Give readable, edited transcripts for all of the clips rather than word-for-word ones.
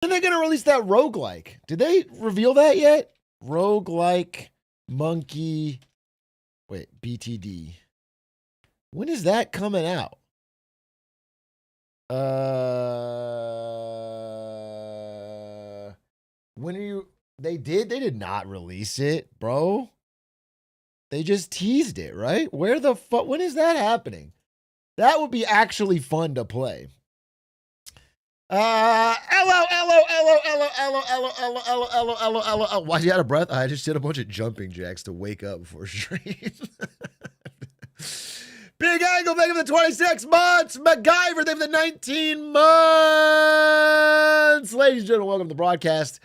When are they going to release that roguelike? Did they reveal that yet? Roguelike Monkey. Wait, BTD. When is that coming out? When are you? They did not release it, bro. They just teased it, right? Where the fuck? When is that happening? That would be actually fun to play. Why'd you out of breath? I just did a bunch of jumping jacks to wake up before stream. Big Angle, thank you for the 26 months. MacGyver, thank you for the 19 months. Ladies and gentlemen, welcome to the broadcast.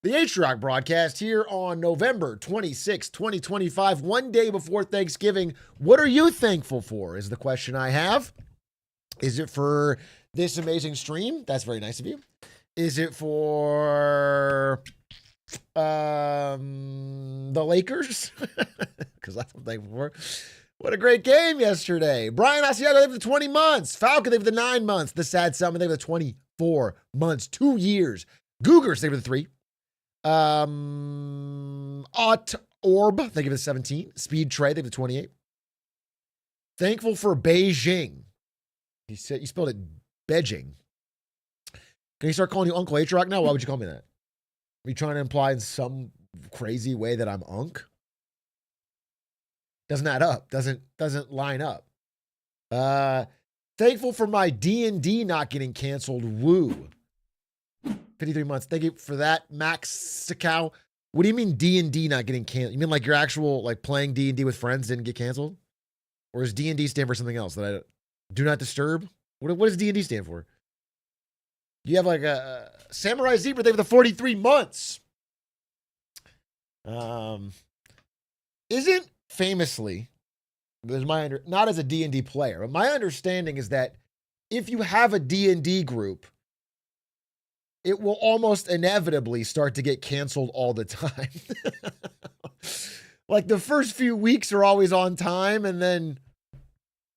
The Atrioc broadcast here on November 26, 2025, one day before Thanksgiving. What are you thankful for is the question I have. Is it for this amazing stream? That's very nice of you. Is it for the Lakers? Because that's what I'm thankful for. What a great game yesterday. Brian Asiago, they for the 20 months. Falcon, they for the 9 months. The Sad Summon, they for the 24 months. 2 years. Googers, they for the 3. Orb, thank you for the 17. Speed Trey, thank you for the 28. Thankful for Beijing. He said you spelled it Beijing. Can you start calling you Uncle Atrioc now? Why would you call me that? Are you trying to imply in some crazy way that I'm Unk? Doesn't add up. Doesn't line up. Thankful for my D&D not getting canceled. Woo. 53 months. Thank you for that, Max Sikow. What do you mean D&D not getting canceled? You mean like your actual like playing D&D with friends didn't get canceled? Or does D&D stand for something else that I do not disturb? What does D&D stand for? You have like a Samurai Zebra thing for the 43 months. Isn't famously, there's not as a D&D player, but my understanding is that if you have a D&D group, it will almost inevitably start to get canceled all the time. Like the first few weeks are always on time, and then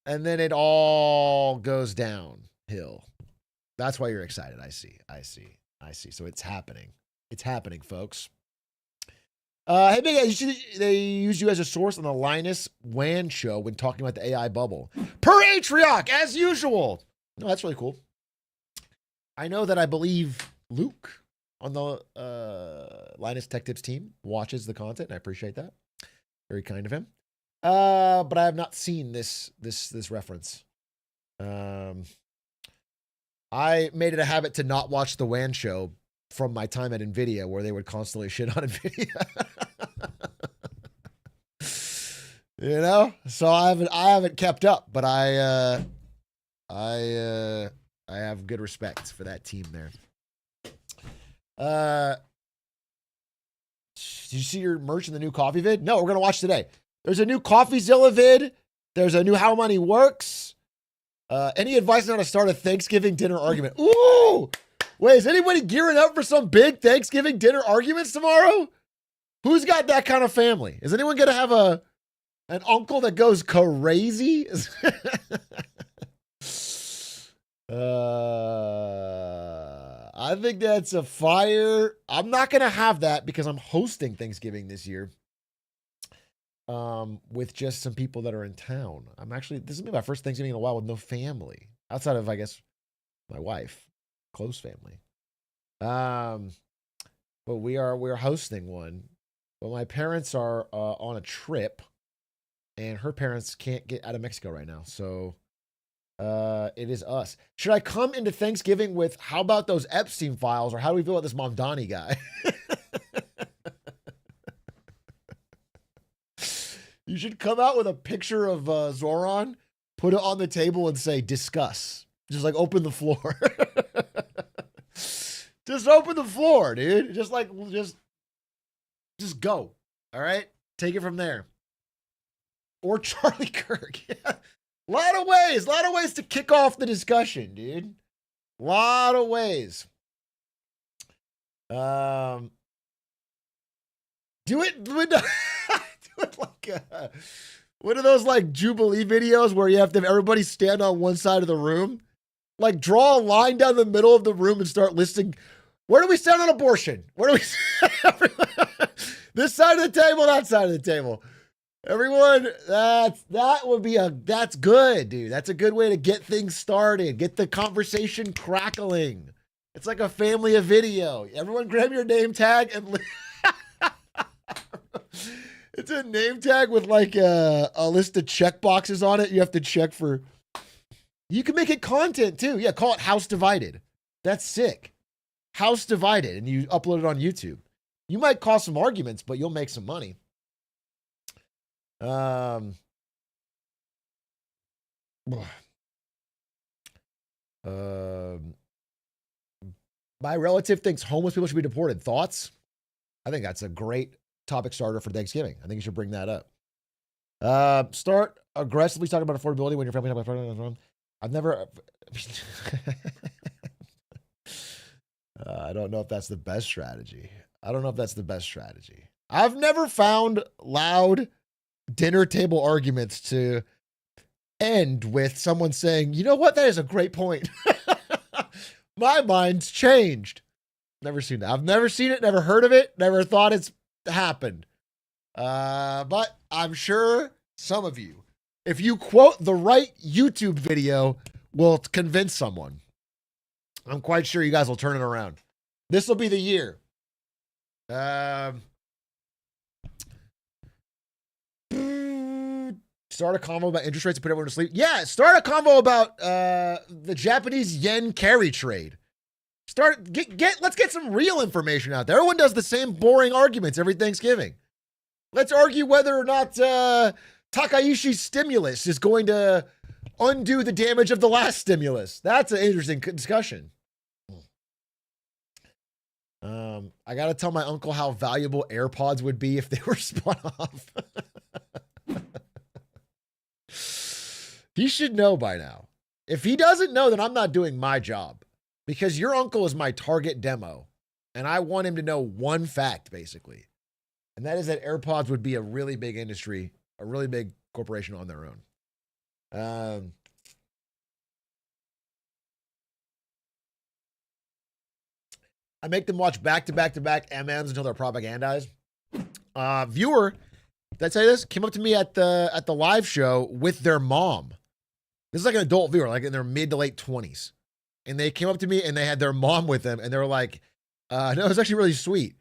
it all goes downhill. That's why you're excited. I see. So it's happening. It's happening, folks. Hey, Big Guy, they use you as a source on the Linus Wan show when talking about the AI bubble. Per Atrioc, as usual. No, that's really cool. I know that I believe Luke on the Linus Tech Tips team watches the content, and I appreciate that. Very kind of him. But I have not seen this reference. I made it a habit to not watch the WAN show from my time at NVIDIA, where they would constantly shit on NVIDIA. You know, so I haven't kept up, but I have good respect for that team there. Did you see your merch in the new coffee vid? No, we're gonna watch today. There's a new CoffeeZilla vid. There's a new How Money Works. Any advice on how to start a Thanksgiving dinner argument? Ooh! Wait, is anybody gearing up for some big Thanksgiving dinner arguments tomorrow? Who's got that kind of family? Is anyone going to have an uncle that goes crazy? I think that's a fire. I'm not going to have that because I'm hosting Thanksgiving this year. With just some people that are in town. This is my first Thanksgiving in a while with no family. Outside of, I guess, my wife. Close family. But we're hosting one. But my parents are on a trip, and her parents can't get out of Mexico right now. So it is us. Should I come into Thanksgiving with how about those Epstein files, or how do we feel about this Mamdani guy? You should come out with a picture of Zoran, put it on the table, and say, discuss. Just like open the floor. Just open the floor, dude. Just go. All right? Take it from there. Or Charlie Kirk. Yeah. A lot of ways to kick off the discussion, dude. A lot of ways. Do it. Do it like one of those like Jubilee videos where you have to have everybody stand on one side of the room. Like draw a line down the middle of the room and start listing Where do we stand on abortion? Where do we stand? This side of the table, that side of the table. Everyone, that's good, dude. That's a good way to get things started. Get the conversation crackling. It's like a family of video. Everyone grab your name tag and it's a name tag with like a list of check boxes on it. You have to check for. You can make it content too. Yeah, call it House Divided. That's sick. House Divided, and you upload it on YouTube. You might cause some arguments, but you'll make some money. My relative thinks homeless people should be deported. Thoughts? I think that's a great topic starter for Thanksgiving. I think you should bring that up. Start aggressively talking about affordability when your family talking about affordability. I've never. I don't know if that's the best strategy. I've never found loud dinner table arguments to end with someone saying, you know what, that is a great point. My mind's changed. Never seen that. I've never seen it, never heard of it, never thought it's happened. But I'm sure some of you, if you quote the right YouTube video, will convince someone. I'm quite sure you guys will turn it around. This will be the year. Start a convo about interest rates to put everyone to sleep. Yeah, start a convo about the Japanese yen carry trade. Let's get some real information out there. Everyone does the same boring arguments every Thanksgiving. Let's argue whether or not Takaishi's stimulus is going to undo the damage of the last stimulus. That's an interesting discussion. I got to tell my uncle how valuable AirPods would be if they were spun off. He should know by now. If he doesn't know, then I'm not doing my job, because your uncle is my target demo. And I want him to know one fact, basically. And that is that AirPods would be a really big industry, a really big corporation on their own. I make them watch back-to-back-to-back MMs until they're propagandized. Viewer, did I say this? Came up to me at the live show with their mom. This is like an adult viewer, like in their mid to late 20s. And they came up to me and they had their mom with them. And they were like, no, it was actually really sweet.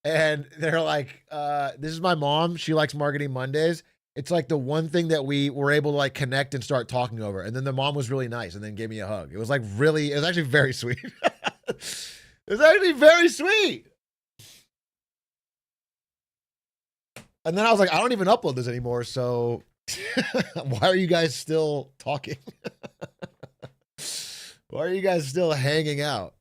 And they're like, this is my mom. She likes Marketing Mondays. It's like the one thing that we were able to like connect and start talking over. And then the mom was really nice and then gave me a hug. It was actually very sweet. It was actually very sweet. And then I was like, I don't even upload this anymore. So why are you guys still talking? Why are you guys still hanging out?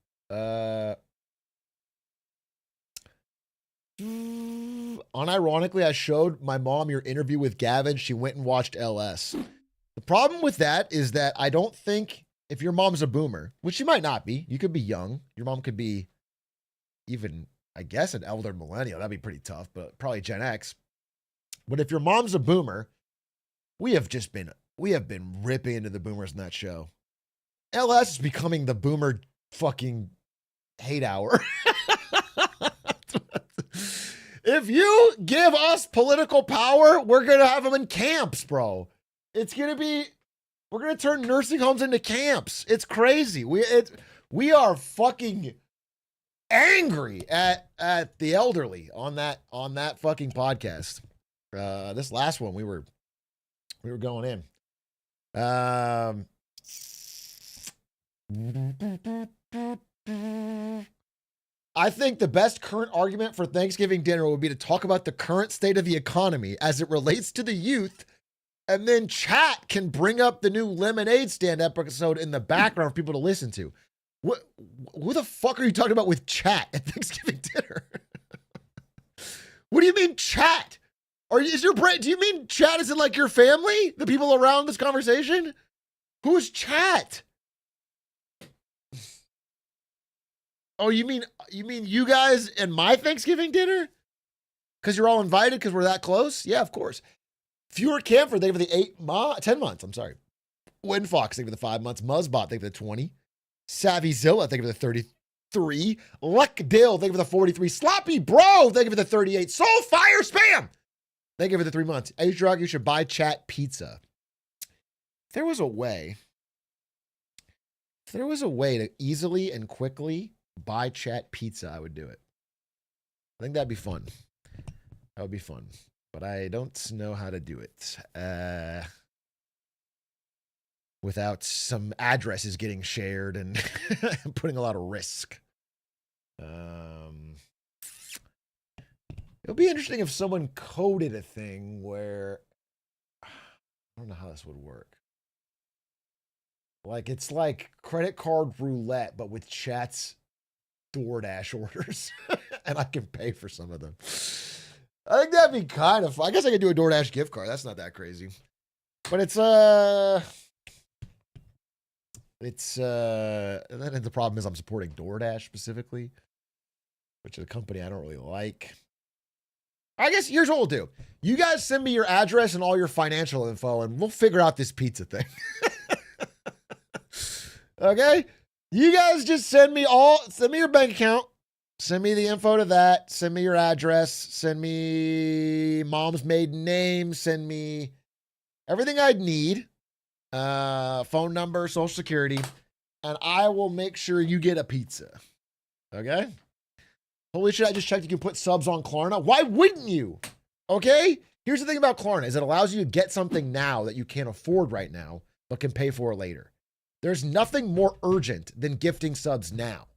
Unironically, I showed my mom your interview with Gavin. She went and watched LS. The problem with that is that I don't think, if your mom's a boomer, which she might not be, you could be young. Your mom could be even, I guess, an elder millennial. That'd be pretty tough, but probably Gen X. But if your mom's a boomer, we have been ripping into the boomers in that show. LS is becoming the boomer fucking hate hour. If you give us political power, we're going to have them in camps, bro. We're going to turn nursing homes into camps. It's crazy. We are fucking angry at the elderly on that fucking podcast. This last one, we were going in. I think the best current argument for Thanksgiving dinner would be to talk about the current state of the economy as it relates to the youth, and then chat can bring up the new Lemonade Stand episode in the background for people to listen to. Who the fuck are you talking about with chat at Thanksgiving dinner? What do you mean chat? Do you mean chat is in like your family? The people around this conversation? Who's chat? Oh, you mean you guys and my Thanksgiving dinner? Because you're all invited because we're that close? Yeah, of course. Fewer Camphor, thank you for the 10 months. I'm sorry. Windfox, thank you for the 5 months. Muzzbot, thank you for the 20. Savvyzilla, thank you for the 3. Luck Dill, thank you for the 43. Sloppy Bro, thank you for the 38. Soul Fire Spam, thank you for the 3 months. Atrioc, you should buy chat pizza. If there was a way to easily and quickly buy chat pizza, I would do it. I think that'd be fun. That would be fun. But I don't know how to do it. Without some addresses getting shared and putting a lot of risk. It'll be interesting if someone coded a thing where I don't know how this would work. Like it's like credit card roulette, but with chat's DoorDash orders, and I can pay for some of them. I think that'd be kind of fun. I guess I could do a DoorDash gift card. That's not that crazy, but it's and then the problem is I'm supporting DoorDash specifically, which is a company I don't really like. I guess here's what we'll do. You guys send me your address and all your financial info, and we'll figure out this pizza thing. Okay? You guys just send me your bank account. Send me the info to that. Send me your address. Send me mom's maiden name. Send me everything I'd need. Phone number, social security, and I will make sure you get a pizza. Okay? Holy shit, I just checked you can put subs on Klarna. Why wouldn't you? Okay? Here's the thing about Klarna is it allows you to get something now that you can't afford right now, but can pay for it later. There's nothing more urgent than gifting subs now.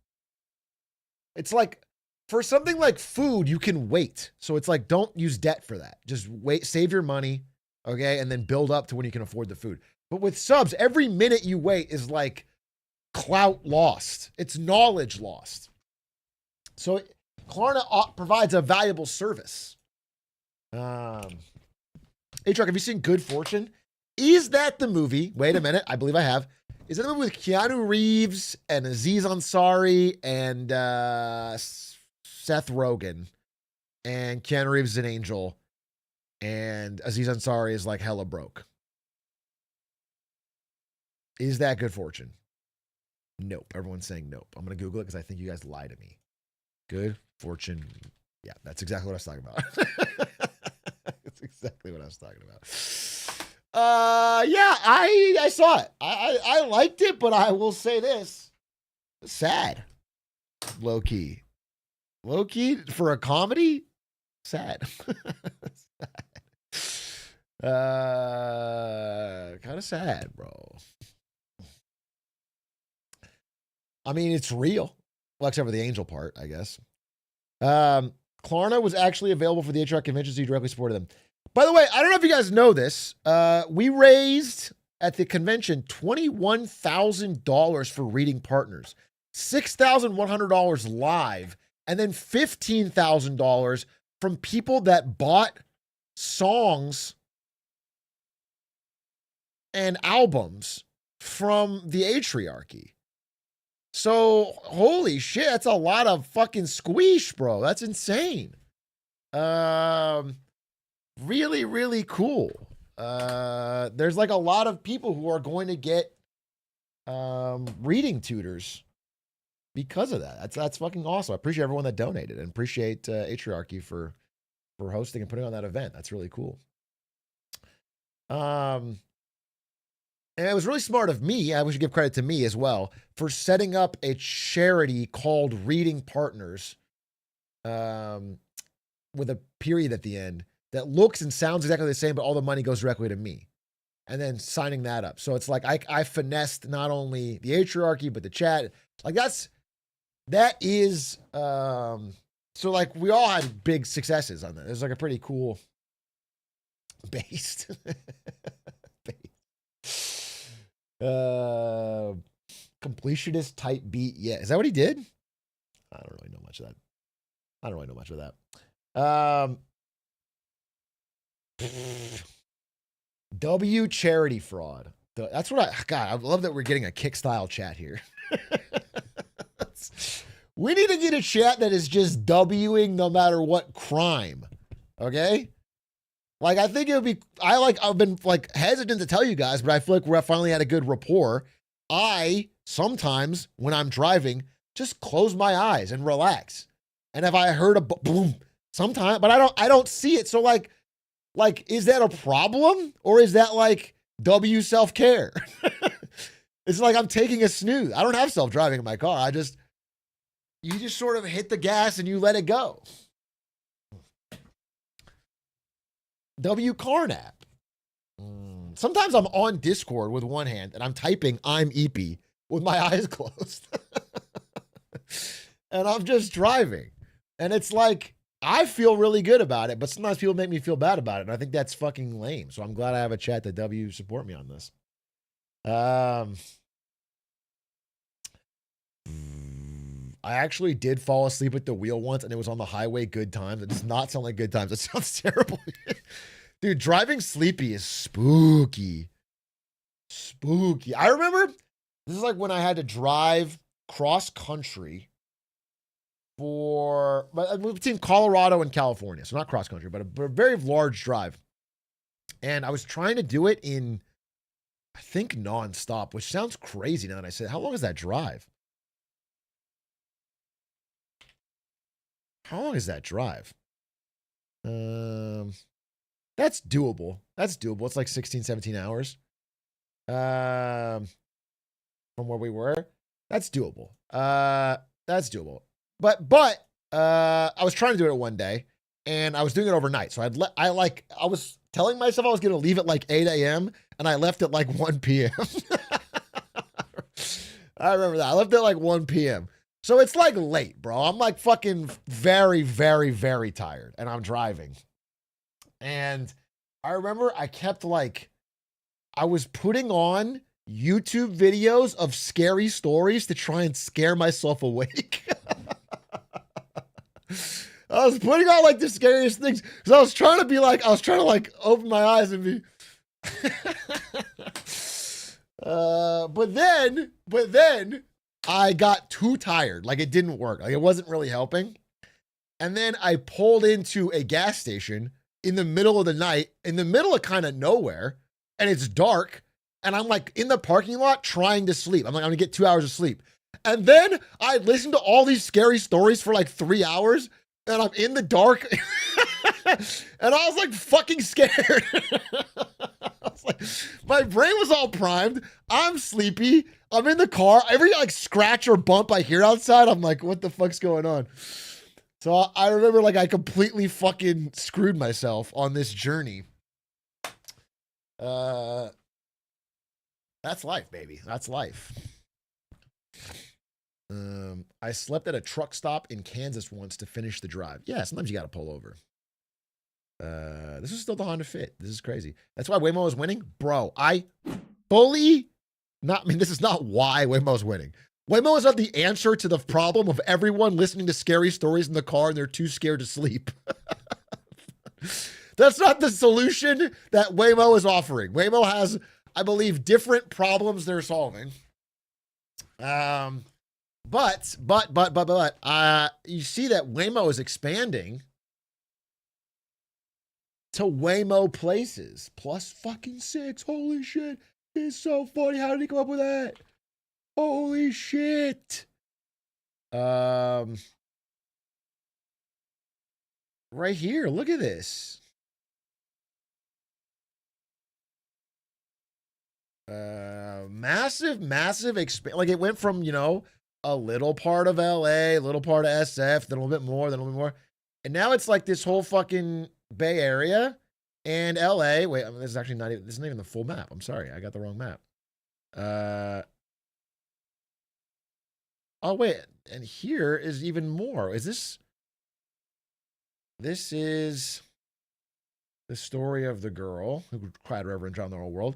It's like, for something like food, you can wait. So it's like, don't use debt for that. Just wait, save your money, okay? And then build up to when you can afford the food. But with subs, every minute you wait is like clout lost. It's knowledge lost. So Klarna provides a valuable service. Atrioc, have you seen Good Fortune? Is that the movie? Wait a minute. I believe I have. Is that the movie with Keanu Reeves and Aziz Ansari and Seth Rogen? And Keanu Reeves is an angel. And Aziz Ansari is like hella broke. Is that Good Fortune? Nope. Everyone's saying nope. I'm going to Google it because I think you guys lie to me. Good Fortune. Yeah, that's exactly what I was talking about. That's exactly what I was talking about. Yeah, I saw it. I liked it, but I will say this. Sad. Low key. Low key for a comedy? Sad. Kind of sad, bro. I mean, it's real. Well, except for the angel part, I guess. Klarna was actually available for the Atrioc convention, so you directly supported them. By the way, I don't know if you guys know this. We raised at the convention $21,000 for reading partners, $6,100 live, and then $15,000 from people that bought songs and albums from the Atriarchy. So, holy shit, that's a lot of fucking squeesh, bro. That's insane. Really, really cool. There's like a lot of people who are going to get reading tutors because of that. That's fucking awesome. I appreciate everyone that donated and appreciate Atriarchy for hosting and putting on that event. That's really cool. And it was really smart of me, I should give credit to me as well, for setting up a charity called Reading Partners with a period at the end that looks and sounds exactly the same, but all the money goes directly to me. And then signing that up. So it's like I finessed not only the Atriarchy, but the chat. Like that is, so like we all had big successes on that. It was like a pretty cool based. Completionist type beat. Yeah. Is that what he did? I don't really know much of that. I don't really know much of that. W charity fraud. That's what God, I love that we're getting a kick style chat here. We need to get a chat that is just Wing no matter what crime. Okay? Like, I think it would be, I've been like hesitant to tell you guys, but I feel like we finally had a good rapport. I sometimes, when I'm driving, just close my eyes and relax. And if I heard a boom, sometime, but I don't see it. So like, is that a problem or is that like W self-care? It's like I'm taking a snooze. I don't have self-driving in my car. You just sort of hit the gas and you let it go. W car nap. Sometimes I'm on Discord with one hand and I'm typing I'm Eepy with my eyes closed. And I'm just driving. And it's like, I feel really good about it, but sometimes people make me feel bad about it. And I think that's fucking lame. So I'm glad I have a chat that W support me on this. I actually did fall asleep at the wheel once and it was on the highway good times. It does not sound like good times. It sounds terrible. Dude, driving sleepy is spooky. Spooky. I remember this is like when I had to drive cross country between Colorado and California. So not cross country, but a very large drive. And I was trying to do it in, I think, nonstop, which sounds crazy now that I said, how long is that drive? How long is that drive? That's doable. That's doable. It's like 16, 17 hours. From where we were. That's doable. That's doable. But I was trying to do it one day and I was doing it overnight. So I was telling myself I was going to leave at like 8 a.m. and I left at like 1 p.m. I remember that. I left at like 1 p.m. So it's like late, bro. I'm like fucking very, very, very tired and I'm driving. And I remember I kept I was putting on YouTube videos of scary stories to try and scare myself awake. I was putting on like the scariest things because I was trying to open my eyes and be. But then I got too tired. Like it didn't work. Like it wasn't really helping. And then I pulled into a gas station in the middle of the night, in the middle of kind of nowhere, and it's dark. And I'm like in the parking lot trying to sleep. I'm like, I'm gonna get 2 hours of sleep. And then I listened to all these scary stories for like 3 hours and I'm in the dark and I was like fucking scared. I was like, my brain was all primed. I'm sleepy. I'm in the car. Every like scratch or bump I hear outside, I'm like, what the fuck's going on? So I remember like I completely fucking screwed myself on this journey. That's life, baby. That's life. I slept at a truck stop in Kansas once to finish the drive. Yeah, sometimes you got to pull over. This is still the Honda Fit. This is crazy. That's why Waymo is winning. Bro, this is not why Waymo is winning. Waymo is not the answer to the problem of everyone listening to scary stories in the car and they're too scared to sleep. That's not the solution that Waymo is offering. Waymo has, I believe, different problems they're solving. But you see that Waymo is expanding to Waymo places plus fucking 6. Holy shit. It's so funny. How did he come up with that? Holy shit. Right here. Look at this. Massive like it went from, a little part of LA, a little part of SF, then a little bit more, then a little bit more. And now it's like this whole fucking Bay Area and LA. Wait, this is actually this isn't even the full map. I'm sorry. I got the wrong map. Oh, wait. And here is even more. This is the story of the girl who cried river and drowned the whole world.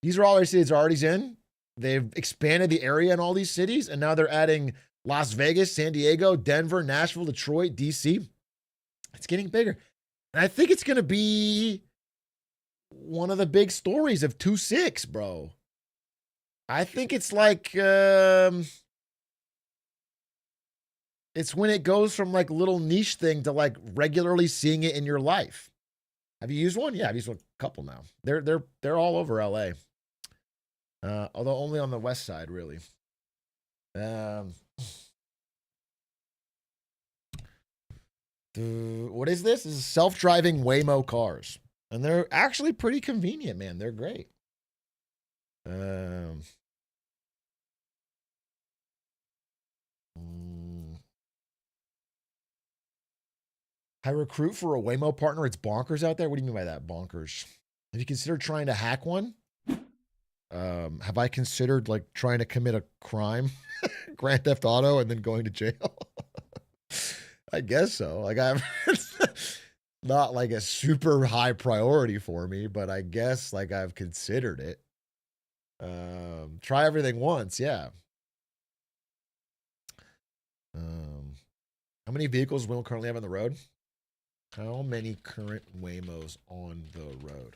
These are all our cities already in. They've expanded the area in all these cities, and now they're adding Las Vegas, San Diego, Denver, Nashville, Detroit, DC. It's getting bigger. And I think it's going to be one of the big stories of 2.6, bro. I think it's like, it's when it goes from like little niche thing to like regularly seeing it in your life. Have you used one? Yeah, I've used a couple now. They're all over LA. Although only on the west side, really. What is this? This is self-driving Waymo cars. And they're actually pretty convenient, man. They're great. I recruit for a Waymo partner. It's bonkers out there. What do you mean by that? Bonkers. Have you considered trying to hack one? Have I considered like trying to commit a crime, Grand Theft Auto, and then going to jail? I guess so. Like I'm not like a super high priority for me, but I guess like I've considered it. Try everything once, yeah. How many vehicles will currently have on the road? How many current Waymos on the road?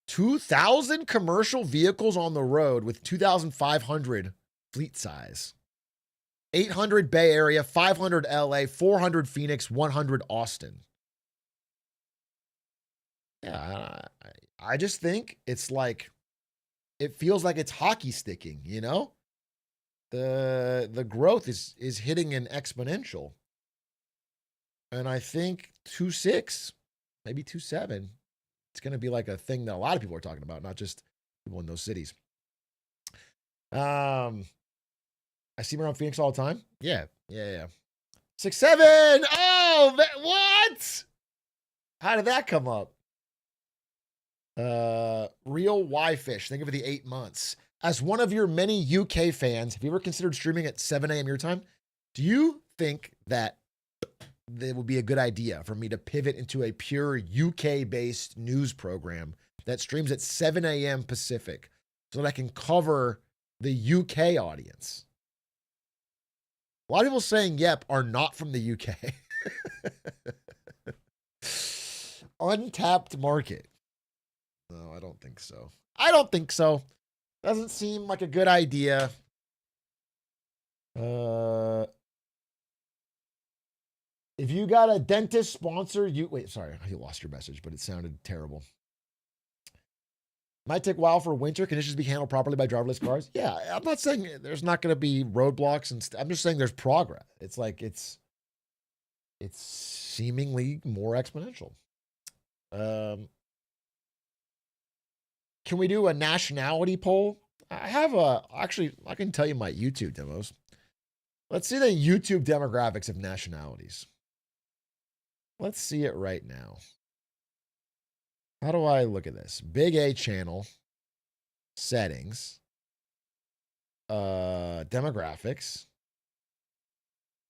2,000 commercial vehicles on the road with 2,500 fleet size. 800 Bay Area, 500 LA, 400 Phoenix, 100 Austin. Yeah, I just think it's like, it feels like it's hockey sticking, you know? The growth is hitting an exponential. And I think 2.6, maybe 2.7, it's going to be like a thing that a lot of people are talking about, not just people in those cities. I see them around Phoenix all the time. Yeah. 6.7. Oh, what? How did that come up? Real Y-Fish. Thank you for the 8 months. As one of your many UK fans, have you ever considered streaming at 7 a.m. your time? Do you think that it would be a good idea for me to pivot into a pure UK-based news program that streams at 7 a.m. Pacific so that I can cover the UK audience? A lot of people saying yep are not from the UK. Untapped market. No, I don't think so. Doesn't seem like a good idea. If you got a dentist sponsor, wait, sorry, you lost your message, but it sounded terrible. Might take a while for winter conditions to be handled properly by driverless cars. Yeah, I'm not saying there's not going to be roadblocks, and I'm just saying there's progress. It's like it's seemingly more exponential. Can we do a nationality poll? Actually, I can tell you my YouTube demos. Let's see the YouTube demographics of nationalities. Let's see it right now. How do I look at this? Big A channel, settings, demographics.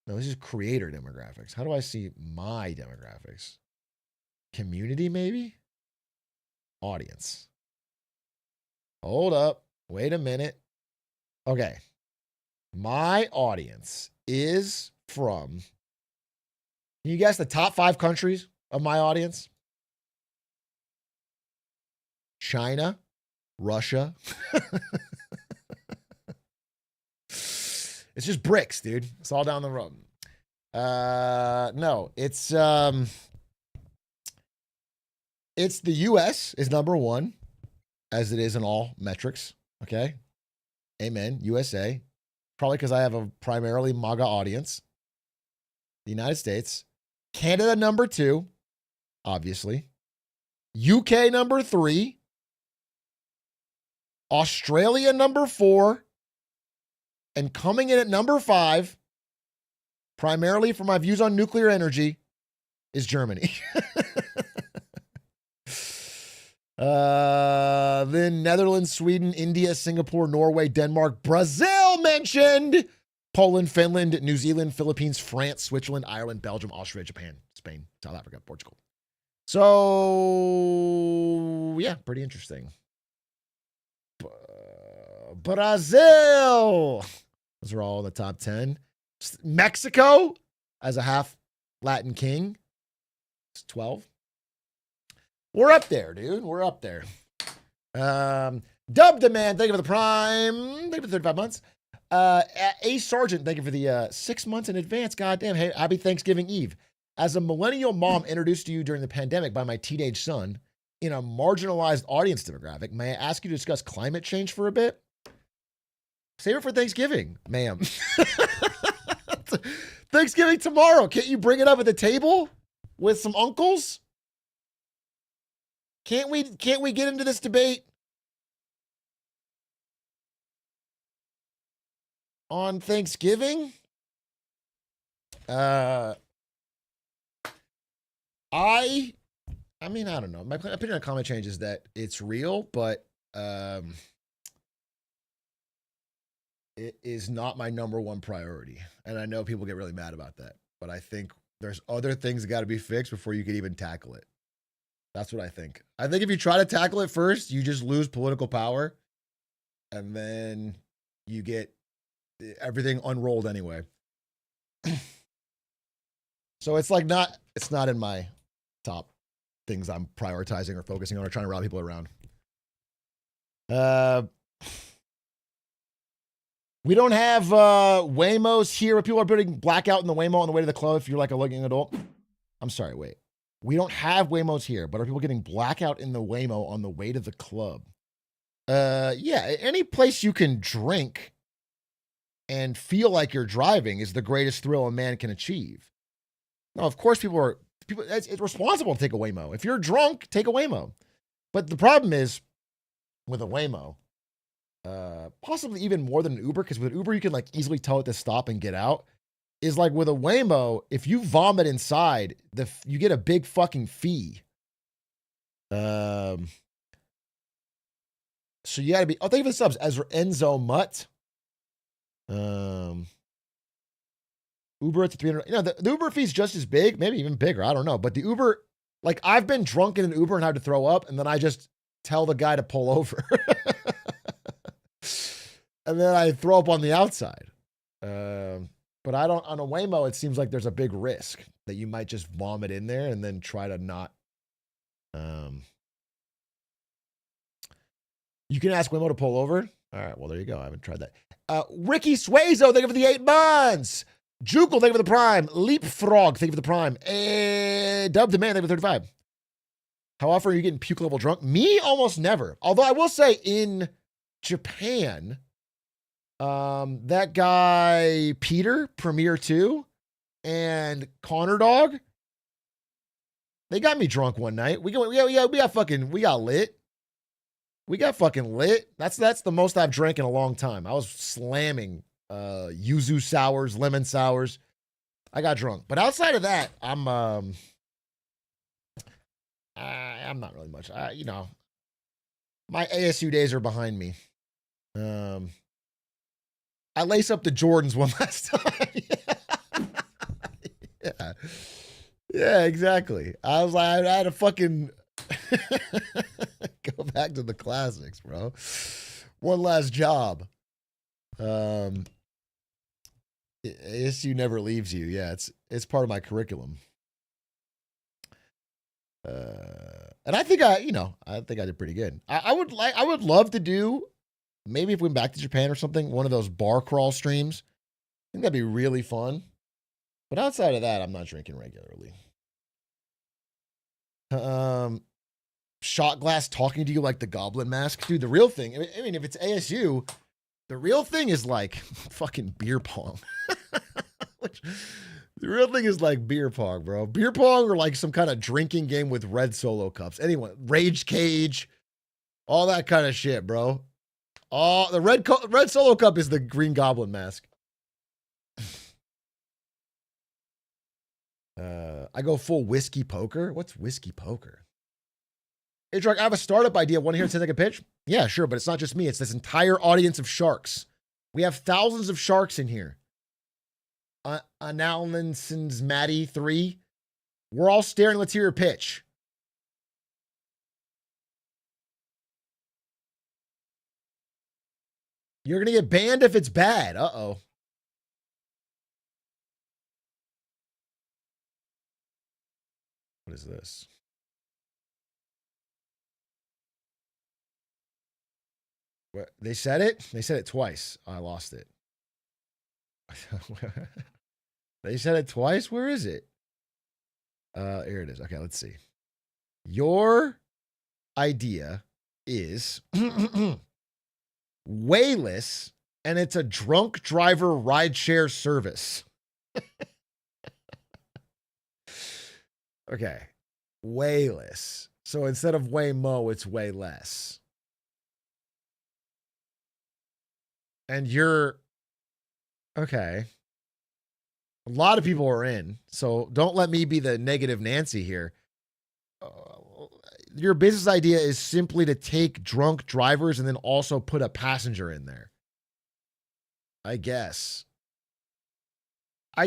No, this is creator demographics. How do I see my demographics? Community, maybe? Audience. Hold up. Wait a minute. Okay. My audience is from, can you guess the top 5 countries of my audience? China, Russia. It's just bricks, dude. It's all down the road. No, it's the US is number 1, as it is in all metrics. Okay. Amen. USA. Probably because I have a primarily MAGA audience. The United States. Canada number 2, obviously. UK number 3. Australia number 4. And coming in at number 5, primarily for my views on nuclear energy, is Germany. Then Netherlands, Sweden, India, Singapore, Norway, Denmark, Brazil mentioned, Poland, Finland, New Zealand, Philippines, France, Switzerland, Ireland, Belgium, Austria, Japan, Spain, South Africa, Portugal. So, yeah, pretty interesting. Brazil. Those are all in the top 10. Mexico, as a half Latin king, it's 12. We're up there, dude. We're up there. Dub Demand, thank you for the prime. Thank you for the 35 months. A Sergeant, thank you for the 6 months in advance. Goddamn. Hey, happy Thanksgiving Eve. As a millennial mom introduced to you during the pandemic by my teenage son in a marginalized audience demographic, may I ask you to discuss climate change for a bit? Save it for Thanksgiving, ma'am. Thanksgiving tomorrow. Can't you bring it up at the table with some uncles? Can't we get into this debate on Thanksgiving? I mean, I don't know. My opinion on climate change is that it's real, but it is not my number one priority. And I know people get really mad about that, but I think there's other things that got to be fixed before you can even tackle it. That's what I think. I think if you try to tackle it first, you just lose political power, and then you get everything unrolled anyway. So it's like it's not in my top things I'm prioritizing or focusing on or trying to rally people around. We don't have Waymos here, but people are putting blackout in the Waymo on the way to the club if you're like a looking adult. I'm sorry, wait. We don't have Waymos here, but are people getting blackout in the Waymo on the way to the club? Yeah, any place you can drink and feel like you're driving is the greatest thrill a man can achieve. Now, of course, it's responsible to take a Waymo. If you're drunk, take a Waymo. But the problem is with a Waymo, possibly even more than an Uber, because with an Uber, you can like easily tell it to stop and get out. Is like with a Waymo, if you vomit inside, you get a big fucking fee. So you got to be. Oh, thank you for the subs, Ezra Enzo Mutt. Uber at the 300. You know, the Uber fee's just as big, maybe even bigger. I don't know, but the Uber, like I've been drunk in an Uber and had to throw up, and then I just tell the guy to pull over, and then I throw up on the outside. But I don't, on a Waymo, it seems like there's a big risk that you might just vomit in there and then try to not. You can ask Waymo to pull over. All right, well, there you go. I haven't tried that. Ricky Suazo, thank you for the 8 months. Jukel, thank you for the prime. Leapfrog, thank you for the prime. Dub Demand, thank you for 35. How often are you getting puke level drunk? Me, almost never. Although I will say in Japan, that guy Peter, Premier 2, and Connor Dog, they got me drunk one night. We got lit. We got fucking lit. That's the most I've drank in a long time. I was slamming yuzu sours, lemon sours. I got drunk. But outside of that, I'm not really much. You know, my ASU days are behind me. I lace up the Jordans one last time. Yeah, exactly. I was like, I had to fucking go back to the classics, bro. One last job. ASU never leaves you. Yeah, it's part of my curriculum. And I think I did pretty good. I would love to do, maybe if we went back to Japan or something, one of those bar crawl streams. I think that'd be really fun. But outside of that, I'm not drinking regularly. Shot glass talking to you like the Goblin Mask. Dude, the real thing, I mean, if it's ASU, the real thing is like fucking beer pong. The real thing is like beer pong, bro. Beer pong or like some kind of drinking game with red solo cups. Anyone, Rage Cage, all that kind of shit, bro. The red solo cup is the Green Goblin Mask. I go full whiskey poker. What's whiskey poker? Hey, Drake, I have a startup idea. Want to hear it sound like a pitch? Yeah, sure, but it's not just me. It's this entire audience of sharks. We have thousands of sharks in here. Announcements, Maddie 3. We're all staring. Let's hear your pitch. You're going to get banned if it's bad. Uh-oh. What is this? What, they said it? They said it twice. I lost it. They said it twice? Where is it? Here it is. Okay, let's see. Your idea is Wayless, and it's a drunk driver rideshare service. Okay. Way less. So instead of way mo, it's way less. And you're okay. A lot of people are in. So don't let me be the negative Nancy here. Your business idea is simply to take drunk drivers and then also put a passenger in there. I guess.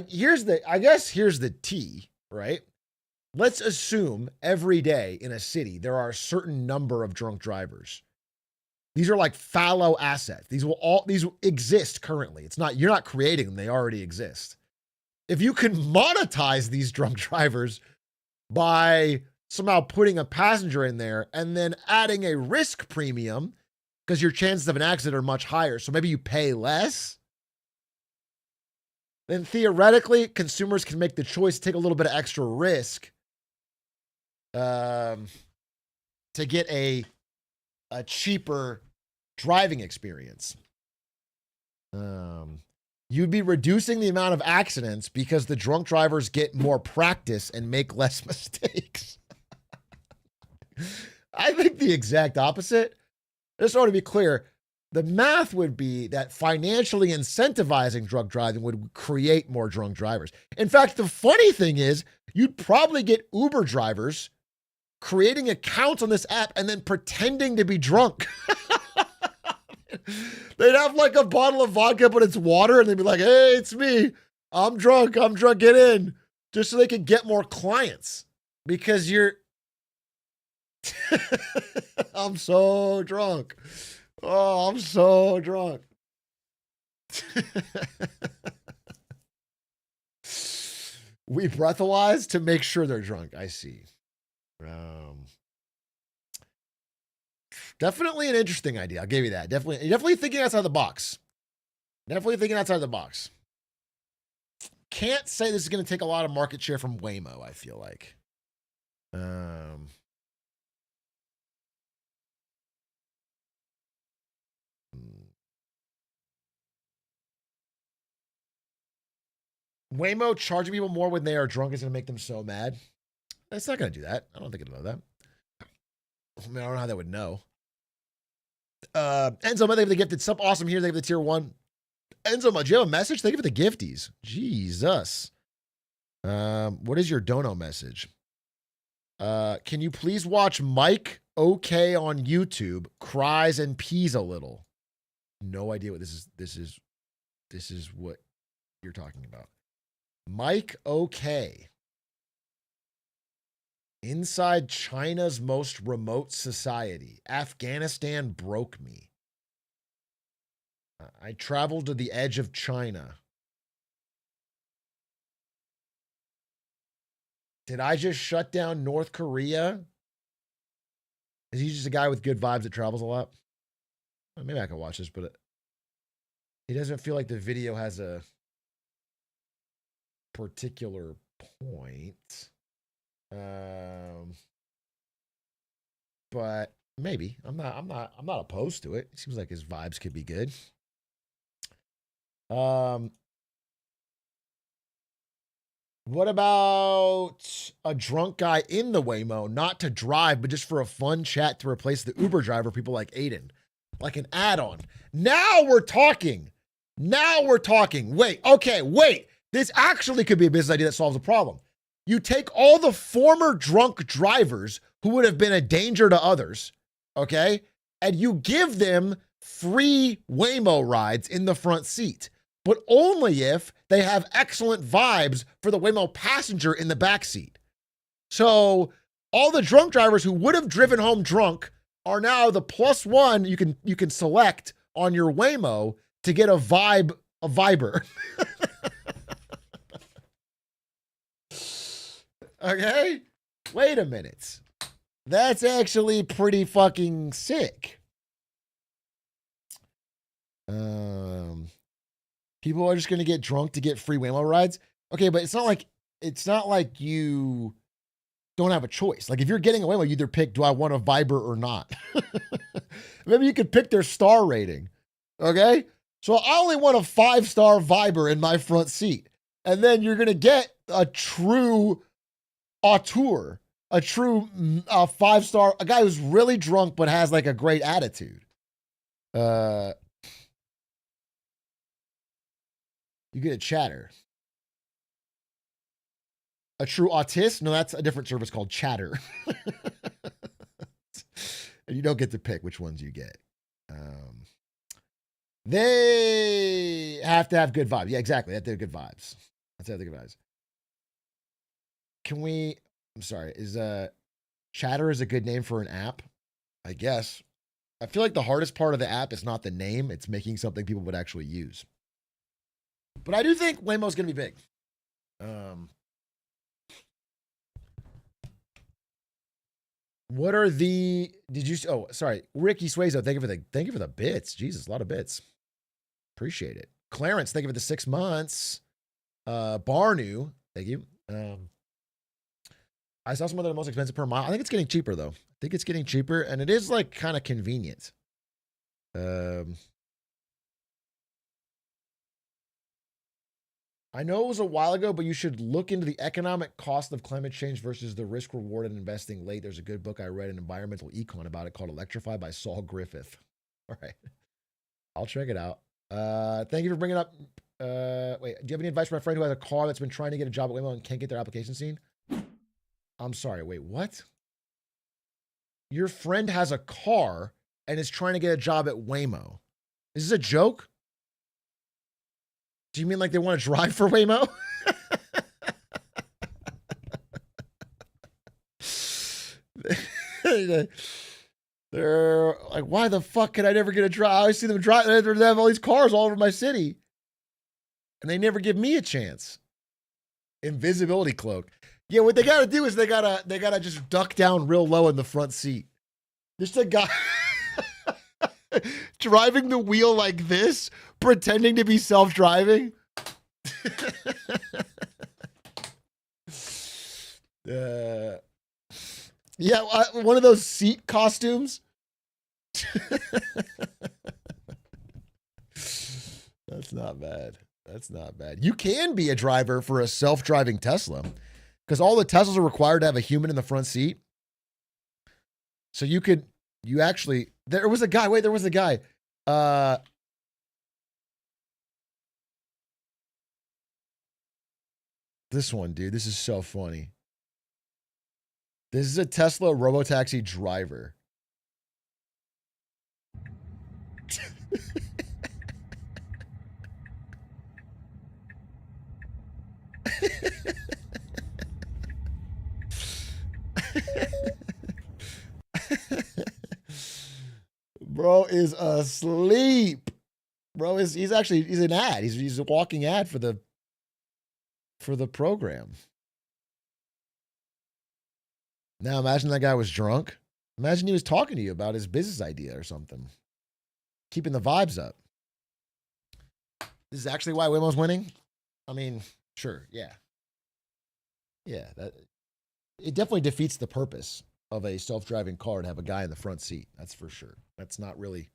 Here's the T, right? Let's assume every day in a city there are a certain number of drunk drivers. These are like fallow assets. These exist currently. You're not creating them, they already exist. If you can monetize these drunk drivers by somehow putting a passenger in there and then adding a risk premium, because your chances of an accident are much higher, so maybe you pay less, then theoretically consumers can make the choice to take a little bit of extra risk to get a cheaper driving experience. You'd be reducing the amount of accidents because the drunk drivers get more practice and make less mistakes. I think the exact opposite. Just want to be clear, the math would be that financially incentivizing drunk driving would create more drunk drivers. In fact, the funny thing is, you'd probably get Uber drivers creating accounts on this app and then pretending to be drunk. They'd have like a bottle of vodka, but it's water, and they'd be like, hey, it's me. I'm drunk, get in. Just so they could get more clients. Because you're... I'm so drunk. Oh, I'm so drunk. We breathalyze to make sure they're drunk. I see. Definitely an interesting idea. I'll give you that. Definitely thinking outside the box. Definitely thinking outside the box. Can't say this is going to take a lot of market share from Waymo, I feel like. Waymo charging people more when they are drunk is going to make them so mad. It's not going to do that. I don't think it'll know that. I mean, I don't know how they would know. Enzo, thank you for the gifted sub. Awesome here. Thank you for the tier 1. Enzo, do you have a message? Thank you for the gifties. Jesus. What is your dono message? Can you please watch Mike OK on YouTube cries and pees a little? No idea what this is. This is what you're talking about. Mike OK. Inside China's most remote society. Afghanistan broke me. I traveled to the edge of China. Did I just shut down North Korea? Is he just a guy with good vibes that travels a lot? Well, maybe I can watch this, but he doesn't feel like the video has a particular point. But maybe I'm not opposed to it. It seems like his vibes could be good. What about a drunk guy in the Waymo, not to drive, but just for a fun chat to replace the Uber driver, people like Aiden, like an add-on. Now we're talking. Wait. This actually could be a business idea that solves a problem. You take all the former drunk drivers who would have been a danger to others, okay, and you give them free Waymo rides in the front seat, but only if they have excellent vibes for the Waymo passenger in the back seat. So all the drunk drivers who would have driven home drunk are now the +1 you can select on your Waymo to get a viber. Okay? Wait a minute. That's actually pretty fucking sick. People are just going to get drunk to get free Waymo rides. Okay, but it's not like you don't have a choice. Like if you're getting a Waymo, you either pick, do I want a Viber or not? Maybe you could pick their star rating. Okay? So I only want a 5-star Viber in my front seat. And then you're going to get a true auteur, a true 5-star, a guy who's really drunk but has like a great attitude. You get a chatter. A true autist? No, that's a different service called Chatter. And you don't get to pick which ones you get. They have to have good vibes. Yeah, exactly. They have to have good vibes. That's how they have good vibes. Can we? I'm sorry. Is Chatter is a good name for an app? I guess. I feel like the hardest part of the app is not the name; it's making something people would actually use. But I do think Waymo's gonna be big. What are the? Did you? Oh, sorry, Ricky Swazo. Thank you for the bits. Jesus, a lot of bits. Appreciate it. Clarence, thank you for the 6 months. Barnu, thank you. I saw some of the most expensive per mile. I think it's getting cheaper though. I think it's getting cheaper, and it is like kind of convenient. I know it was a while ago, but you should look into the economic cost of climate change versus the risk reward in investing late. There's a good book I read in environmental econ about it called Electrify by Saul Griffith. All right. I'll check it out. Thank you for bringing up. Wait, do you have any advice for my friend who has a car that's been trying to get a job at Waymo and can't get their application seen? I'm sorry. Wait, what? Your friend has a car and is trying to get a job at Waymo. Is this a joke? Do you mean like they want to drive for Waymo? They're like, why the fuck can I never get a drive? I always see them drive. They have all these cars all over my city, and they never give me a chance. Invisibility cloak. Yeah, what they gotta do is they gotta just duck down real low in the front seat. Just a guy driving the wheel like this, pretending to be self-driving. Yeah, one of those seat costumes. That's not bad. That's not bad. You can be a driver for a self-driving Tesla because all the Teslas are required to have a human in the front seat. So you actually, there was a guy, this one, dude, this is so funny. This is a Tesla robotaxi driver. Bro is asleep. Bro he's an ad. He's a walking ad for the program. Now imagine that guy was drunk. Imagine he was talking to you about his business idea or something. Keeping the vibes up. This is actually why Waymo's winning? I mean, sure, yeah. Yeah, it definitely defeats the purpose of a self-driving car to have a guy in the front seat. That's for sure. That's not really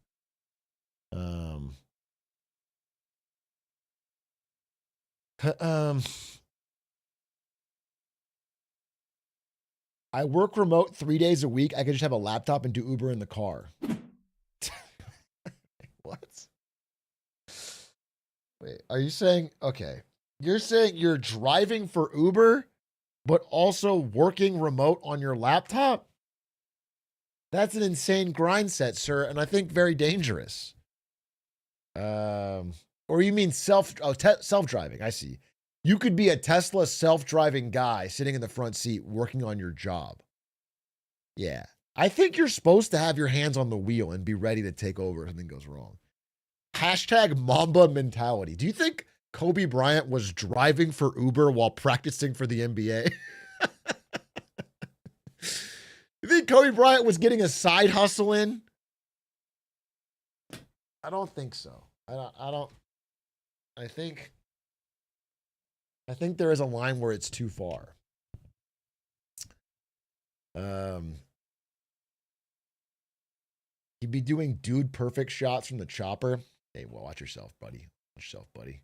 I work remote 3 days a week. I could just have a laptop and do Uber in the car. What? Wait, are you saying, okay, you're saying you're driving for Uber, but also working remote on your laptop? That's an insane grind set, sir, and I think very dangerous. Or you mean self-driving, I see. You could be a Tesla self-driving guy sitting in the front seat working on your job. Yeah. I think you're supposed to have your hands on the wheel and be ready to take over if something goes wrong. Hashtag Mamba mentality. Do you think Kobe Bryant was driving for Uber while practicing for the NBA? You think Kobe Bryant was getting a side hustle in? I don't think so. I think there is a line where it's too far. He'd be doing dude perfect shots from the chopper. Hey, well, watch yourself, buddy. Watch yourself, buddy.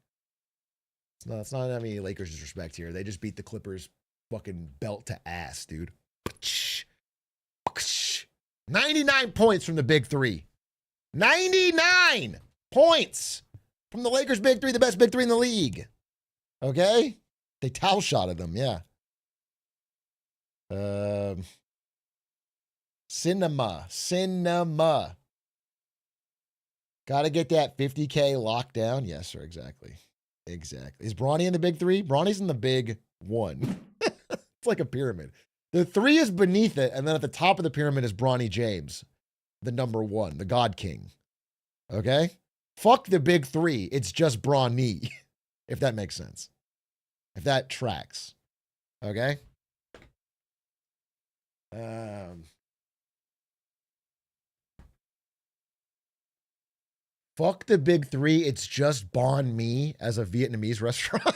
It's not any Lakers disrespect here. They just beat the Clippers fucking belt to ass, dude. 99 points from the big three. 99 points from the Lakers big three, the best big three in the league. Okay? They towel shotted them, yeah. Cinema. Got to get that 50K locked down. Yes, sir, exactly. Is Bronny in the big three? Bronny's in the big one. It's like a pyramid. The three is beneath it, and then at the top of the pyramid is Bronny James, the number one, the God King. Okay? Fuck the big three. It's just Bronny, if that makes sense. If that tracks. Okay? Fuck the big three. It's just Bon Me as a Vietnamese restaurant.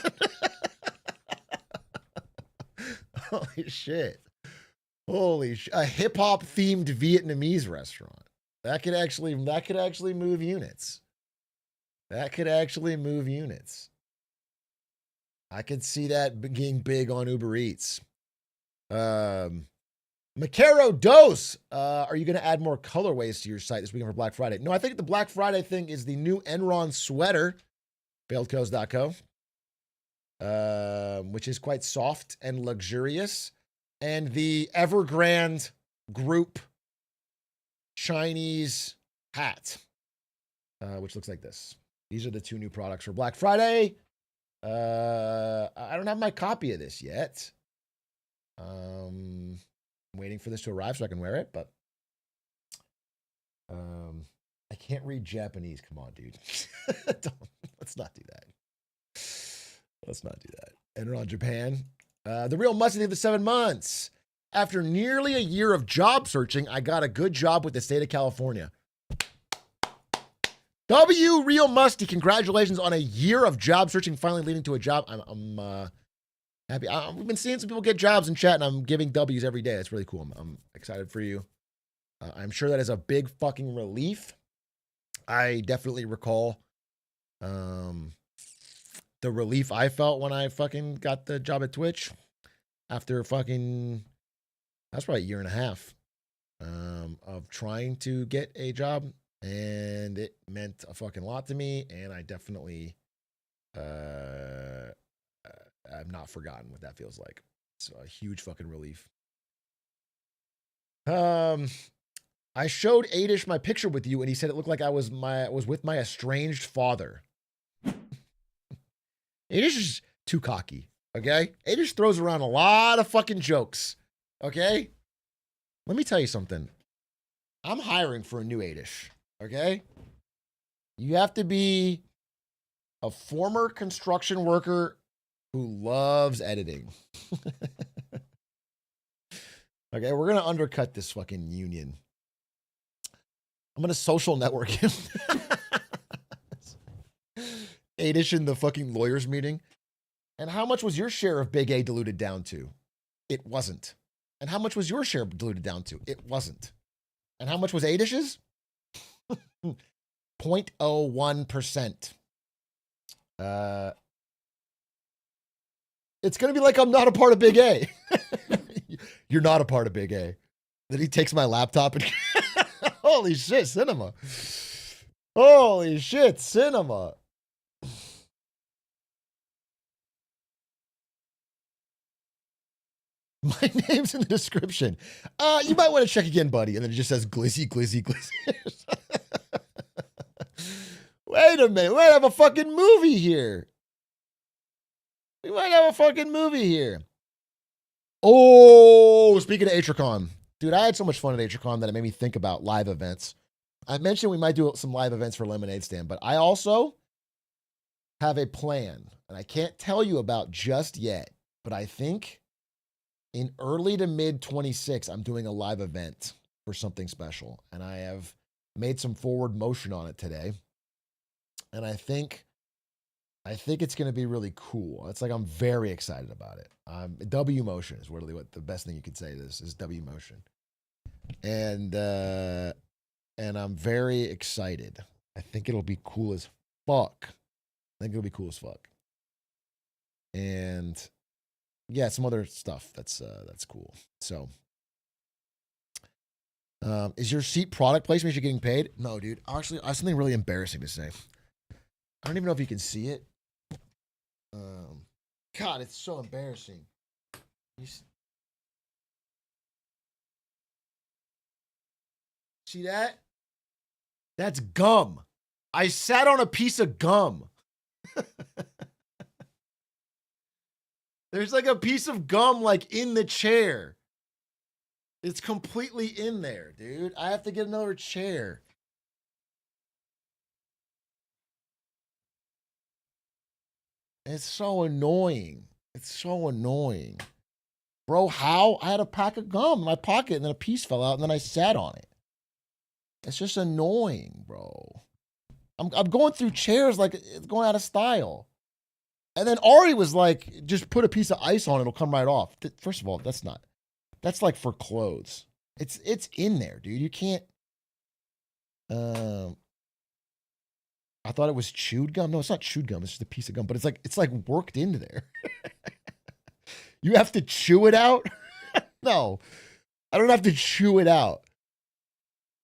Holy shit. A hip hop themed Vietnamese restaurant. That could actually move units. That could actually move units. I could see that being big on Uber Eats. Macaro Dose. Are you going to add more colorways to your site this weekend for Black Friday? No, I think the Black Friday thing is the new Enron sweater, failedcodes.co, which is quite soft and luxurious. And the Evergrande Group Chinese hat, which looks like this. These are the two new products for Black Friday. I don't have my copy of this yet. I'm waiting for this to arrive so I can wear it, but I can't read Japanese. Come on, dude. Let's not do that. Let's not do that. Enron Japan. The real Musty of the 7 months. After nearly a year of job searching, I got a good job with the state of California. W Real Musty, congratulations on a year of job searching finally leading to a job. I'm happy. We've been seeing some people get jobs in chat, and I'm giving W's every day. That's really cool. I'm excited for you. I'm sure that is a big fucking relief. I definitely recall the relief I felt when I fucking got the job at Twitch after fucking, that's probably a year and a half of trying to get a job. And it meant a fucking lot to me. And I definitely I've not forgotten what that feels like. It's a huge fucking relief. I showed Adish my picture with you, and he said it looked like I was with my estranged father. Adish is too cocky, okay? Adish throws around a lot of fucking jokes, okay? Let me tell you something. I'm hiring for a new Adish, okay? You have to be a former construction worker who loves editing. Okay, we're going to undercut this fucking union. I'm going to social network him. Adish in the fucking lawyers meeting. And how much was your share of Big A diluted down to? It wasn't. And how much was your share diluted down to? It wasn't. And how much was Adish's? 0.01%. It's going to be like I'm not a part of Big A. You're not a part of Big A. Then he takes my laptop and holy shit, cinema. Holy shit, cinema. My name's in the description. You might want to check again, buddy. And then it just says glizzy, glizzy, glizzy. Wait a minute. We might have a fucking movie here. Oh, speaking of Atrioc, dude, I had so much fun at Atrioc that it made me think about live events. I mentioned we might do some live events for Lemonade Stand, but I also have a plan, and I can't tell you about just yet, but I think in early to mid 26, I'm doing a live event for something special, and I have made some forward motion on it today, and I think it's going to be really cool. It's like I'm very excited about it. W motion is really what the best thing you could say to this is W motion, and I'm very excited. I think it'll be cool as fuck. And yeah, some other stuff that's cool. So, is your seat product placement you're getting paid? No, dude. Actually, I have something really embarrassing to say. I don't even know if you can see it. God, it's so embarrassing. See that? That's gum. I sat on a piece of gum. There's like a piece of gum like in the chair. It's completely in there, dude. I have to get another chair. It's so annoying. It's so annoying. Bro, how? I had a pack of gum in my pocket and then a piece fell out and then I sat on it. It's just annoying, bro. I'm going through chairs like it's going out of style. And then Ari was like, just put a piece of ice on it, it'll come right off. First of all, that's like for clothes. It's in there, dude. You can't. I thought it was chewed gum. No, it's not chewed gum. It's just a piece of gum, but it's like worked into there. You have to chew it out? No, I don't have to chew it out.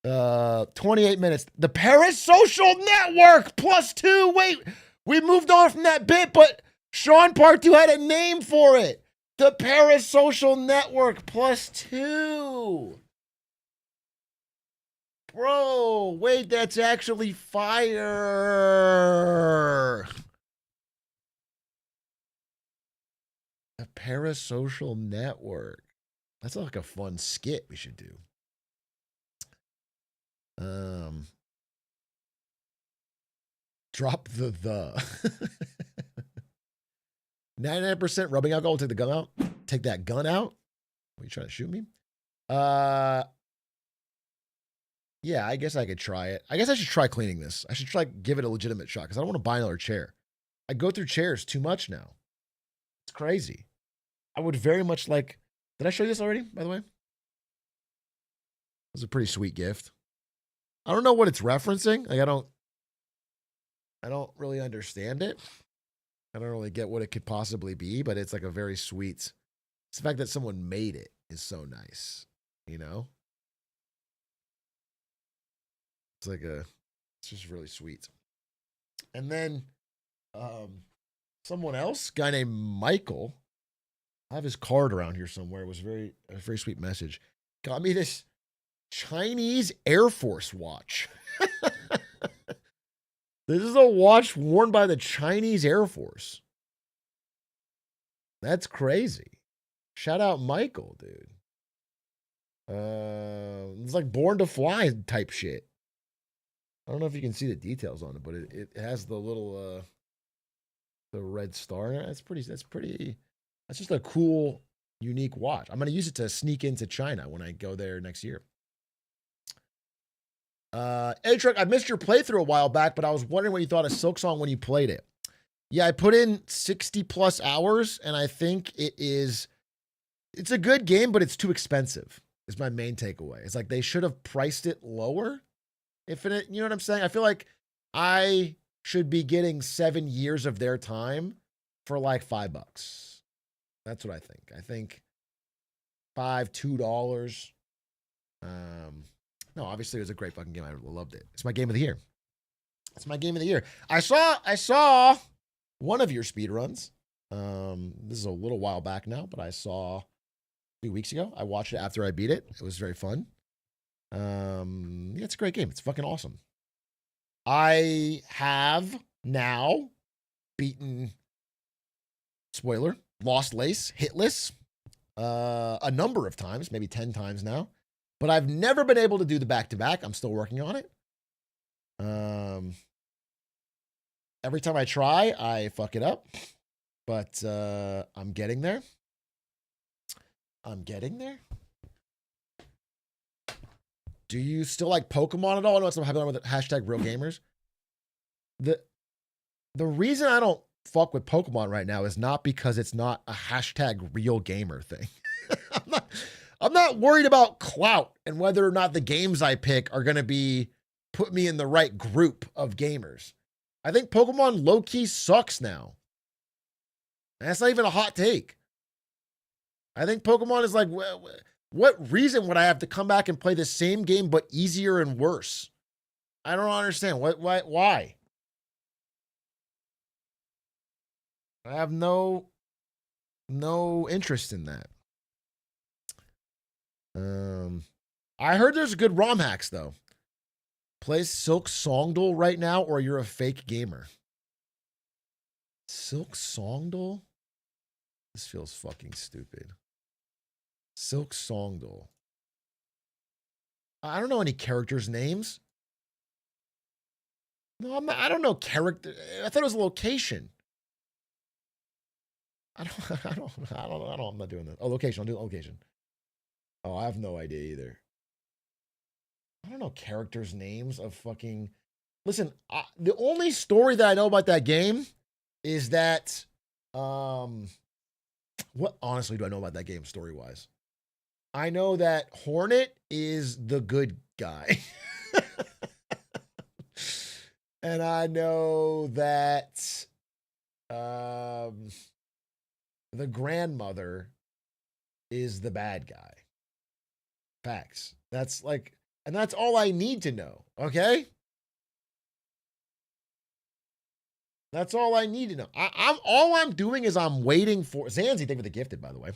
28 minutes. The Parasocial Network +2. Wait, we moved on from that bit, but Sean Part 2 had a name for it. The Parasocial Network +2. Bro, wait, that's actually fire. The Parasocial Network. That's like a fun skit we should do. Drop the 99% rubbing alcohol. Take the gun out. Take that gun out. Are you trying to shoot me? Yeah, I guess I could try it. I guess I should try cleaning this. I should try give it a legitimate shot because I don't want to buy another chair. I go through chairs too much now. It's crazy. I would very much like. Did I show you this already, by the way? It was a pretty sweet gift. I don't know what it's referencing. Like I don't really understand it. I don't really get what it could possibly be, but it's like a very sweet. It's the fact that someone made it is so nice, you know? It's just really sweet. And then someone else, guy named Michael, I have his card around here somewhere. It was a very sweet message. Got me this Chinese Air Force watch. This is a watch worn by the Chinese Air Force. That's crazy. Shout out Michael, dude. It's like Born to Fly type shit. I don't know if you can see the details on it, but it has the little the red star in it. That's just a cool, unique watch. I'm gonna use it to sneak into China when I go there next year. Atrioc, I missed your playthrough a while back, but I was wondering what you thought of Silksong when you played it. Yeah, I put in 60 plus hours, and I think it's a good game, but it's too expensive, is my main takeaway. It's like they should have priced it lower. You know what I'm saying? I feel like I should be getting 7 years of their time for like $5. That's what I think. I think $2. No, obviously it was a great fucking game. I loved it. It's my game of the year. It's my game of the year. I saw one of your speedruns. This is a little while back now, but I saw 2 weeks ago. I watched it after I beat it. It was very fun. Yeah, it's a great game. It's fucking awesome. I have now beaten, spoiler, Lost Lace, Hitless, a number of times, maybe 10 times now. But I've never been able to do the back-to-back. I'm still working on it. Every time I try, I fuck it up. But I'm getting there. Do you still like Pokemon at all? I know it's not happening with hashtag real gamers. The reason I don't fuck with Pokemon right now is not because it's not a hashtag real gamer thing. I'm not worried about clout and whether or not the games I pick are going to put me in the right group of gamers. I think Pokemon low-key sucks now. And that's not even a hot take. I think Pokemon is like, what reason would I have to come back and play the same game but easier and worse? I don't understand. Why? I have no interest in that. I heard there's good ROM hacks though. Play Silk Songduel right now, or you're a fake gamer. Silk Songduel? This feels fucking stupid. Silk Songduel. I don't know any characters' names. No, I don't know character. I thought it was a location. I'm not doing that. Oh, location. I'll do location. Oh, I have no idea either. I don't know characters' names of fucking. Listen, the only story that I know about that game is that. What honestly do I know about that game story wise? I know that Hornet is the good guy. And I know that the grandmother is the bad guy. Facts. That's like, and that's all I need to know. Okay. That's all I need to know. All I'm doing is I'm waiting for Zanzi. Thank you for the gifted, by the way.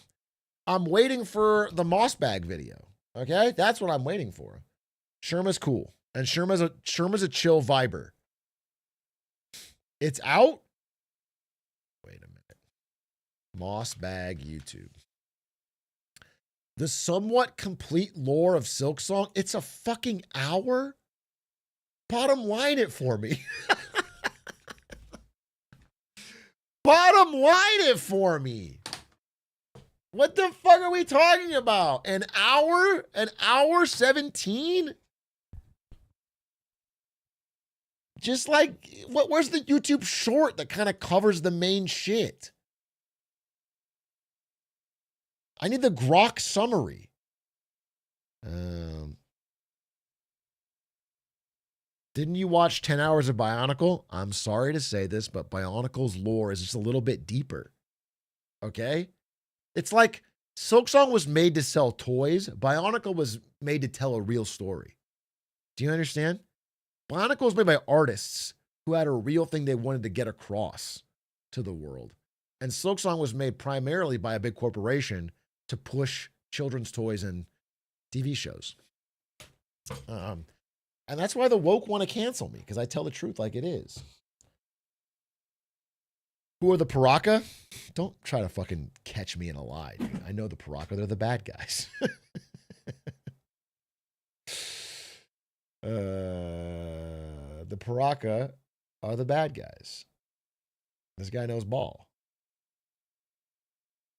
I'm waiting for the Moss Bag video. Okay, that's what I'm waiting for. Sherma's cool, and Sherma's a chill viber. It's out. Wait a minute. Moss Bag YouTube. The somewhat complete lore of Silksong. It's a fucking hour. Bottom line it for me. Bottom line it for me. What the fuck are we talking about? An hour? An hour 17? Just like, where's the YouTube short that kind of covers the main shit? I need the grok summary. Didn't you watch 10 hours of Bionicle? I'm sorry to say this, but Bionicle's lore is just a little bit deeper. Okay? It's like Silksong was made to sell toys. Bionicle was made to tell a real story. Do you understand? Bionicle was made by artists who had a real thing they wanted to get across to the world. And Silksong was made primarily by a big corporation to push children's toys and TV shows. And that's why the woke want to cancel me, because I tell the truth like it is. Who are the Paraka? Don't try to fucking catch me in a lie, dude. I know the Paraka. They're the bad guys. The Paraka are the bad guys. This guy knows ball.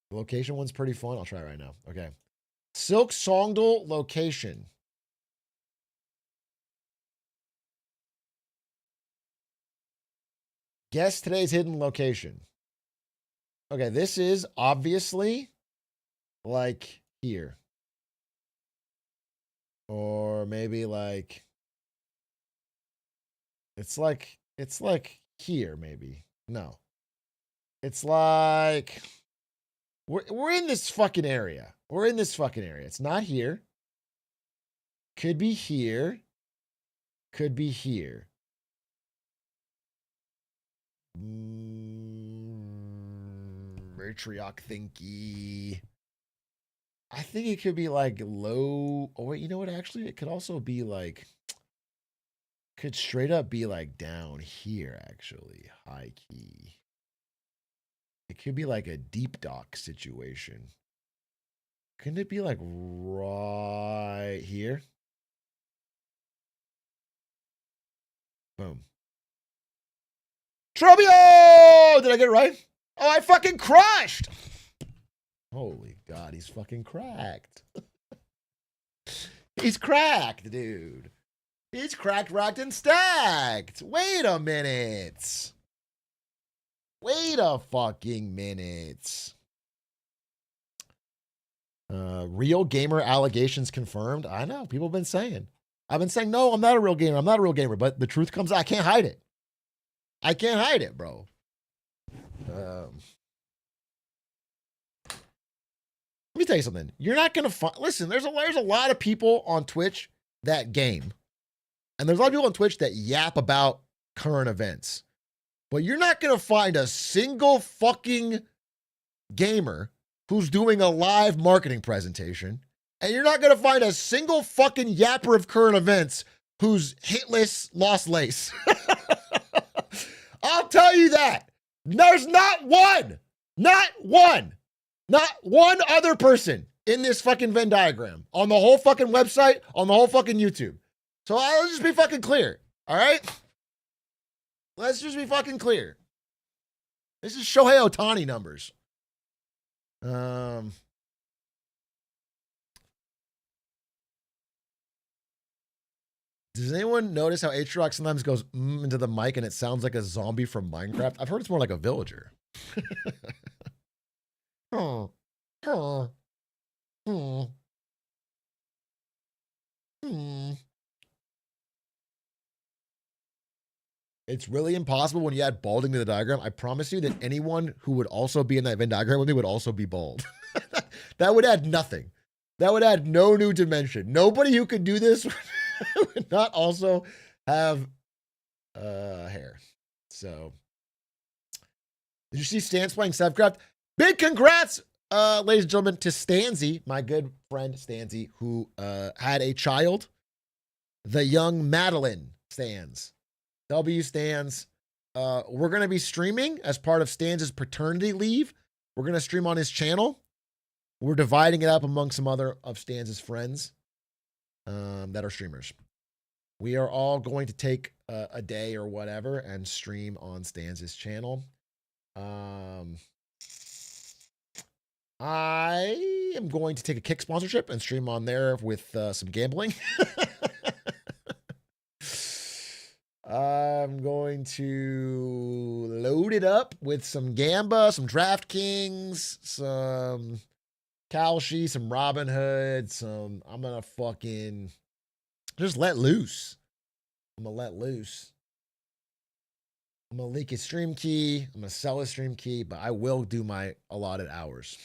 The location one's pretty fun. I'll try it right now. Okay. Silk Songduel location. Guess today's hidden location. Okay, this is obviously like here. Or maybe like it's like here maybe. No. It's like we're in this fucking area. We're in this fucking area. It's not here. Could be here. Could be here. Atrioc thinky. I think it could be like low. Oh wait, you know what? Actually, it could also be like. Could straight up be like down here. Actually, high key. It could be like a deep dock situation. Couldn't it be like right here? Boom. Trobio! Did I get it right? Oh, I fucking crushed! Holy God, he's fucking cracked. He's cracked, dude. He's cracked, rocked, and stacked. Wait a minute. Wait a fucking minute. Real gamer allegations confirmed. I know, people have been saying. I've been saying, no, I'm not a real gamer. I'm not a real gamer. But the truth comes out. I can't hide it. I can't hide it, bro. me tell you something. You're not going to find, listen, there's a lot of people on Twitch that game. And there's a lot of people on Twitch that yap about current events. But you're not going to find a single fucking gamer who's doing a live marketing presentation. And you're not going to find a single fucking yapper of current events who's hitless lost lace. I'll tell you that. There's not one other person in this fucking Venn diagram on the whole fucking website, on the whole fucking YouTube. So let's just be fucking clear. All right. Let's just be fucking clear. This is Shohei Ohtani numbers. Does anyone notice how Atrioc sometimes goes into the mic and it sounds like a zombie from Minecraft? I've heard it's more like a villager. It's really impossible when you add balding to the diagram. I promise you that anyone who would also be in that Venn diagram with me would also be bald. That would add nothing. That would add no new dimension. Nobody who could do this would not also have hair. So, did you see Stans playing Sevcraft? Big congrats, ladies and gentlemen, to Stansy, my good friend Stansy, who had a child, the young Madeline Stans. W Stans. We're going to be streaming as part of Stans' paternity leave. We're going to stream on his channel. We're dividing it up among some other of Stans' friends that are streamers. We are all going to take a day or whatever and stream on Stans' channel. I am going to take a Kick sponsorship and stream on there with some gambling. I'm going to load it up with some Gamba, some DraftKings, some Kalshi, some Robinhood, I'm going to fucking just let loose. I'm going to let loose. I'm going to leak his stream key. I'm going to sell his stream key, but I will do my allotted hours.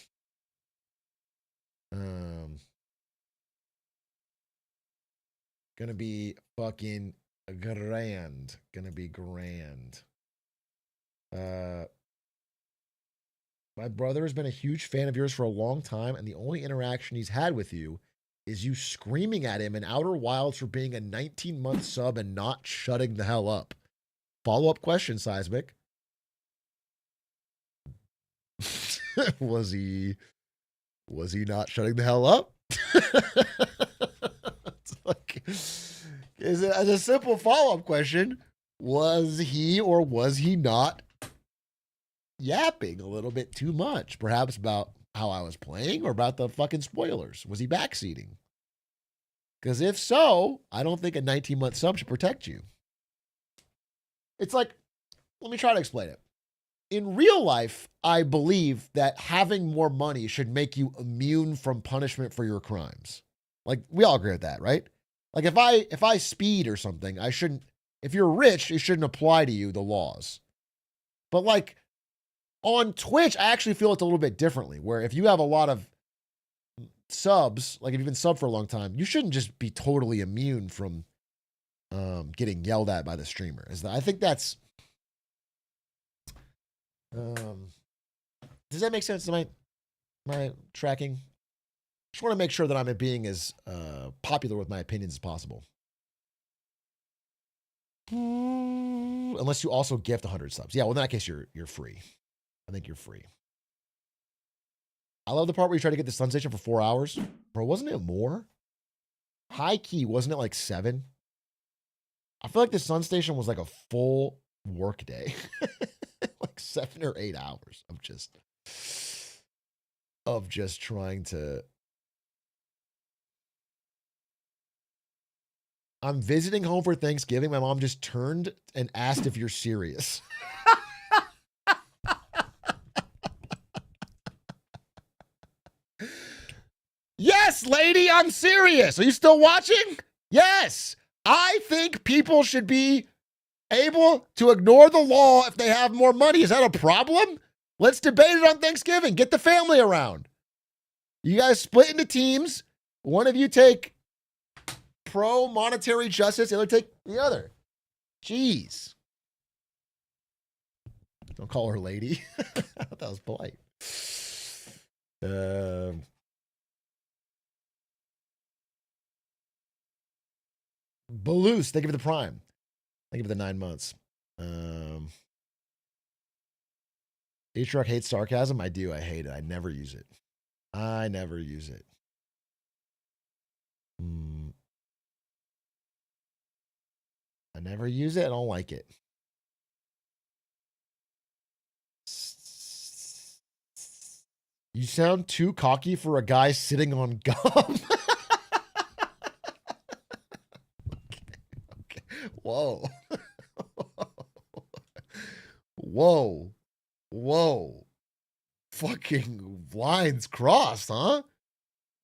Gonna be fucking grand. Gonna be grand. My brother has been a huge fan of yours for a long time, and the only interaction he's had with you is you screaming at him in Outer Wilds for being a 19-month sub and not shutting the hell up. Follow-up question, Seismic. Was he not shutting the hell up? It's like, as a simple follow-up question, was he or was he not yapping a little bit too much? Perhaps about how I was playing or about the fucking spoilers? Was he backseating? Because if so, I don't think a 19-month sub should protect you. It's like, let me try to explain it. In real life, I believe that having more money should make you immune from punishment for your crimes. Like, we all agree with that, right? Like, if I speed or something, I shouldn't, if you're rich, it shouldn't apply to you, the laws. But like, on Twitch, I actually feel it's a little bit differently, where if you have a lot of subs, like if you've been subbed for a long time, you shouldn't just be totally immune from getting yelled at by the streamer. I think that's, does that make sense to my tracking? Just want to make sure that I'm being as popular with my opinions as possible. Unless you also gift 100 subs. Yeah, well, in that case, you're free. I think you're free. I love the part where you try to get the Sun Station for 4 hours. Bro, wasn't it more? High key, wasn't it like 7? I feel like the Sun Station was like a full work day. Like 7 or 8 hours of just trying to. I'm visiting home for Thanksgiving. My mom just turned and asked if you're serious. Yes, lady, I'm serious. Are you still watching? Yes. I think people should be able to ignore the law if they have more money. Is that a problem? Let's debate it on Thanksgiving. Get the family around. You guys split into teams. One of you take pro monetary justice, the other take the other. Jeez. Don't call her lady. I thought that was polite. Baloose, thank you for the prime. Thank you for the 9 months. Atrioc hates sarcasm. I do. I hate it. I never use it. I never use it. I never use it. I don't like it. You sound too cocky for a guy sitting on gum. Okay. Whoa. Whoa. Whoa. Fucking lines crossed, huh?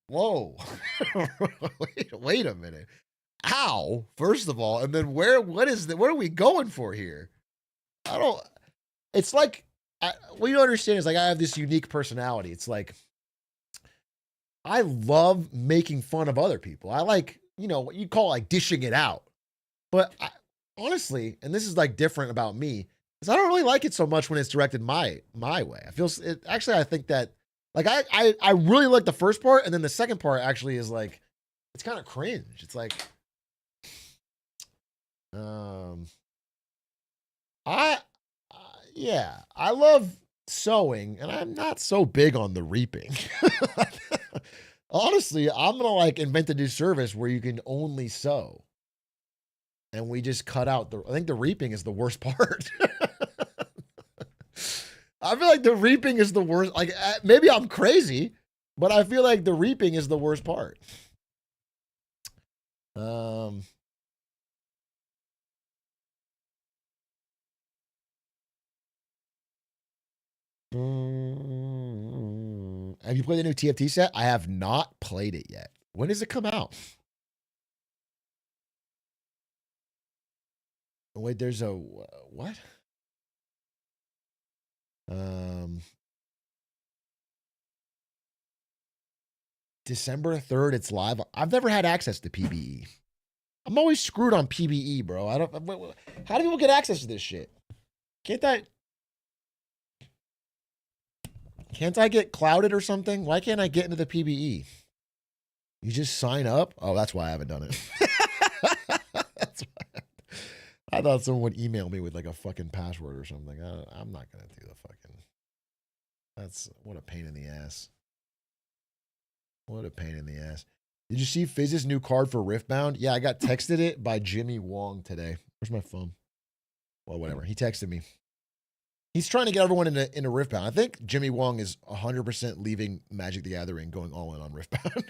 Whoa. wait a minute. How? First of all, and then what are we going for here? It's like, what you don't understand is like I have this unique personality. It's like, I love making fun of other people. I like, what you call like dishing it out. But honestly, and this is like different about me, is I don't really like it so much when it's directed my way. I think that like I really like the first part, and then the second part actually is like, it's kind of cringe. It's like, I love sowing, and I'm not so big on the reaping. Honestly, I'm gonna like invent a new service where you can only sow, and we just cut out I think the reaping is the worst part. I feel like the reaping is the worst. Like maybe I'm crazy, but I feel like the reaping is the worst part. Have you played the new TFT set? I have not played it yet. When does it come out? Wait, there's a what? December 3rd, it's live. I've never had access to PBE. I'm always screwed on PBE, bro. How do people get access to this shit? Can't I get clouded or something? Why can't I get into the PBE? You just sign up? Oh, that's why I haven't done it. That's why. I thought someone would email me with like a fucking password or something. I'm not going to do the fucking... What a pain in the ass. What a pain in the ass. Did you see Fizz's new card for Riftbound? Yeah, I got texted it by Jimmy Wong today. Where's my phone? Well, whatever. He texted me. He's trying to get everyone into Riftbound. I think Jimmy Wong is 100% leaving Magic the Gathering, going all in on Riftbound.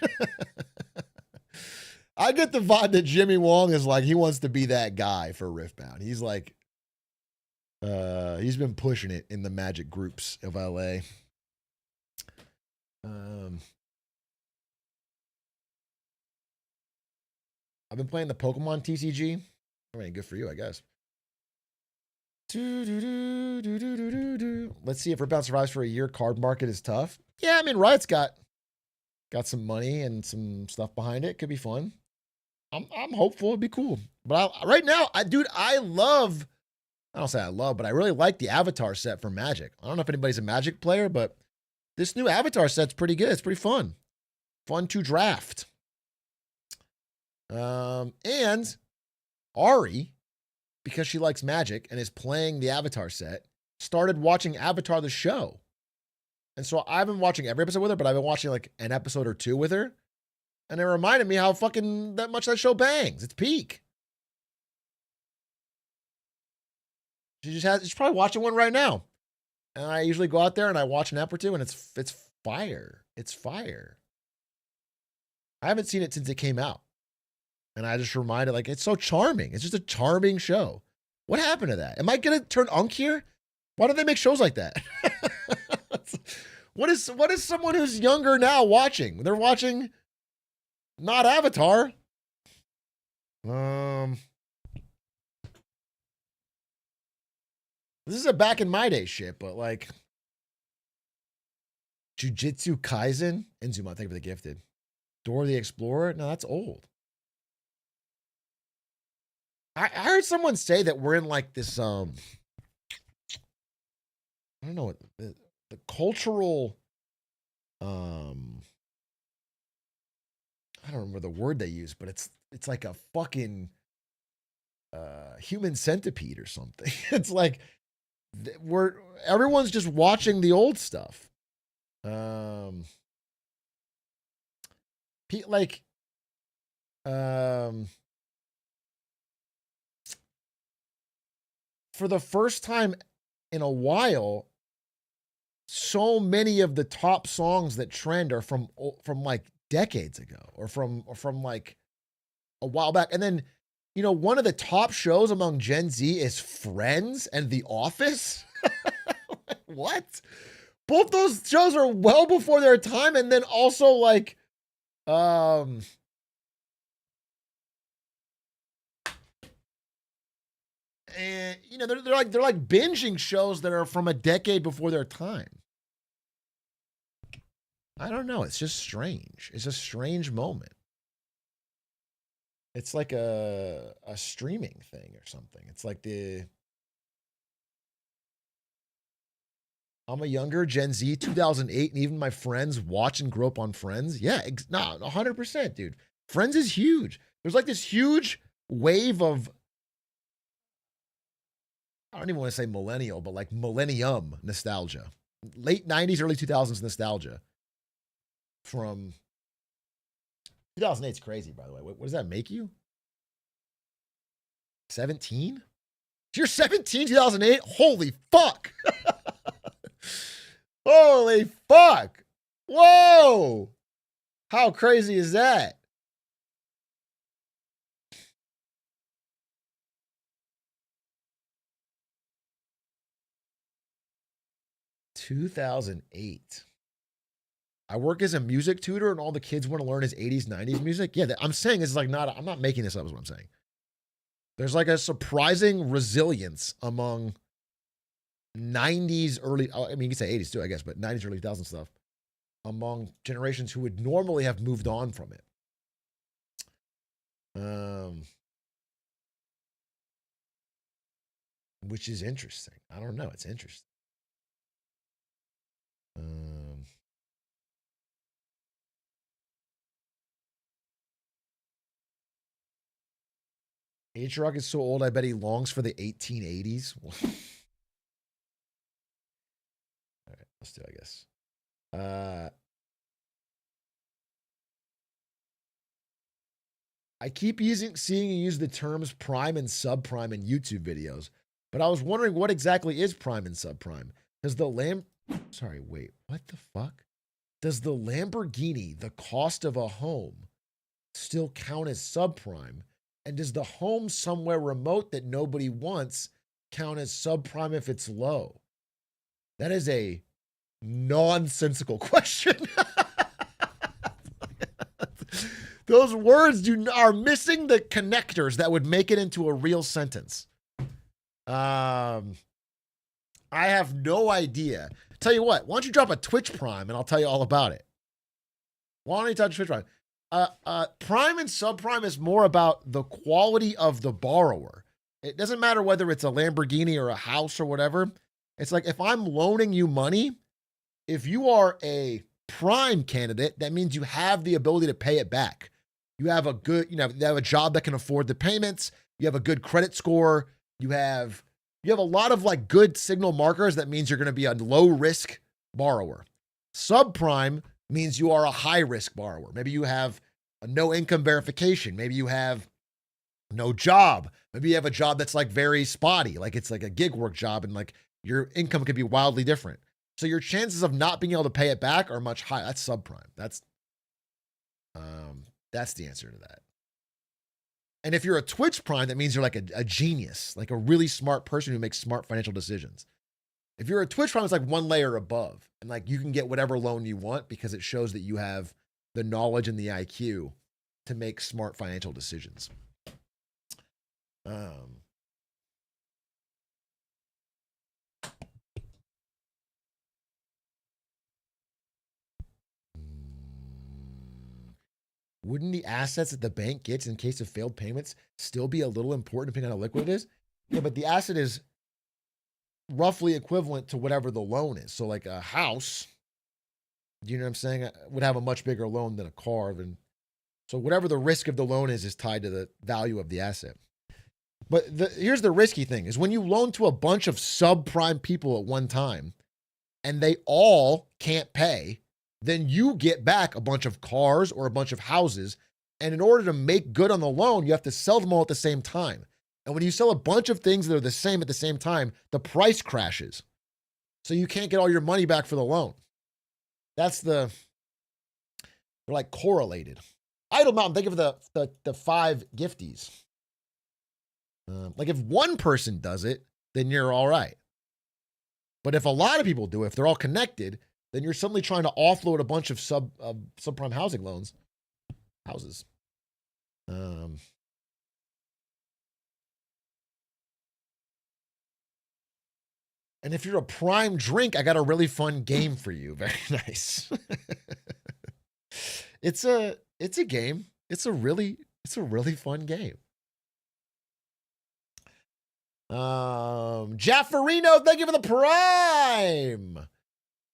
I get the vibe that Jimmy Wong is like, he wants to be that guy for Riftbound. He's like, he's been pushing it in the Magic groups of LA. I've been playing the Pokemon TCG. I mean, good for you, I guess. Let's see if Riftbound survives for a year. Card market is tough. Yeah, I mean, Riot's got some money and some stuff behind it. Could be fun. I'm hopeful. It'd be cool. But right now, I don't say I love, but I really like the Avatar set for Magic. I don't know if anybody's a Magic player, but this new Avatar set's pretty good. It's pretty fun. Fun to draft. And Ari, because she likes Magic and is playing the Avatar set, started watching Avatar the show. And so I've been watching every episode with her, but I've been watching like an episode or two with her. And it reminded me how fucking that much that show bangs. It's peak. She's probably watching one right now. And I usually go out there and I watch an ep or two, and it's fire. It's fire. I haven't seen it since it came out. And I just reminded, like, it's so charming. It's just a charming show. What happened to that? Am I going to turn unk here? Why don't they make shows like that? What is someone who's younger now watching? They're watching not Avatar. This is a back in my day shit, but like, Jujutsu Kaisen. Inzuma, thank you for the gifted. Dora the Explorer. No, that's old. I heard someone say that we're in like this. I don't know, the cultural. I don't remember the word they use, but it's like a fucking human centipede or something. It's like everyone's just watching the old stuff. Like for the first time in a while, so many of the top songs that trend are from like decades ago or from like a while back. And then, you know, one of the top shows among Gen Z is Friends and The Office. What? Both those shows are well before their time, and then also like and you know, they're like binging shows that are from a decade before their time. I don't know. It's just strange. It's a strange moment. It's like a streaming thing or something. It's like I'm a younger Gen Z, 2008, and even my friends watch and grow up on Friends. Yeah, 100%, dude. Friends is huge. There's like this huge wave of, I don't even want to say millennial, but like millennium nostalgia. Late 90s, early 2000s nostalgia. From 2008 is crazy, by the way. What does that make you? 17? You're 17, 2008? Holy fuck. Holy fuck. Whoa. How crazy is that? $2008. I work as a music tutor and all the kids want to learn is 80s, 90s music. Yeah, I'm saying is like I'm not making this up, is what I'm saying. There's like a surprising resilience among 90s, early, I mean, you could say 80s too, I guess, but 90s, early 2000s stuff among generations who would normally have moved on from it. Which is interesting. I don't know. It's interesting. Atrioc is so old, I bet he longs for the 1880s. All right, let's do it, I guess. I keep seeing you use the terms prime and subprime in YouTube videos, but I was wondering what exactly is prime and subprime. Does the wait, what the fuck? Does the Lamborghini, the cost of a home, still count as subprime? And does the home somewhere remote that nobody wants count as subprime if it's low? That is a nonsensical question. Those words are missing the connectors that would make it into a real sentence. I have no idea. Tell you what, why don't you drop a Twitch Prime and I'll tell you all about it. Why don't you touch Twitch Prime? Prime and subprime is more about the quality of the borrower. It doesn't matter whether it's a Lamborghini or a house or whatever. It's like if I'm loaning you money, if you are a prime candidate, that means you have the ability to pay it back. You have a good, you have a job that can afford the payments. You have a good credit score. You have a lot of like good signal markers that means you're going to be a low risk borrower. Subprime means you are a high risk borrower. Maybe you have a no income verification. Maybe you have no job. Maybe you have a job that's like very spotty, like it's like a gig work job and like your income could be wildly different. So your chances of not being able to pay it back are much higher. That's subprime. That's the answer to that. And if you're a Twitch Prime, that means you're like a genius, like a really smart person who makes smart financial decisions. If you're a Twitch Prime, it's like one layer above. And like you can get whatever loan you want because it shows that you have the knowledge and the IQ to make smart financial decisions. Wouldn't the assets that the bank gets in case of failed payments still be a little important depending on how liquid it is? Yeah, but the asset is roughly equivalent to whatever the loan is. So like a house, you know what I'm saying, would have a much bigger loan than a car. So whatever the risk of the loan is tied to the value of the asset. But here's the risky thing is when you loan to a bunch of subprime people at one time and they all can't pay, then you get back a bunch of cars or a bunch of houses. And in order to make good on the loan, you have to sell them all at the same time. And when you sell a bunch of things that are the same at the same time, the price crashes. So you can't get all your money back for the loan. They're like correlated. Idle Mountain, thank you for the 5 gifties. Like if one person does it, then you're all right. But if a lot of people do it, if they're all connected, then you're suddenly trying to offload a bunch of subprime housing loans. Houses. And if you're a prime drink, I got a really fun game for you. Very nice. It's a game. It's a really fun game. Jaffarino, thank you for the prime.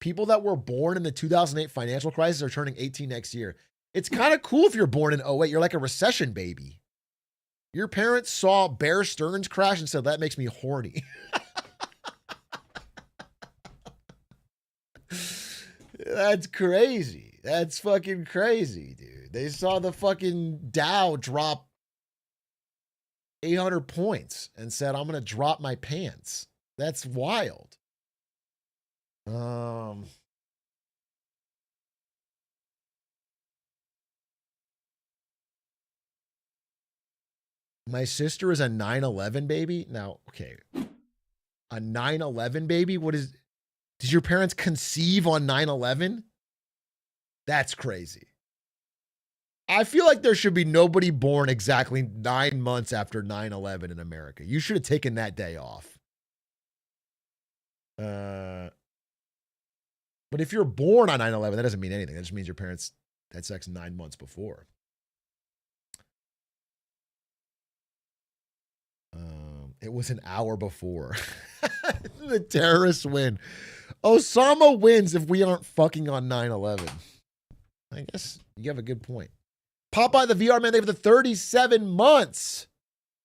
People that were born in the 2008 financial crisis are turning 18 next year. It's kind of cool if you're born in 08. You're like a recession baby. Your parents saw Bear Stearns crash and said, that makes me horny. That's crazy. That's fucking crazy, dude. They saw the fucking Dow drop 800 points and said, I'm going to drop my pants. That's wild. My sister is a 9/11 baby. Now, okay. A 9/11 baby? Did your parents conceive on 9/11? That's crazy. I feel like there should be nobody born exactly 9 months after 9/11 in America. You should have taken that day off. But if you're born on 9/11, that doesn't mean anything. That just means your parents had sex 9 months before. It was an hour before. The terrorists win. Osama wins if we aren't fucking on 9/11. I guess you have a good point. Popeye the VR man, thank you for the 37 months.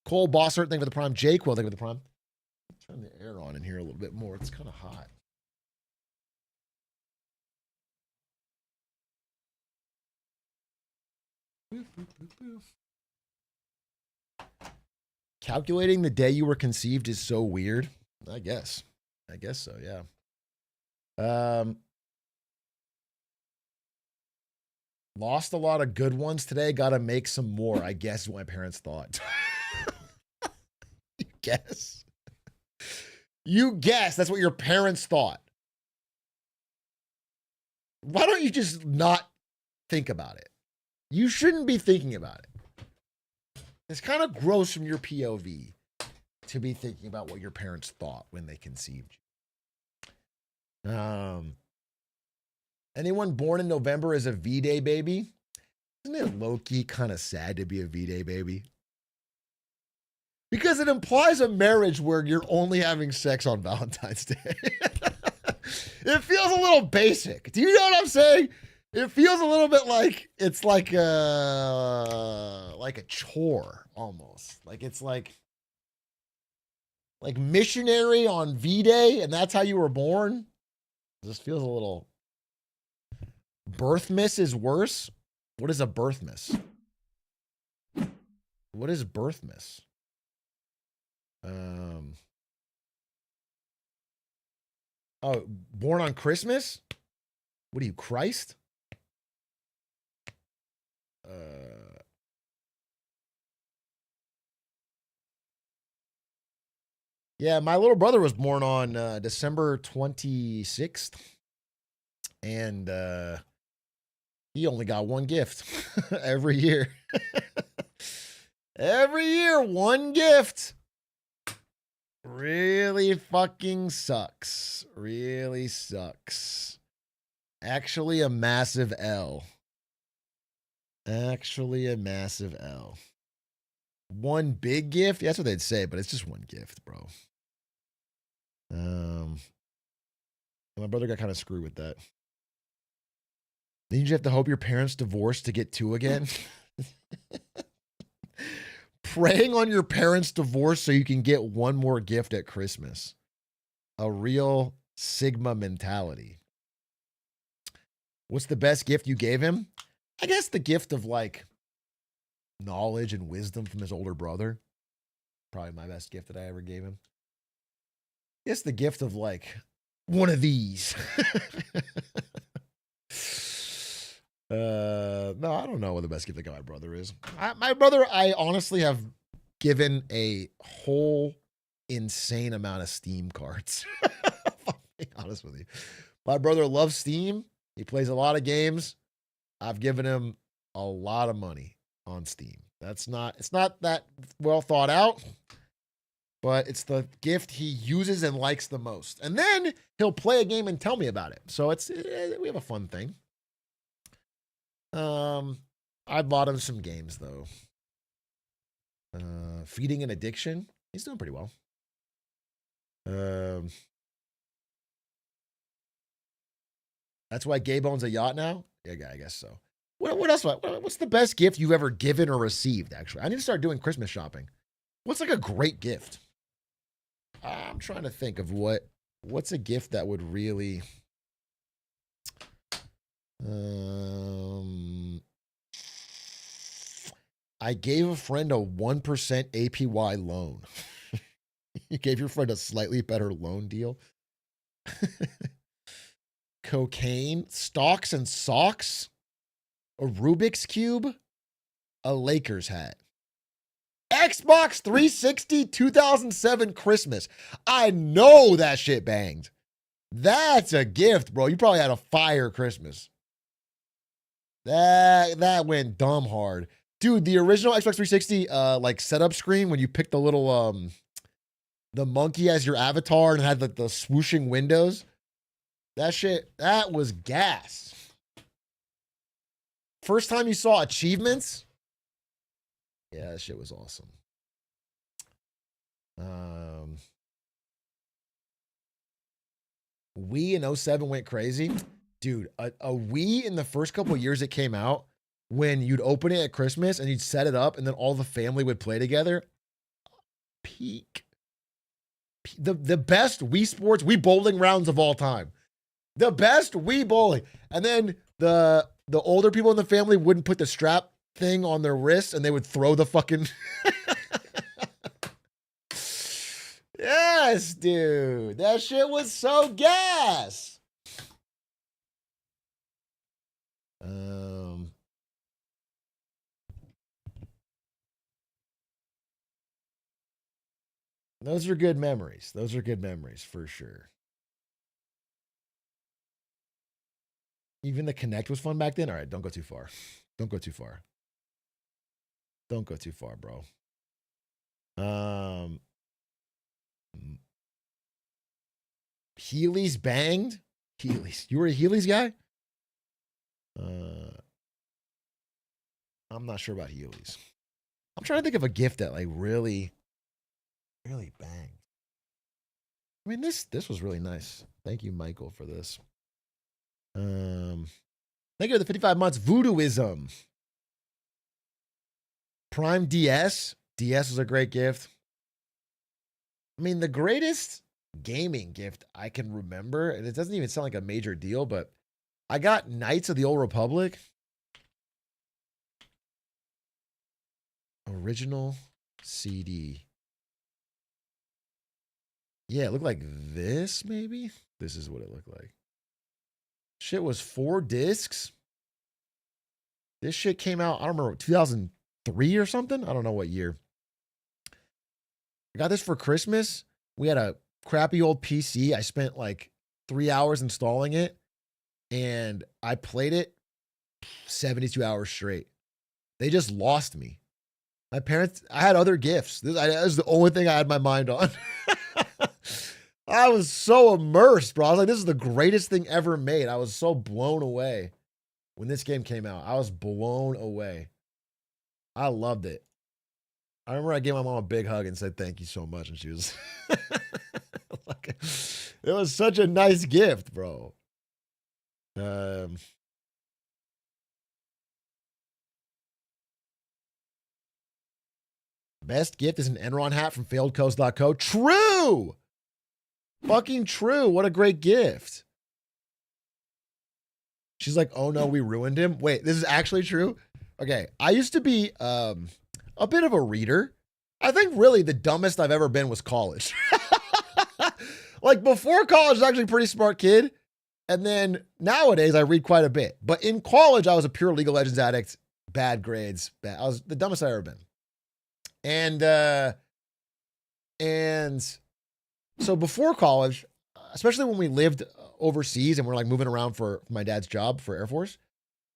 Cole Bossert, thank you for the prime. J Quill, thank you for the prime. Turn the air on in here a little bit more. It's kind of hot. Calculating the day you were conceived is so weird. I guess so, yeah. Lost a lot of good ones today. Got to make some more, I guess, what my parents thought. You guess. You guess that's what your parents thought. Why don't you just not think about it? You shouldn't be thinking about it. It's kind of gross from your POV to be thinking about what your parents thought when they conceived you. Anyone born in November is a V-Day baby? Isn't it low-key kind of sad to be a V-Day baby? Because it implies a marriage where you're only having sex on Valentine's Day. It feels a little basic. Do you know what I'm saying? It feels a little bit like it's like a chore almost. Like it's like missionary on V-Day, and that's how you were born. It just feels a little. Birth miss is worse. What is a birth miss? What is birth miss? Oh, born on Christmas? What are you, Christ? Yeah, my little brother was born on December 26th. And he only got one gift every year. Every year, one gift. Really fucking sucks. Really sucks. Actually, a massive L. Actually a massive L. One big gift? Yeah, that's what they'd say, but it's just one gift, bro. My brother got kind of screwed with that. Then you have to hope your parents divorce to get two again. Praying on your parents' divorce so you can get one more gift at Christmas. A real Sigma mentality. What's the best gift you gave him? I guess the gift of like knowledge and wisdom from his older brother. Probably my best gift that I ever gave him. I guess the gift of like one of these. No, I don't know what the best gift I got my brother is. My brother, I honestly have given a whole insane amount of Steam cards. I'll be honest with you. My brother loves Steam. He plays a lot of games. I've given him a lot of money on Steam. It's not that well thought out, but it's the gift he uses and likes the most. And then he'll play a game and tell me about it. So we have a fun thing. I bought him some games though. Feeding an Addiction. He's doing pretty well. That's why Gabe owns a yacht now? Yeah, I guess so. What else? What's the best gift you've ever given or received, actually? I need to start doing Christmas shopping. What's like a great gift? I'm trying to think of what's a gift that would really... I gave a friend a 1% APY loan. You gave your friend a slightly better loan deal. Cocaine, stocks and socks, a Rubik's Cube, a Lakers hat. Xbox 360 2007 Christmas. I know that shit banged. That's a gift, bro. You probably had a fire Christmas. That went dumb hard. Dude, the original Xbox 360 like setup screen when you picked the little the monkey as your avatar and had the swooshing windows. That was gas. First time you saw achievements? Yeah, that shit was awesome. Wii in 07 went crazy. Dude, a Wii in the first couple of years it came out, when you'd open it at Christmas and you'd set it up and then all the family would play together. Peak. The best Wii Sports, Wii bowling rounds of all time. The best Wii bowling. And then the older people in the family wouldn't put the strap thing on their wrist and they would throw the fucking... Yes, dude. That shit was so gas. Those are good memories. Those are good memories for sure. Even the Connect was fun back then. All right, don't go too far. Don't go too far. Don't go too far, bro. Heelys banged. Heelys. You were a Heelys guy? I'm not sure about Heelys. I'm trying to think of a gift that like really banged. I mean, this was really nice. Thank you, Michael, for this. Thank you for the 55 months. Voodooism. Prime DS. DS was a great gift. I mean, the greatest gaming gift I can remember, and it doesn't even sound like a major deal, but I got Knights of the Old Republic. Original CD. Yeah, it looked like this, maybe? This is what it looked like. Shit was 4 discs. This shit came out, I don't remember, 2003 or something? I don't know what year. I got this for Christmas. We had a crappy old PC. I spent like 3 hours installing it, and I played it 72 hours straight. They just lost me. My parents, I had other gifts. This was the only thing I had my mind on. I was so immersed, bro. I was like, this is the greatest thing ever made. I was so blown away. when this game came out. I was blown away. I loved it. I remember I gave my mom a big hug and said thank you so much, and she was like, it was such a nice gift, bro. Best gift is an Enron hat from failedcoast.co. True! Fucking true. What a great gift. She's like, oh no, we ruined him. Wait, this is actually true? Okay, I used to be a bit of a reader. I think really the dumbest I've ever been was college. Like before college, I was actually a pretty smart kid. And then nowadays I read quite a bit. But in college, I was a pure League of Legends addict. Bad grades. I was the dumbest I've ever been. And so before college, especially when we lived overseas and we're like moving around for my dad's job for Air Force,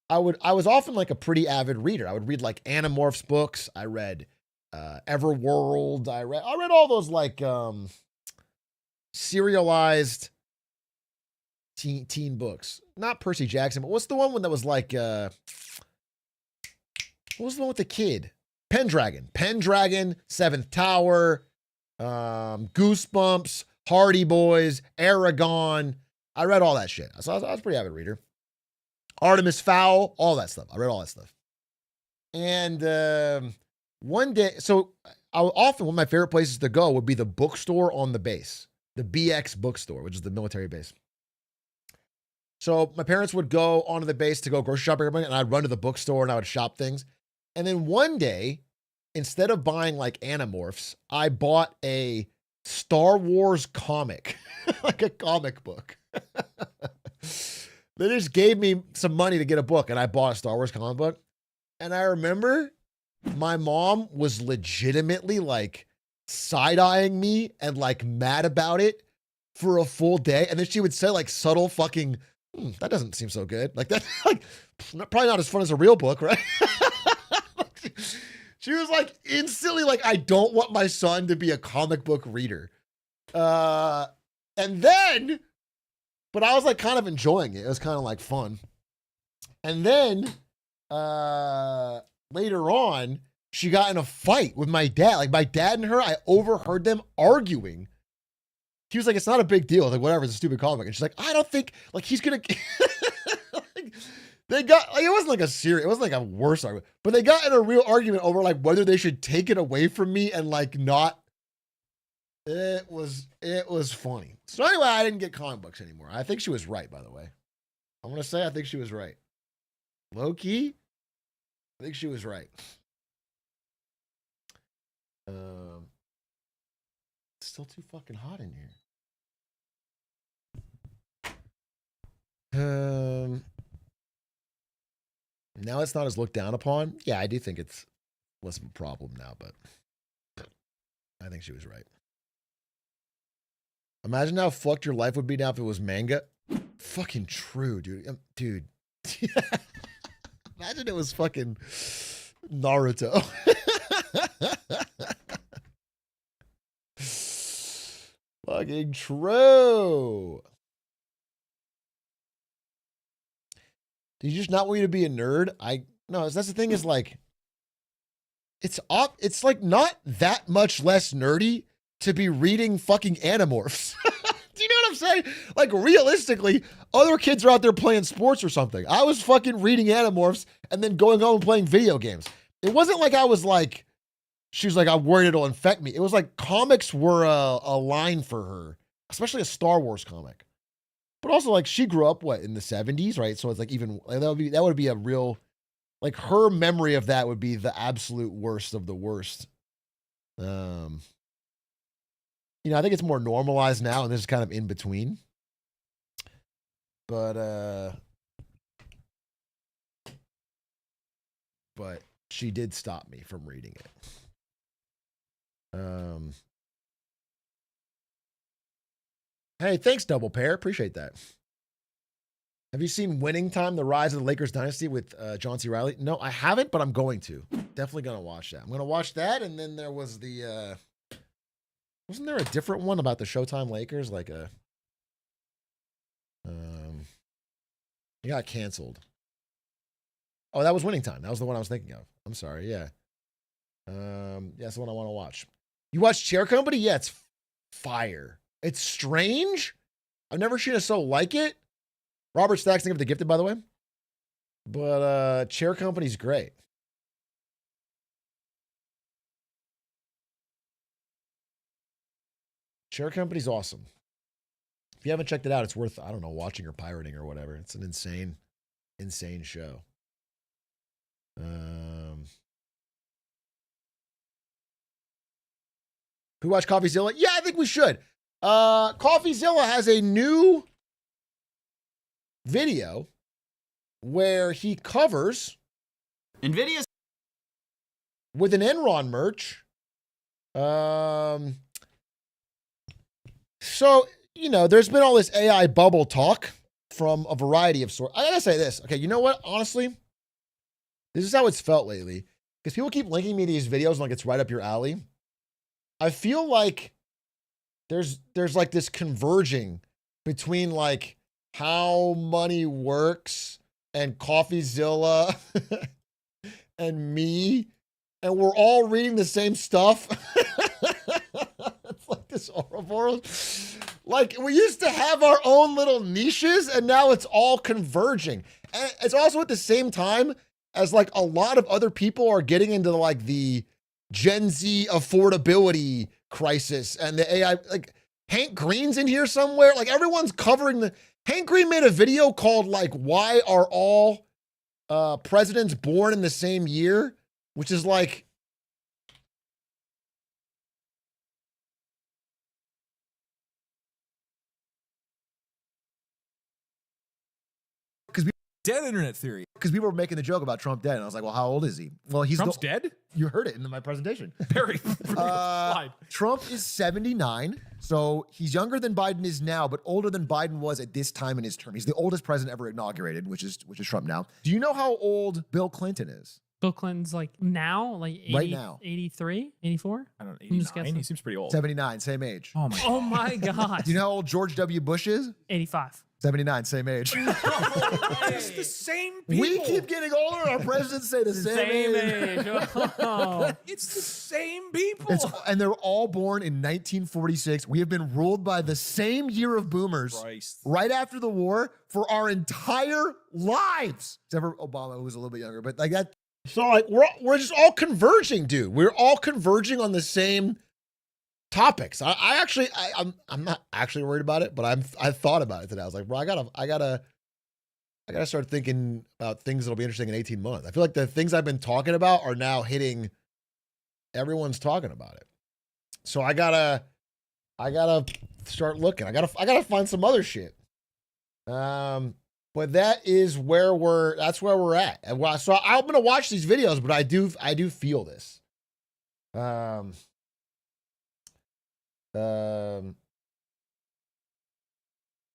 I was often like a pretty avid reader. I would read like Animorphs books. I read Everworld. I read all those like serialized teen books. Not Percy Jackson, but what's the one that was like what was the one with the kid? Pendragon, Seventh Tower, Goosebumps, Hardy Boys, Aragon. I read all that shit. So I was a pretty avid reader. Artemis Fowl, all that stuff. I read all that stuff. And one day, so one of my favorite places to go would be the bookstore on the base, the BX bookstore, which is the military base. So my parents would go onto the base to go grocery shopping, and I'd run to the bookstore and I would shop things. And then one day, instead of buying like Animorphs, I bought a Star Wars comic, like a comic book. They just gave me some money to get a book, and I bought a Star Wars comic book. And I remember my mom was legitimately like side-eyeing me and like mad about it for a full day. And then she would say like subtle fucking, that doesn't seem so good. Like that's like probably not as fun as a real book, right? She was like instantly like, I don't want my son to be a comic book reader. And then, but I was like kind of enjoying it. It was kind of like fun. And then later on, she got in a fight with my dad. Like my dad and her, I overheard them arguing. He was like, it's not a big deal. I was like, whatever, it's a stupid comic. And she's like, I don't think, like, he's going to, like, they got, like, it wasn't like a serious, it wasn't like a worse argument, but they got in a real argument over like whether they should take it away from me and like not. It was funny. So anyway, I didn't get comic books anymore. I think she was right, by the way. I'm going to say, I think she was right. Low key, I think she was right. It's still too fucking hot in here. Now it's not as looked down upon. Yeah, I do think it's less of a problem now, but I think she was right. Imagine how fucked your life would be now if it was manga. Fucking true, dude. Dude. Imagine it was fucking Naruto. Fucking true. Do you just not want you to be a nerd? No, that's the thing is like, it's like not that much less nerdy to be reading fucking Animorphs. Do you know what I'm saying? Like realistically, other kids are out there playing sports or something. I was fucking reading Animorphs and then going home and playing video games. It wasn't like I was like, she was like, I'm worried it'll infect me. It was like comics were a line for her, especially a Star Wars comic. But also like she grew up in the 70s, right? So it's like even that would be a real, like her memory of that would be the absolute worst of the worst. You know, I think it's more normalized now, and this is kind of in between. But she did stop me from reading it. Hey, thanks, Double Pair. Appreciate that. Have you seen Winning Time: The Rise of the Lakers Dynasty with John C. Reilly? No, I haven't, but I'm going to. Definitely going to watch that. I'm going to watch that, and then there was the wasn't there a different one about the Showtime Lakers? Like a it got canceled. Oh, that was Winning Time. That was the one I was thinking of. I'm sorry. Yeah. Yeah, that's the one I want to watch. You watch Chair Company? Yeah, it's fire. It's strange. I've never seen a show like it. Robert Stack's thinking of The Gifted, by the way. But Chair Company's great. Chair Company's awesome. If you haven't checked it out, it's worth, I don't know, watching or pirating or whatever. It's an insane, insane show. We watch CoffeeZilla? Yeah, I think we should. CoffeeZilla has a new video where he covers NVIDIA with an Enron merch. So, you know, there's been all this AI bubble talk from a variety of sorts. I gotta say this. Okay, you know what? Honestly, this is how it's felt lately. Because people keep linking me these videos like it's right up your alley. I feel like there's like this converging between like how money works and CoffeeZilla and me, and we're all reading the same stuff. It's like this Ouroboros. Like we used to have our own little niches, and now it's all converging. And it's also at the same time as like a lot of other people are getting into like the Gen Z affordability crisis and the AI. Like Hank Green's in here somewhere. Like everyone's covering the. Hank Green made a video called like "Why Are All Presidents Born in the Same Year," which is like. Dead internet theory. Because people were making the joke about Trump dead, and I was like, "Well, how old is he?" Well, he's Trump's dead. You heard it in my presentation. Very slide. Trump is 79, so he's younger than Biden is now, but older than Biden was at this time in his term. He's the oldest president ever inaugurated, which is Trump now. Do you know how old Bill Clinton is? Bill Clinton's like now, like 80, right now, 83, 84. I don't know. 89. He seems pretty old. 79, same age. Oh my. Oh my God. Do you know how old George W. Bush is? 85. 79, same age. It's the same people. We keep getting older, and our presidents say the same age. Oh. It's the same people. And they're all born in 1946. We have been ruled by the same year of boomers right after the war for our entire lives. Except for Obama, who was a little bit younger, but like that. So like we're just all converging, dude. We're all converging on the same topics. I'm not actually worried about it, but I thought about it today. I was like, bro, I gotta start thinking about things that'll be interesting in 18 months. I feel like the things I've been talking about are now hitting. Everyone's talking about it. So I gotta start looking. I gotta find some other shit. But that's where we're at. And so I'm gonna watch these videos, but I do feel this.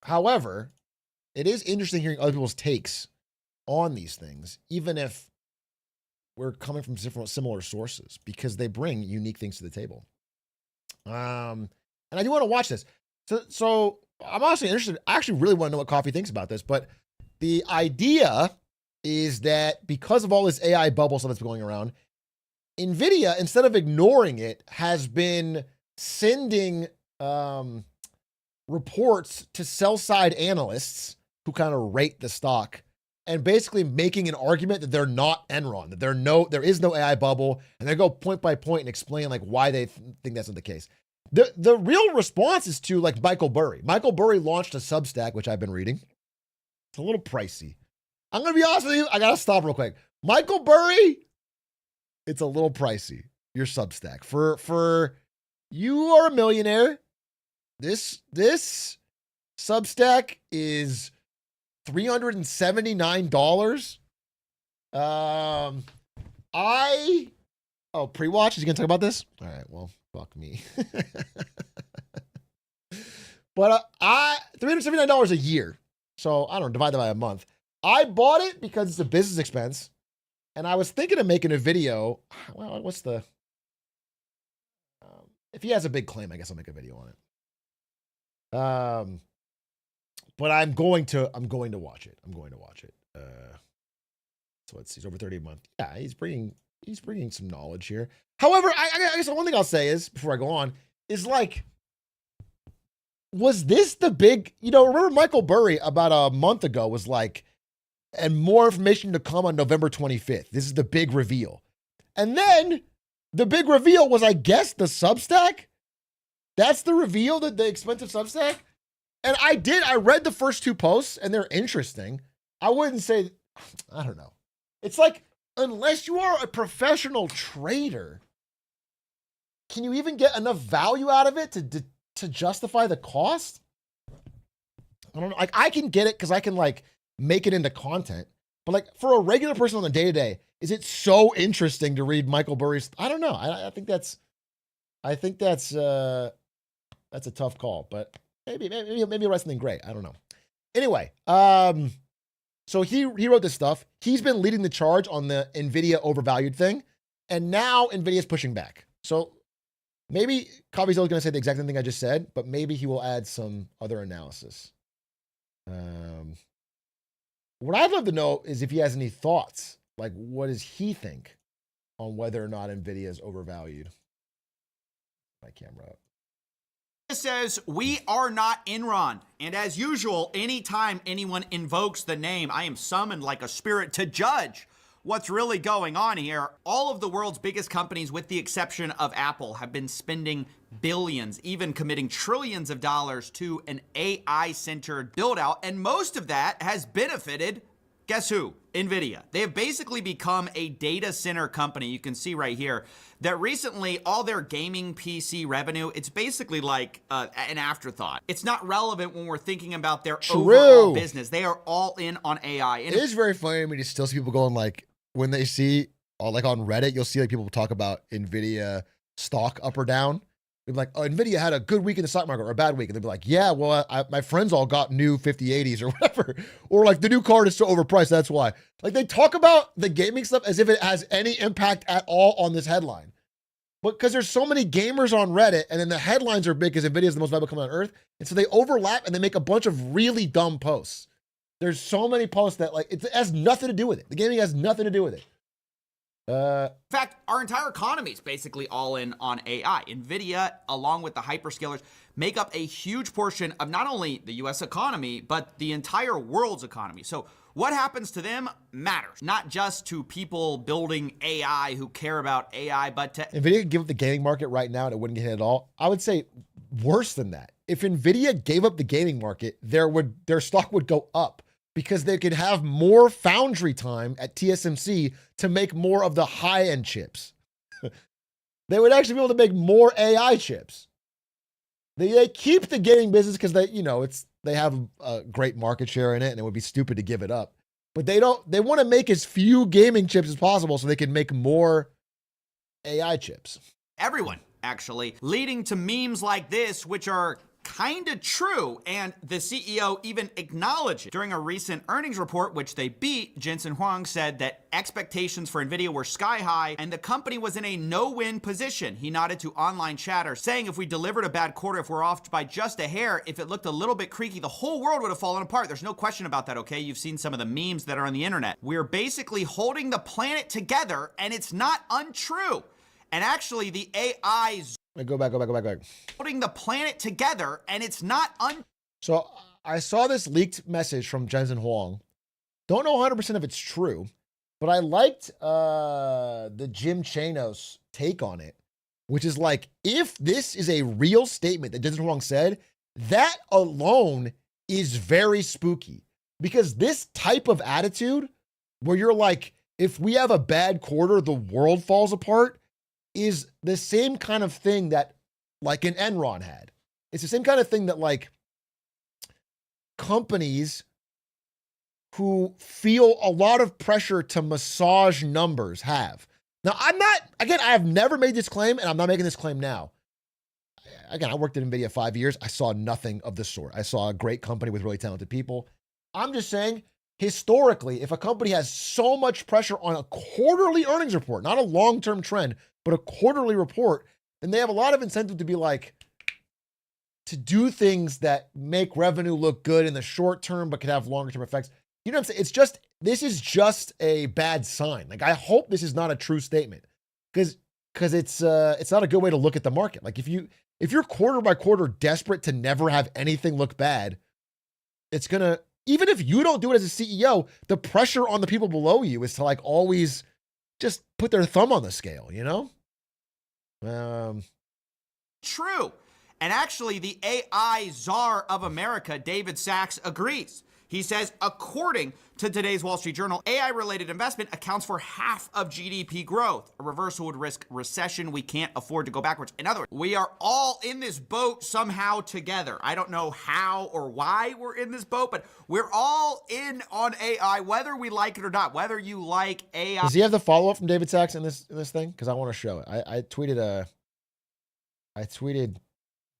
However, it is interesting hearing other people's takes on these things, even if we're coming from similar sources, because they bring unique things to the table. And I do want to watch this. So I'm honestly interested. I actually really want to know what Coffee thinks about this, but the idea is that because of all this AI bubble stuff that's going around, NVIDIA, instead of ignoring it, has been sending reports to sell-side analysts who kind of rate the stock and basically making an argument that they're not Enron, that there is no AI bubble, and they go point by point and explain like why they think that's not the case. The real response is to like Michael Burry. Michael Burry launched a Substack, which I've been reading. It's a little pricey. I'm going to be honest with you. I got to stop real quick. Michael Burry, it's a little pricey. Your Substack. For you are a millionaire. This Substack is $379. Pre-watch? Is he going to talk about this? All right, well, fuck me. But $379 a year. So I don't know, divide that by a month. I bought it because it's a business expense. And I was thinking of making a video. Well, what's the... if he has a big claim, I guess I'll make a video on it. But I'm going to watch it. I'm going to watch it. So let's see, he's over 30 a month. Yeah, he's bringing some knowledge here. However, I guess the one thing I'll say is, before I go on, is like, was this the big, remember Michael Burry about a month ago was like, and more information to come on November 25th. This is the big reveal. And then the big reveal was, I guess, the Substack. That's the reveal, that the expensive Substack. And I read the first 2 posts and they're interesting. I wouldn't say, I don't know. It's like, unless you are a professional trader, can you even get enough value out of it to justify the cost? I don't know. Like, I can get it because I can like make it into content, but like for a regular person on the day-to-day, is it so interesting to read Michael Burry's? I don't know. I think that's a tough call, but maybe I'll write something great. I don't know. Anyway, so he wrote this stuff. He's been leading the charge on the NVIDIA overvalued thing, and now NVIDIA's pushing back. So maybe Caviezel's going to say the exact same thing I just said, but maybe he will add some other analysis. What I'd love to know is if he has any thoughts. Like, what does he think on whether or not NVIDIA is overvalued? My camera up. It says, we are not Enron. And as usual, anytime anyone invokes the name, I am summoned like a spirit to judge what's really going on here. All of the world's biggest companies, with the exception of Apple, have been spending billions, even committing trillions of dollars to an AI-centered build-out. And most of that has benefited, guess who? NVIDIA. They have basically become a data center company. You can see right here that recently all their gaming PC revenue, it's basically like an afterthought. It's not relevant when we're thinking about their overall business. They are all in on AI. And it is very funny to me to still see people going like, when they see, like on Reddit, you'll see like people talk about NVIDIA stock up or down. They'll be like, oh, NVIDIA had a good week in the stock market or a bad week. And they'll be like, yeah, well, my friends all got new 5080s or whatever. Or like the new card is so overpriced, that's why. Like they talk about the gaming stuff as if it has any impact at all on this headline. But because there's so many gamers on Reddit and then the headlines are big because NVIDIA is the most valuable company on earth. And so they overlap and they make a bunch of really dumb posts. There's so many posts that like, it has nothing to do with it. The gaming has nothing to do with it. In fact, our entire economy is basically all in on AI. NVIDIA, along with the hyperscalers, make up a huge portion of not only the US economy, but the entire world's economy. So what happens to them matters, not just to people building AI who care about AI, but to NVIDIA could give up the gaming market right now and it wouldn't get hit at all. I would say worse than that. If NVIDIA gave up the gaming market, their stock would go up, because they could have more foundry time at TSMC to make more of the high-end chips. They would actually be able to make more AI chips. They keep the gaming business because they have a great market share in it, and it would be stupid to give it up. But they want to make as few gaming chips as possible so they can make more AI chips. Everyone, actually, leading to memes like this, which are kind of true, and the CEO even acknowledged it. During a recent earnings report, which they beat, Jensen Huang said that expectations for NVIDIA were sky high and the company was in a no-win position. He nodded to online chatter, saying if we delivered a bad quarter, if we're off by just a hair, if it looked a little bit creaky, the whole world would have fallen apart. There's no question about that, okay? You've seen some of the memes that are on the internet. We're basically holding the planet together, and it's not untrue. And actually, the AI's Go back. putting the planet together, and it's not So I saw this leaked message from Jensen Huang. Don't know 100% if it's true, but I liked the Jim Chanos take on it, which is like, if this is a real statement that Jensen Huang said, that alone is very spooky. Because this type of attitude, where you're like, if we have a bad quarter, the world falls apart, is the same kind of thing that like an Enron had. It's the same kind of thing that like companies who feel a lot of pressure to massage numbers have. Now, I have never made this claim, and I'm not making this claim now. Again, I worked at NVIDIA 5 years. I saw nothing of the sort. I saw a great company with really talented people. I'm just saying, historically, if a company has so much pressure on a quarterly earnings report, not a long-term trend, but a quarterly report, then they have a lot of incentive to be like, to do things that make revenue look good in the short term, but could have longer term effects. You know what I'm saying? It's just this is just a bad sign. Like, I hope this is not a true statement, because it's not a good way to look at the market. Like, if you're quarter by quarter desperate to never have anything look bad, it's gonna, even if you don't do it as a CEO, the pressure on the people below you is to like always just put their thumb on the scale, you know? True. And actually, the AI czar of America, David Sachs, agrees. He says, according to today's Wall Street Journal, AI-related investment accounts for half of GDP growth. A reversal would risk recession. We can't afford to go backwards. In other words, we are all in this boat somehow together. I don't know how or why we're in this boat, but we're all in on AI, whether we like it or not, whether you like AI. Does he have the follow-up from David Sachs in this thing? Because I want to show it. I tweeted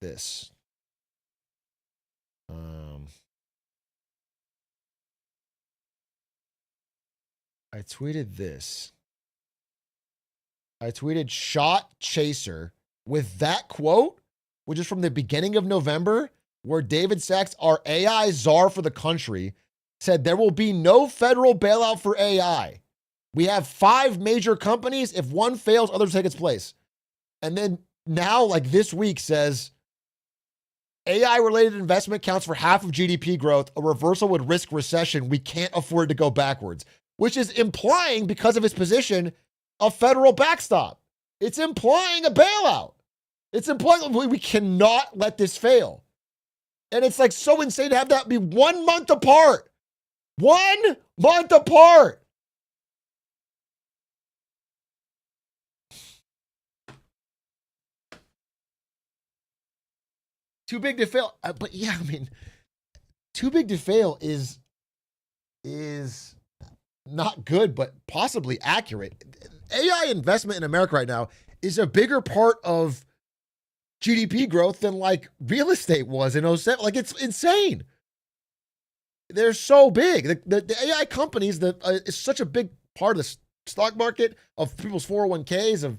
this. I tweeted this. I tweeted shot chaser with that quote, which is from the beginning of November, where David Sachs, our AI czar for the country, said there will be no federal bailout for AI. We have 5 major companies. If one fails, others take its place. And then now, like this week, says AI-related investment counts for half of GDP growth. A reversal would risk recession. We can't afford to go backwards, which is implying, because of his position, a federal backstop. It's implying a bailout. It's implying we cannot let this fail. And it's like so insane to have that be 1 month apart. 1 month apart. Too big to fail. But yeah, I mean, too big to fail is not good, but possibly accurate. AI investment in America right now is a bigger part of GDP growth than like real estate was in 07. Like, it's insane. They're so big. The AI companies that is such a big part of the stock market, of people's 401ks, of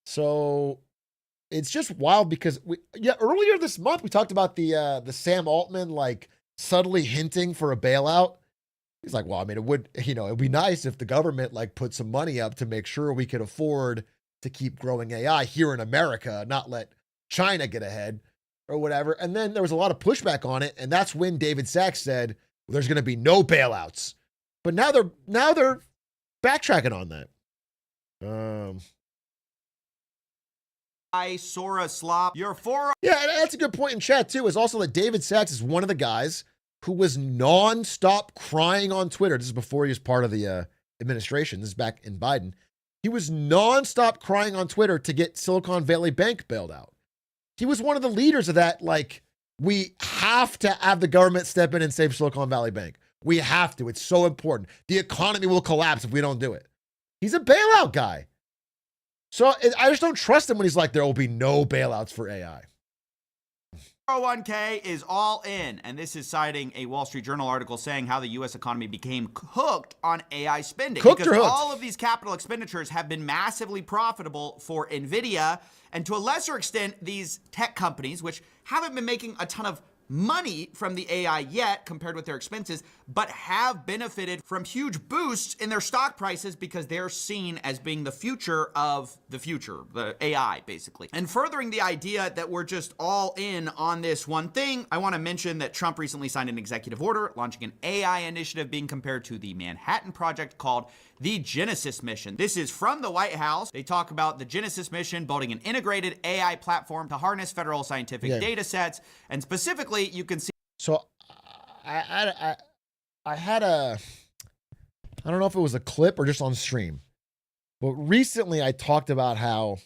so it's just wild because earlier this month we talked about the Sam Altman like subtly hinting for a bailout. He's like, well, I mean, it would be nice if the government like put some money up to make sure we could afford to keep growing AI here in America, not let China get ahead or whatever. And then there was a lot of pushback on it, and that's when David Sachs said, well, there's going to be no bailouts. But now they're backtracking on that. Sora slop. Your 4. Yeah, that's a good point in chat too, is also that David Sachs is one of the guys who was nonstop crying on Twitter. This is before he was part of the administration. This is back in Biden. He was nonstop crying on Twitter to get Silicon Valley Bank bailed out. He was one of the leaders of that. Like, we have to have the government step in and save Silicon Valley Bank. We have to. It's so important. The economy will collapse if we don't do it. He's a bailout guy. So I just don't trust him when he's like, there will be no bailouts for AI. 401k is all in, and this is citing a Wall Street Journal article saying how the U.S. economy became hooked on AI spending. Hooked or because hooked? all of these capital expenditures have been massively profitable for NVIDIA, and to a lesser extent, these tech companies, which haven't been making a ton of money from the AI yet compared with their expenses, but have benefited from huge boosts in their stock prices because they're seen as being the future of the future, the AI basically. And furthering the idea that we're just all in on this one thing, I want to mention that Trump recently signed an executive order launching an AI initiative being compared to the Manhattan Project called the Genesis Mission. This is from the White House. They talk about the Genesis Mission building an integrated AI platform to harness federal scientific data sets. And specifically, you can see. So I had I don't know if it was a clip or just on stream, but recently I talked about how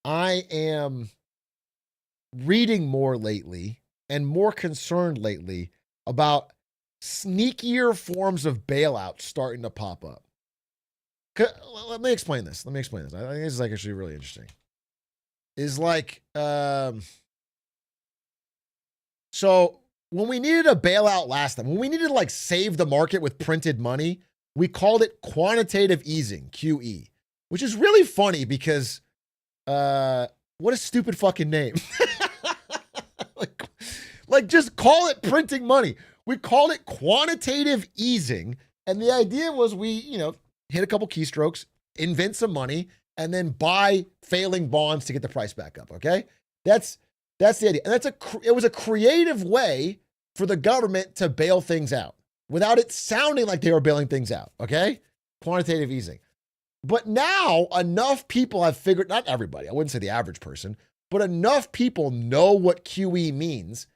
I am reading more lately and more concerned lately about sneakier forms of bailouts starting to pop up. Let me explain this. I think this is like actually really interesting. Is like, so when we needed a bailout last time, when we needed to like save the market with printed money, we called it quantitative easing, QE, which is really funny because, what a stupid fucking name. Like, Like, just call it printing money. We called it quantitative easing. And the idea was we, hit a couple keystrokes, invent some money, and then buy failing bonds to get the price back up. Okay. That's the idea. And it was a creative way for the government to bail things out without it sounding like they were bailing things out. Okay. Quantitative easing. But now enough people have figured, not everybody, I wouldn't say the average person, but enough people know what QE means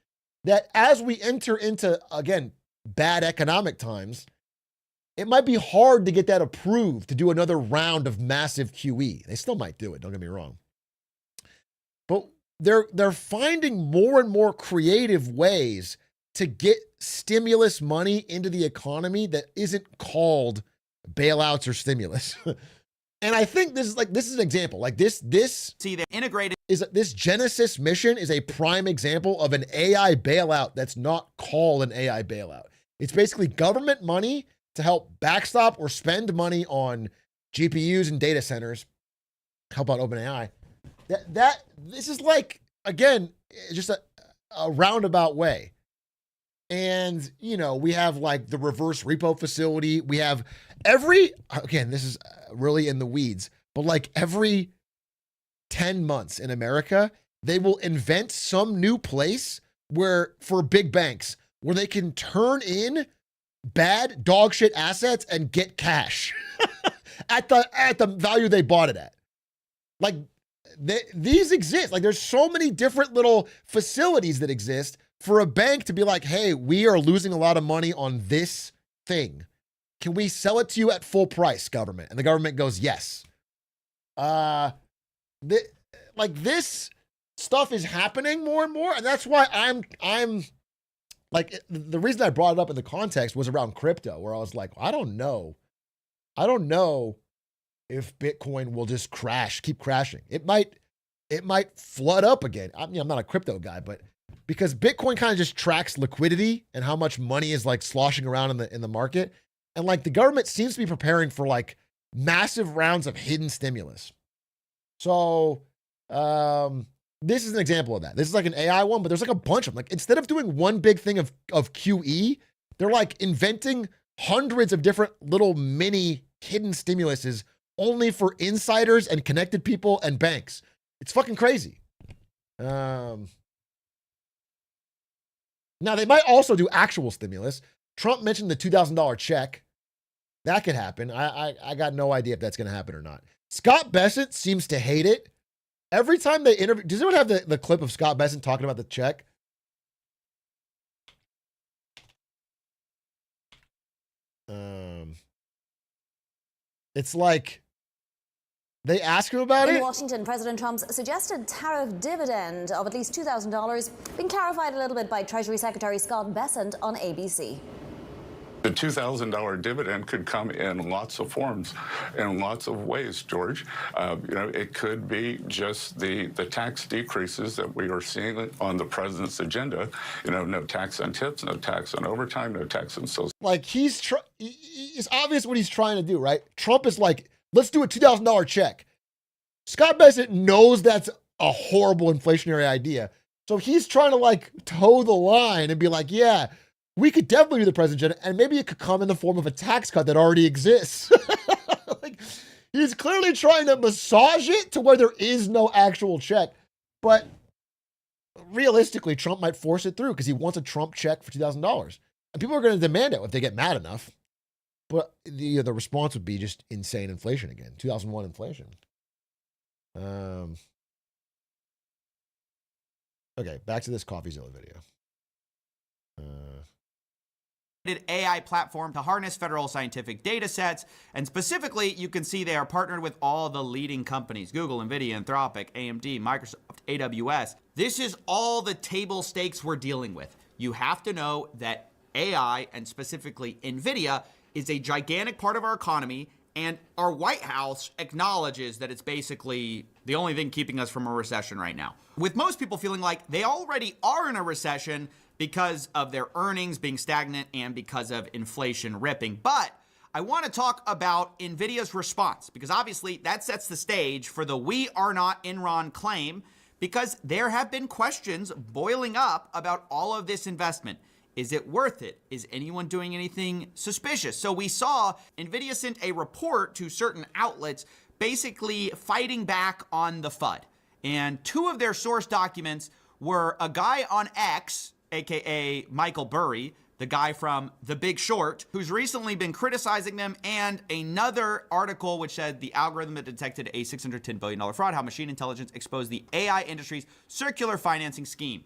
that as we enter into, again, bad economic times, it might be hard to get that approved to do another round of massive QE. They still might do it, don't get me wrong. But they're finding more and more creative ways to get stimulus money into the economy that isn't called bailouts or stimulus. And I think this is an example. Like this See, they integrated. This Genesis mission is a prime example of an AI bailout that's not called an AI bailout. It's basically government money to help backstop or spend money on GPUs and data centers. Help out OpenAI. This is like, again, just a roundabout way. And, we have like the reverse repo facility. We have again, this is really in the weeds, but like every 10 months in America, they will invent some new place for big banks where they can turn in bad dog shit assets and get cash at the value they bought it at. Like these exist. Like there's so many different little facilities that exist for a bank to be like, hey, we are losing a lot of money on this thing. Can we sell it to you at full price, government? And the government goes, yes. This stuff is happening more and more. And that's why I'm like, the reason I brought it up in the context was around crypto, where I was like, I don't know if Bitcoin will just keep crashing. It might flood up again. I'm not a crypto guy, but because Bitcoin kind of just tracks liquidity and how much money is like sloshing around in the market. And like the government seems to be preparing for like massive rounds of hidden stimulus. So this is an example of that. This is like an AI one, but there's like a bunch of them. Like instead of doing one big thing of QE, they're like inventing hundreds of different little mini hidden stimuluses only for insiders and connected people and banks. It's fucking crazy. Now they might also do actual stimulus. Trump mentioned the $2,000 check. That could happen. I got no idea if that's going to happen or not. Scott Bessent seems to hate it. Every time they interview, does anyone have the clip of Scott Bessent talking about the check? It's like they ask him about it. In Washington, President Trump's suggested tariff dividend of at least $2,000 being clarified a little bit by Treasury Secretary Scott Bessent on ABC. The $2,000 dividend could come in lots of forms, in lots of ways, George. It could be just the tax decreases that we are seeing on the president's agenda. No tax on tips, no tax on overtime, no tax on social. Like it's obvious what he's trying to do, right? Trump is like, let's do a $2,000 check. Scott Bessent knows that's a horrible inflationary idea. So he's trying to like toe the line and be like, yeah, we could definitely do the president, and maybe it could come in the form of a tax cut that already exists. Like, he's clearly trying to massage it to where there is no actual check. But realistically, Trump might force it through because he wants a Trump check for $2,000. And people are going to demand it if they get mad enough. But the response would be just insane inflation again. 2001 inflation. Okay, back to this CoffeeZilla video. AI platform to harness federal scientific data sets, and specifically you can see they are partnered with all the leading companies: Google, Nvidia, Anthropic, AMD, Microsoft, AWS. This is all the table stakes we're dealing with. You have to know that AI, and specifically Nvidia, is a gigantic part of our economy, and our White House acknowledges that it's basically the only thing keeping us from a recession right now, with most people feeling like they already are in a recession because of their earnings being stagnant and because of inflation ripping. But I want to talk about NVIDIA's response, because obviously that sets the stage for the "we are not Enron" claim, because there have been questions boiling up about all of this investment. Is it worth it? Is anyone doing anything suspicious? So we saw NVIDIA sent a report to certain outlets basically fighting back on the FUD. And two of their source documents were a guy on X, aka Michael Burry, the guy from The Big Short, who's recently been criticizing them, and another article which said the algorithm that detected a $610 billion fraud, how machine intelligence exposed the AI industry's circular financing scheme.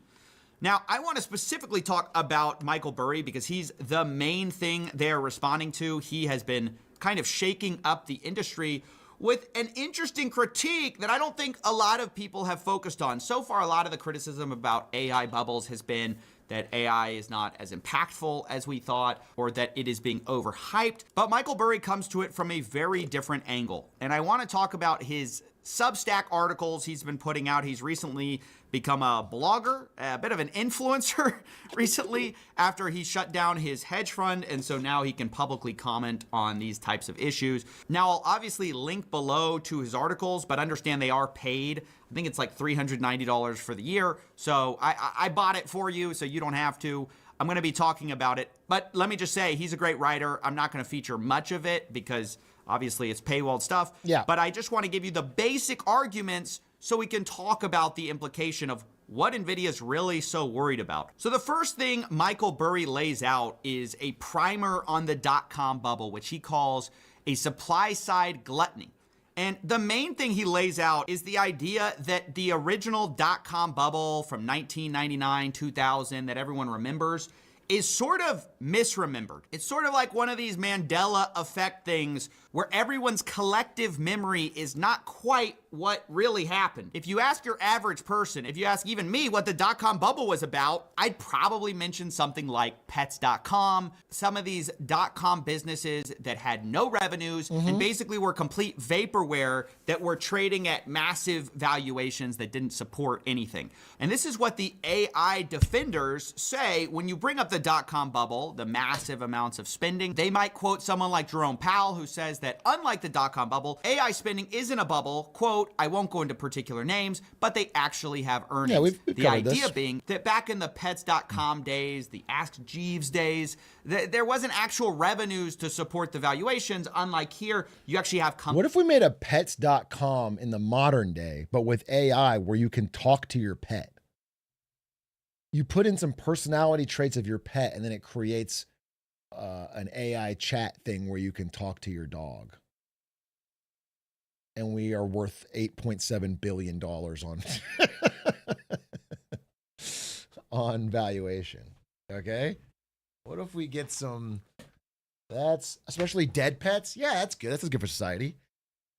Now, I want to specifically talk about Michael Burry because he's the main thing they're responding to. He has been kind of shaking up the industry with an interesting critique that I don't think a lot of people have focused on. So far, a lot of the criticism about AI bubbles has been that AI is not as impactful as we thought, or that it is being overhyped. But Michael Burry comes to it from a very different angle. And I want to talk about his Substack articles he's been putting out. He's recently become a blogger, a bit of an influencer recently after he shut down his hedge fund. And so now he can publicly comment on these types of issues. Now, I'll obviously link below to his articles, but understand they are paid. I think it's like $390 for the year. So I bought it for you, so you don't have to. I'm going to be talking about it. But let me just say, he's a great writer. I'm not going to feature much of it because obviously it's paywalled stuff. Yeah. But I just want to give you the basic arguments so we can talk about the implication of what NVIDIA is really so worried about. So the first thing Michael Burry lays out is a primer on the dot-com bubble, which he calls a supply-side gluttony. And the main thing he lays out is the idea that the original dot-com bubble from 1999, 2000 that everyone remembers is sort of misremembered. It's sort of like one of these Mandela effect things where everyone's collective memory is not quite what really happened. If you ask your average person, if you ask even me what the dot-com bubble was about, I'd probably mention something like pets.com, some of these dot-com businesses that had no revenues and basically were complete vaporware that were trading at massive valuations that didn't support anything. And this is what the AI defenders say when you bring up the dot-com bubble, the massive amounts of spending. They might quote someone like Jerome Powell, who says that unlike the dot-com bubble, AI spending isn't a bubble. Quote, I won't go into particular names, but they actually have earnings. Yeah, we've the covered idea this. being that back in the pets.com days, the Ask Jeeves days, there wasn't actual revenues to support the valuations. Unlike here, you actually have companies. What if we made a pets.com in the modern day, but with AI where you can talk to your pet? You put in some personality traits of your pet and then it creates an AI chat thing where you can talk to your dog. And we are worth $8.7 billion on valuation. Okay? What if we get some, that's, especially dead pets? Yeah, that's good. That's good for society.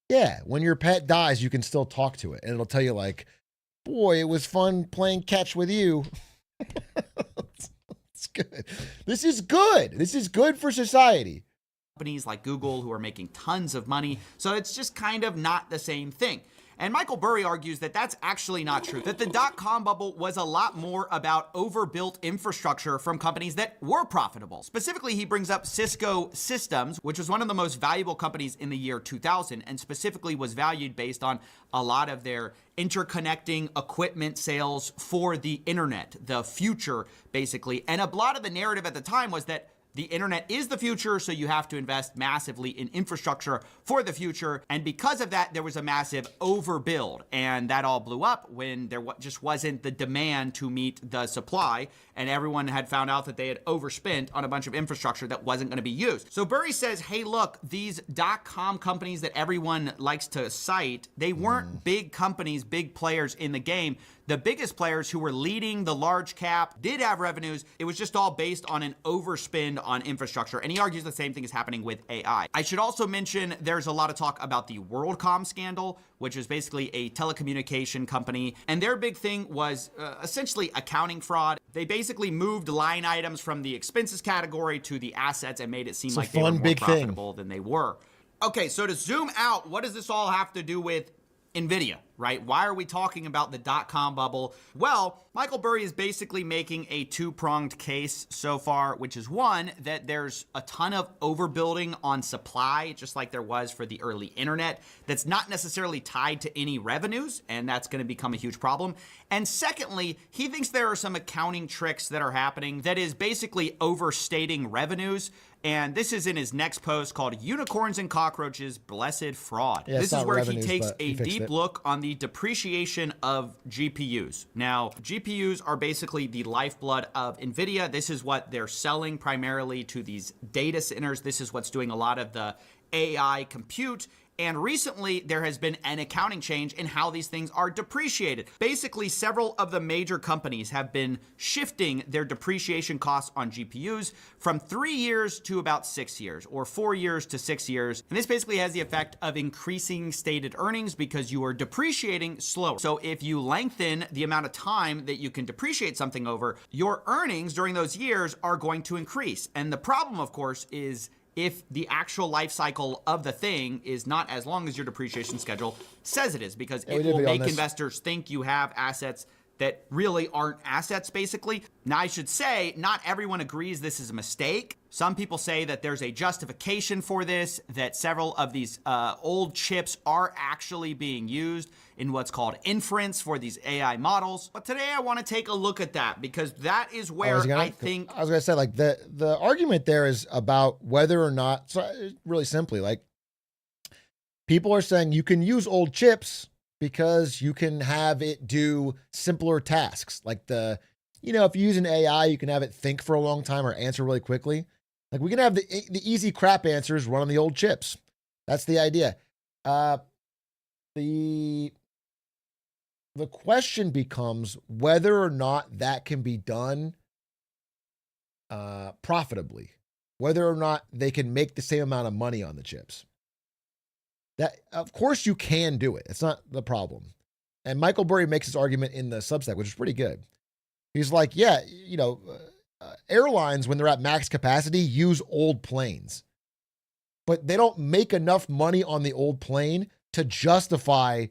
Yeah, when your pet dies, you can still talk to it. And it'll tell you like, boy, it was fun playing catch with you. It's good. This is good. This is good for society. Companies like Google who are making tons of money. So it's just kind of not the same thing. And Michael Burry argues that that's actually not true, that the dot-com bubble was a lot more about overbuilt infrastructure from companies that were profitable. Specifically, he brings up Cisco Systems, which was one of the most valuable companies in the year 2000, and specifically was valued based on a lot of their interconnecting equipment sales for the internet, the future, basically. And a lot of the narrative at the time was that the internet is the future, so you have to invest massively in infrastructure for the future. And because of that, there was a massive overbuild. And that all blew up when there just wasn't the demand to meet the supply. And everyone had found out that they had overspent on a bunch of infrastructure that wasn't going to be used. So Burry says, hey, look, these dot-com companies that everyone likes to cite, they weren't big companies, big players in the game. The biggest players who were leading the large cap did have revenues. It was just all based on an overspend on infrastructure. And he argues the same thing is happening with AI. I should also mention there's a lot of talk about the WorldCom scandal, which is basically a telecommunication company. And their big thing was essentially accounting fraud. They basically moved line items from the expenses category to the assets and made it seem like they were more profitable than they were. Okay, so to zoom out, what does this all have to do with NVIDIA? right? Why are we talking about the dot-com bubble? Well, Michael Burry is basically making a two-pronged case so far, which is one, that there's a ton of overbuilding on supply, just like there was for the early internet, that's not necessarily tied to any revenues, and that's going to become a huge problem. And secondly, he thinks there are some accounting tricks that are happening that is basically overstating revenues. And this is in his next post called Unicorns and Cockroaches, Blessed Fraud. Yeah, this is where revenues, he takes but a he fixed deep it. look on the depreciation of GPUs. Now, GPUs are basically the lifeblood of NVIDIA. This is what they're selling primarily to these data centers. This is what's doing a lot of the AI compute. And recently, there has been an accounting change in how these things are depreciated. Basically, several of the major companies have been shifting their depreciation costs on GPUs from 3 years to about 6 years, or 4 years to 6 years. And this basically has the effect of increasing stated earnings because you are depreciating slower. So if you lengthen the amount of time that you can depreciate something over, your earnings during those years are going to increase. And the problem, of course, is if the actual life cycle of the thing is not as long as your depreciation schedule says it is, because it will make investors think you have assets that really aren't assets, basically. Now, I should say, not everyone agrees this is a mistake. Some people say that there's a justification for this, that several of these old chips are actually being used in what's called inference for these AI models. But today I want to take a look at that, because that is where I think... I was going to say, like, the argument there is about whether or not, so really simply, like, people are saying you can use old chips because you can have it do simpler tasks. Like if you use an AI, you can have it think for a long time or answer really quickly. Like, we can have the easy crap answers run on the old chips. That's the idea. The question becomes whether or not that can be done profitably, whether or not they can make the same amount of money on the chips. That, of course, you can do it. It's not the problem. And Michael Burry makes his argument in the Substack, which is pretty good. He's like, yeah, airlines, when they're at max capacity, use old planes. But they don't make enough money on the old plane to justify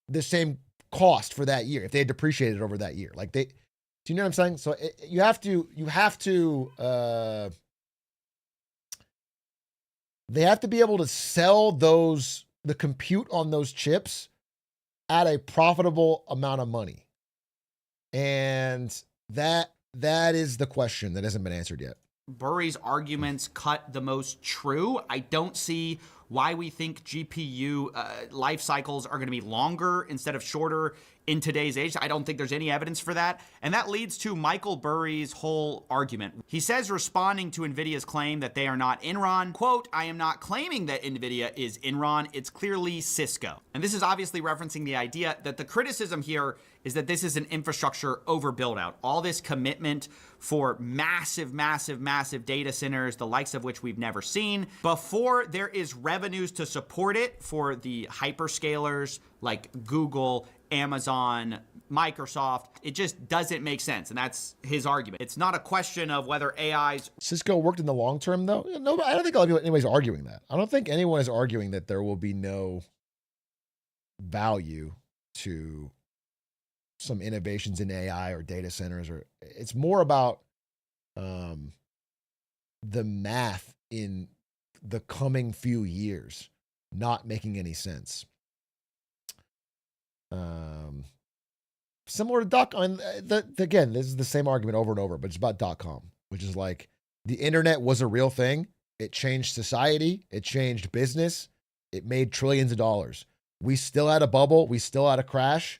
the same cost for that year if they had depreciated over that year. Like, do you know what I'm saying? So you have to they have to be able to sell the compute on those chips at a profitable amount of money. And that is the question that hasn't been answered yet. Burry's arguments cut the most true. I don't see why we think GPU life cycles are going to be longer instead of shorter in today's age. I don't think there's any evidence for that. And that leads to Michael Burry's whole argument. He says, responding to NVIDIA's claim that they are not Enron, quote, "I am not claiming that NVIDIA is Enron. It's clearly Cisco." And this is obviously referencing the idea that the criticism here is that this is an infrastructure overbuild out. All this commitment for massive, massive, massive data centers, the likes of which we've never seen, before there is revenues to support it for the hyperscalers like Google, Amazon, Microsoft. It just doesn't make sense. And that's his argument. It's not a question of whether AI's... Cisco worked in the long term, though? No, I don't think anybody's arguing that. I don't think anyone is arguing that there will be no value to some innovations in AI or data centers, or it's more about the math in the coming few years not making any sense. Similar to again, this is the same argument over and over, but it's about .com, which is like, the internet was a real thing. It changed society. It changed business. It made trillions of dollars. We still had a bubble. We still had a crash.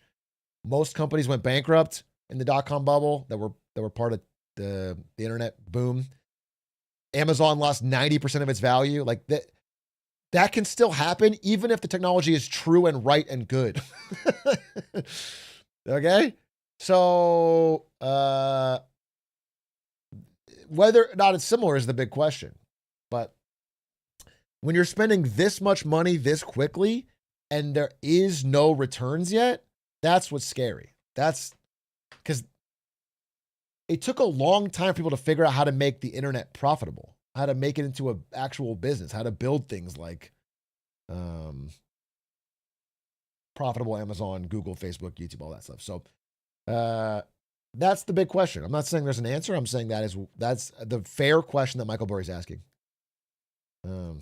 Most companies went bankrupt in the .com bubble that were part of the internet boom. Amazon lost 90% of its value. Like that can still happen even if the technology is true and right and good. Okay? So whether or not it's similar is the big question. But when you're spending this much money this quickly and there is no returns yet, that's what's scary. That's because it took a long time for people to figure out how to make the internet profitable, how to make it into an actual business, how to build things like profitable Amazon, Google, Facebook, YouTube, all that stuff. So that's the big question. I'm not saying there's an answer. I'm saying that's the fair question that Michael Burry's asking.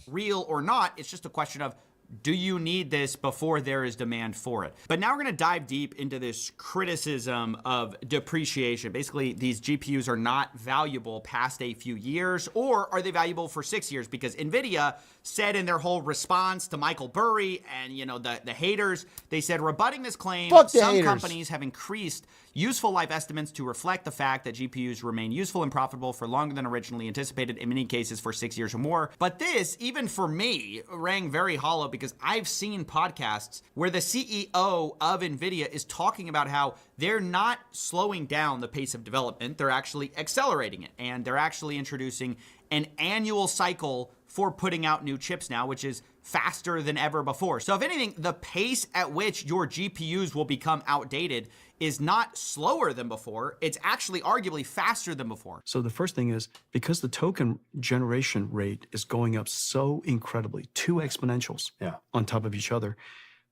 Real or not, it's just a question of, do you need this before there is demand for it? But now we're going to dive deep into this criticism of depreciation. Basically, these GPUs are not valuable past a few years, or are they valuable for 6 years? Because NVIDIA said in their whole response to Michael Burry and, you know, the haters, they said, rebutting this claim, some haters. companies have increased useful life estimates to reflect the fact that GPUs remain useful and profitable for longer than originally anticipated, in many cases for 6 years or more. But this, even for me, rang very hollow because I've seen podcasts where the CEO of NVIDIA is talking about how they're not slowing down the pace of development, they're actually accelerating it. And they're actually introducing an annual cycle for putting out new chips now, which is faster than ever before. So if anything, the pace at which your GPUs will become outdated is not slower than before. It's actually arguably faster than before. So the first thing is, because the token generation rate is going up so incredibly, 2 exponentials on top of each other,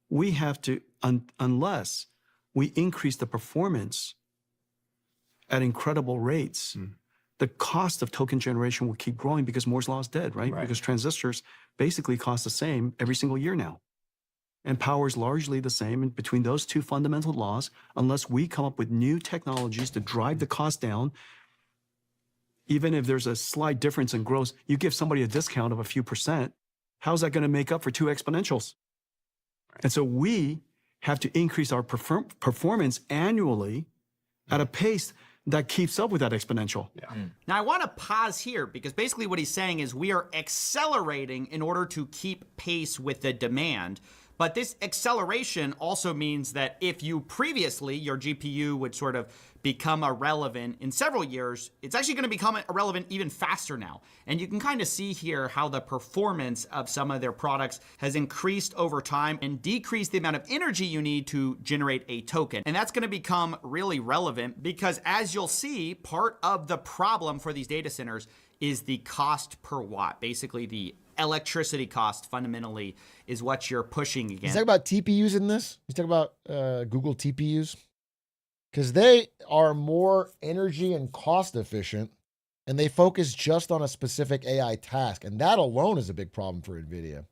we have to, unless we increase the performance at incredible rates, the cost of token generation will keep growing because Moore's law is dead, right? Because transistors basically cost the same every single year now. And power is largely the same. And between those 2 fundamental laws, unless we come up with new technologies to drive the cost down, even if there's a slight difference in growth, you give somebody a discount of a few percent, how's that going to make up for 2 exponentials? And so we have to increase our performance annually at a pace that keeps up with that exponential. Now I want to pause here because basically what he's saying is we are accelerating in order to keep pace with the demand. But this acceleration also means that if you previously, your GPU would sort of become irrelevant in several years, it's actually going to become irrelevant even faster now. And you can kind of see here how the performance of some of their products has increased over time and decreased the amount of energy you need to generate a token. And that's going to become really relevant because, as you'll see, part of the problem for these data centers is the cost per watt. Basically, the electricity cost fundamentally is what you're pushing against. He's talking about TPUs in this. He's talking about Google TPUs because they are more energy and cost efficient, and they focus just on a specific AI task, and that alone is a big problem for NVIDIA.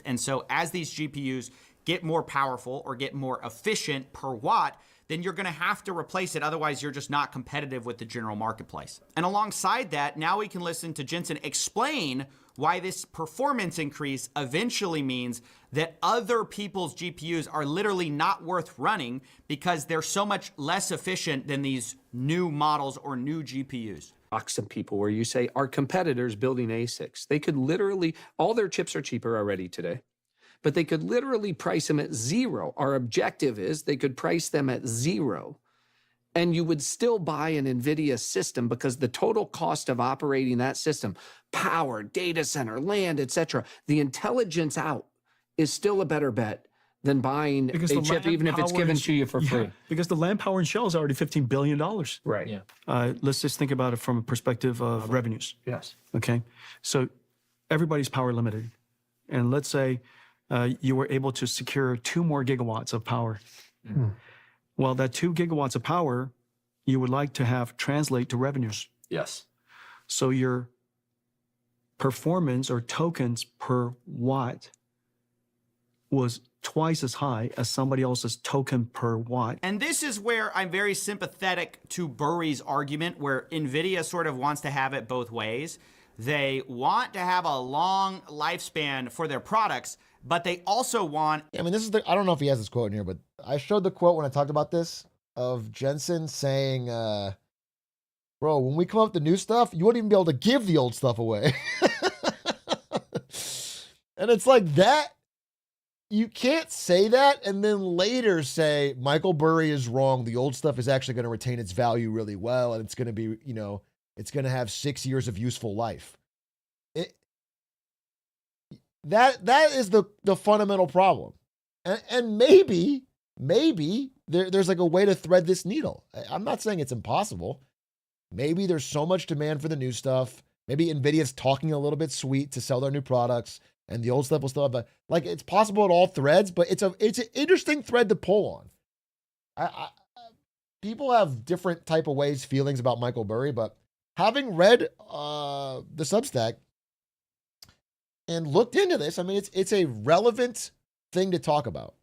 And so as these GPUs get more powerful or get more efficient per watt, then you're going to have to replace it. Otherwise, you're just not competitive with the general marketplace. And alongside that, now we can listen to Jensen explain why this performance increase eventually means that other people's GPUs are literally not worth running because they're so much less efficient than these new models or new GPUs. Some people where you say, our competitors building ASICs, they could literally, all their chips are cheaper already today, but they could literally price them at 0. Our objective is they could price them at 0. And you would still buy an NVIDIA system because the total cost of operating that system, power, data center, land, etc., the intelligence out is still a better bet than buying a chip, even if it's given to you for free. Because the land, power, and shell is already $15 billion. Right. Yeah. Let's just think about it from a perspective of revenues. Yes. Okay. So everybody's power limited. And let's say you were able to secure 2 more gigawatts of power. Well, that 2 gigawatts of power you would like to have translate to revenues. Yes. So your performance or tokens per watt was twice as high as somebody else's token per watt. And this is where I'm very sympathetic to Burry's argument, where NVIDIA sort of wants to have it both ways. They want to have a long lifespan for their products, but they also want... I mean, this is the... I don't know if he has this quote in here, but I showed the quote when I talked about this of Jensen saying, bro, when we come up with the new stuff, you wouldn't even be able to give the old stuff away. And it's like that. You can't say that and then later say Michael Burry is wrong. The old stuff is actually going to retain its value really well, and it's going to be, you know, it's going to have 6 years of useful life. That is the fundamental problem. And maybe there's like a way to thread this needle. I'm not saying it's impossible. Maybe there's so much demand for the new stuff. Maybe NVIDIA's talking a little bit sweet to sell their new products. and the old stuff will still have a, like, it's possible at all threads, but it's an interesting thread to pull on. People have different type of feelings about Michael Burry, but having read the Substack and looked into this, I mean, it's a relevant thing to talk about.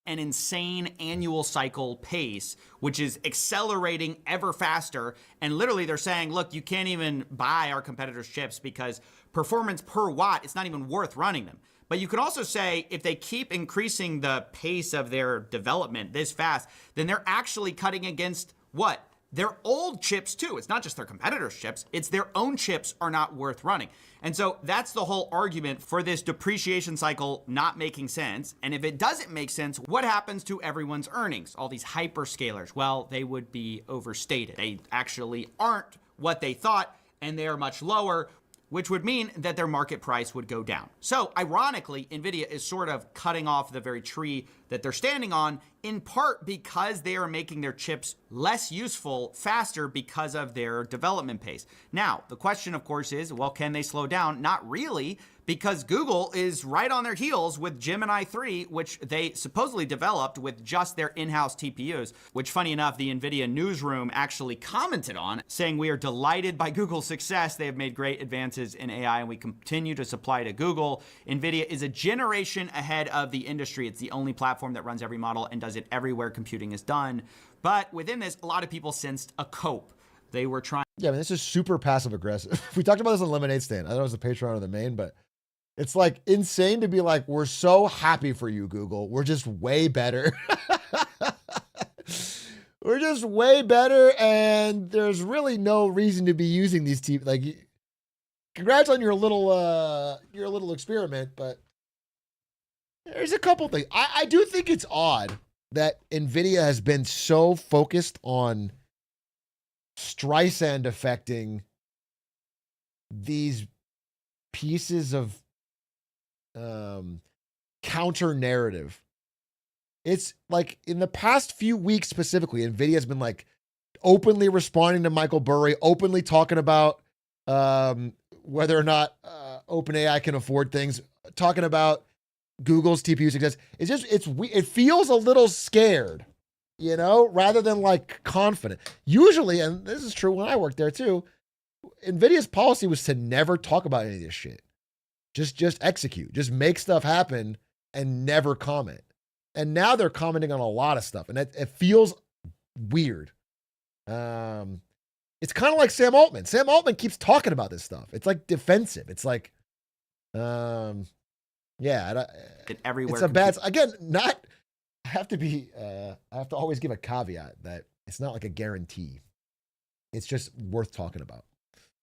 An insane annual cycle pace, which is accelerating ever faster. And literally they're saying, look, you can't even buy our competitors' chips because performance per watt, it's not even worth running them. But you can also say if they keep increasing the pace of their development this fast, then they're actually cutting against what? Their old chips too. It's not just their competitors' chips, it's their own chips are not worth running. And so that's the whole argument for this depreciation cycle not making sense. And if it doesn't make sense, what happens to everyone's earnings? All these hyperscalers, well, they would be overstated. They actually aren't what they thought, and they are much lower, which would mean that their market price would go down. So ironically, NVIDIA is sort of cutting off the very tree that they're standing on, in part because they are making their chips less useful faster because of their development pace. Now, the question, of course, is, well, can they slow down? Not really, because Google is right on their heels with Gemini 3, which they supposedly developed with just their in-house TPUs, which, funny enough, the NVIDIA newsroom actually commented on, saying, we are delighted by Google's success. They have made great advances in AI, and we continue to supply to Google. NVIDIA is a generation ahead of the industry. It's the only platform that runs every model and does it everywhere computing is done. But within this, a lot of people sensed a cope. They were trying. Yeah, I mean, this is super passive aggressive. We talked about this on Lemonade Stand. I don't know if it was the Patreon or the main, but it's like insane to be like, we're so happy for you, Google. We're just way better. We're just way better, and there's really no reason to be using these like, congrats on your little experiment, but there's a couple things. I do think it's odd that NVIDIA has been so focused on Streisand affecting these pieces of counter narrative. It's like in the past few weeks specifically, NVIDIA has been like openly responding to Michael Burry, openly talking about whether or not OpenAI can afford things, talking about Google's TPU success. It feels a little scared, you know, rather than like confident. Usually, and this is true when I worked there too, NVIDIA's policy was to never talk about any of this shit. Just execute, just make stuff happen and never comment. And now they're commenting on a lot of stuff, and it feels weird. It's kind of like Sam Altman. Sam Altman keeps talking about this stuff. It's like defensive. It's like, yeah, everywhere. It's a bad, again, not, I have to always give a caveat that it's not like a guarantee. It's just worth talking about.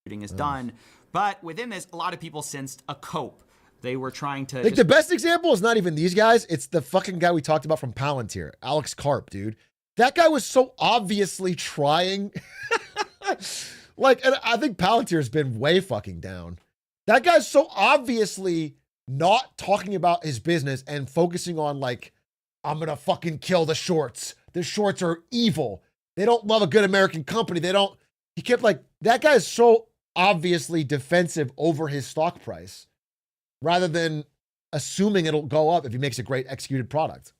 Is done. But within this, a lot of people sensed a cope. They were trying to. Like the best example is not even these guys. It's the fucking guy we talked about from Palantir, Alex Karp, dude. That guy was so obviously trying. Like, and I think Palantir's been way fucking down. That guy's so obviously not talking about his business and focusing on like, I'm gonna fucking kill the shorts. The shorts are evil. They don't love a good American company. He kept like, that guy is so obviously defensive over his stock price rather than assuming it'll go up if he makes a great executed product.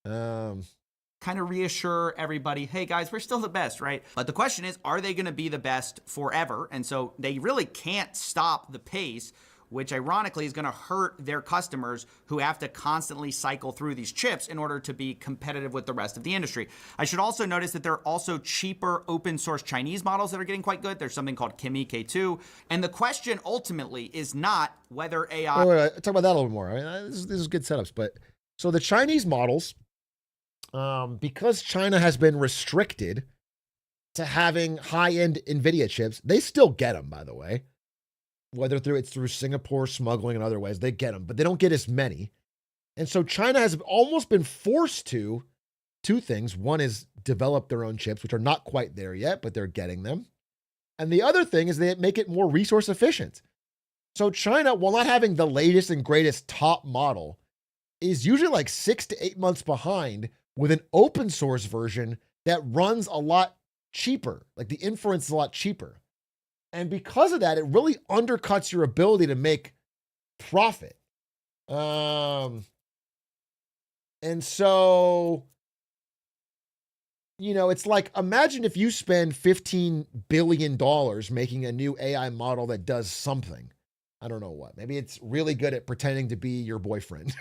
Kind of reassure everybody, hey guys, we're still the best, right? But the question is, are they going to be the best forever? And so they really can't stop the pace, which ironically is going to hurt their customers who have to constantly cycle through these chips in order to be competitive with the rest of the industry. I should also notice that there are also cheaper open source Chinese models that are getting quite good. There's something called Kimi K2. And the question ultimately is not whether AI... Wait, talk about that a little bit more. I mean, this is good setups, but so the Chinese models, because China has been restricted to having high-end NVIDIA chips, they still get them, by the way. Whether it's through Singapore smuggling and other ways, they get them, but they don't get as many. And so China has almost been forced to two things. One is develop their own chips, which are not quite there yet, but they're getting them. And the other thing is they make it more resource efficient. So China, while not having the latest and greatest top model, is usually like 6 to 8 months behind with an open source version that runs a lot cheaper. Like the inference is a lot cheaper. And because of that, it really undercuts your ability to make profit. And so, you know, it's like, imagine if you spend $15 billion making a new AI model that does something. I don't know what. Maybe it's really good at pretending to be your boyfriend.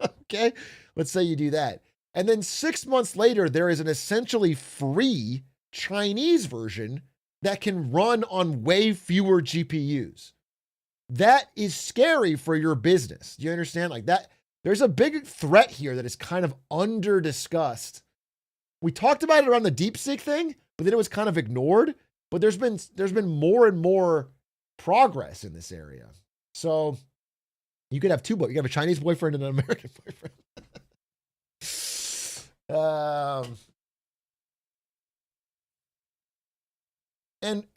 Okay? Let's say you do that. And then 6 months later, there is an essentially free Chinese version that can run on way fewer GPUs. That is scary for your business. Do you understand? Like that, there's a big threat here that is kind of under discussed. We talked about it around the DeepSeek thing, but then it was kind of ignored. But there's been more and more progress in this area. So you could have two boys. You have a Chinese boyfriend and an American boyfriend.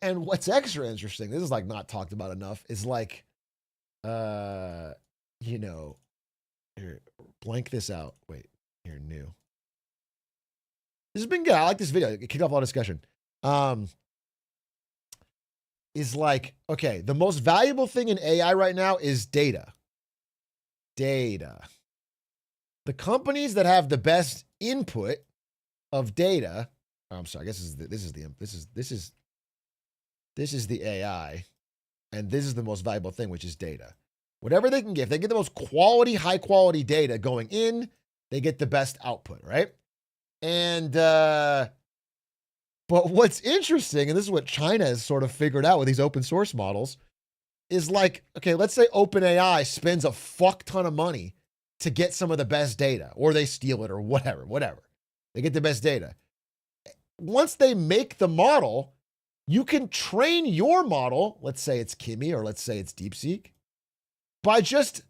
And what's extra interesting, this is like not talked about enough, is like, you know, here, blank this out. Wait, here, new. This has been good. I like this video. It kicked off a lot of discussion. Is like, okay, the most valuable thing in AI right now is data. Data. The companies that have the best input of data, I'm sorry, I guess this is the AI, and this is the most valuable thing, which is data. Whatever they can get, if they get the most quality, high quality data going in, they get the best output, right? And, but what's interesting, and this is what China has sort of figured out with these open source models, is like, okay, let's say OpenAI spends a fuck ton of money to get some of the best data, or they steal it, or whatever. They get the best data. Once they make the model, you can train your model, let's say it's Kimi, or let's say it's DeepSeek, by just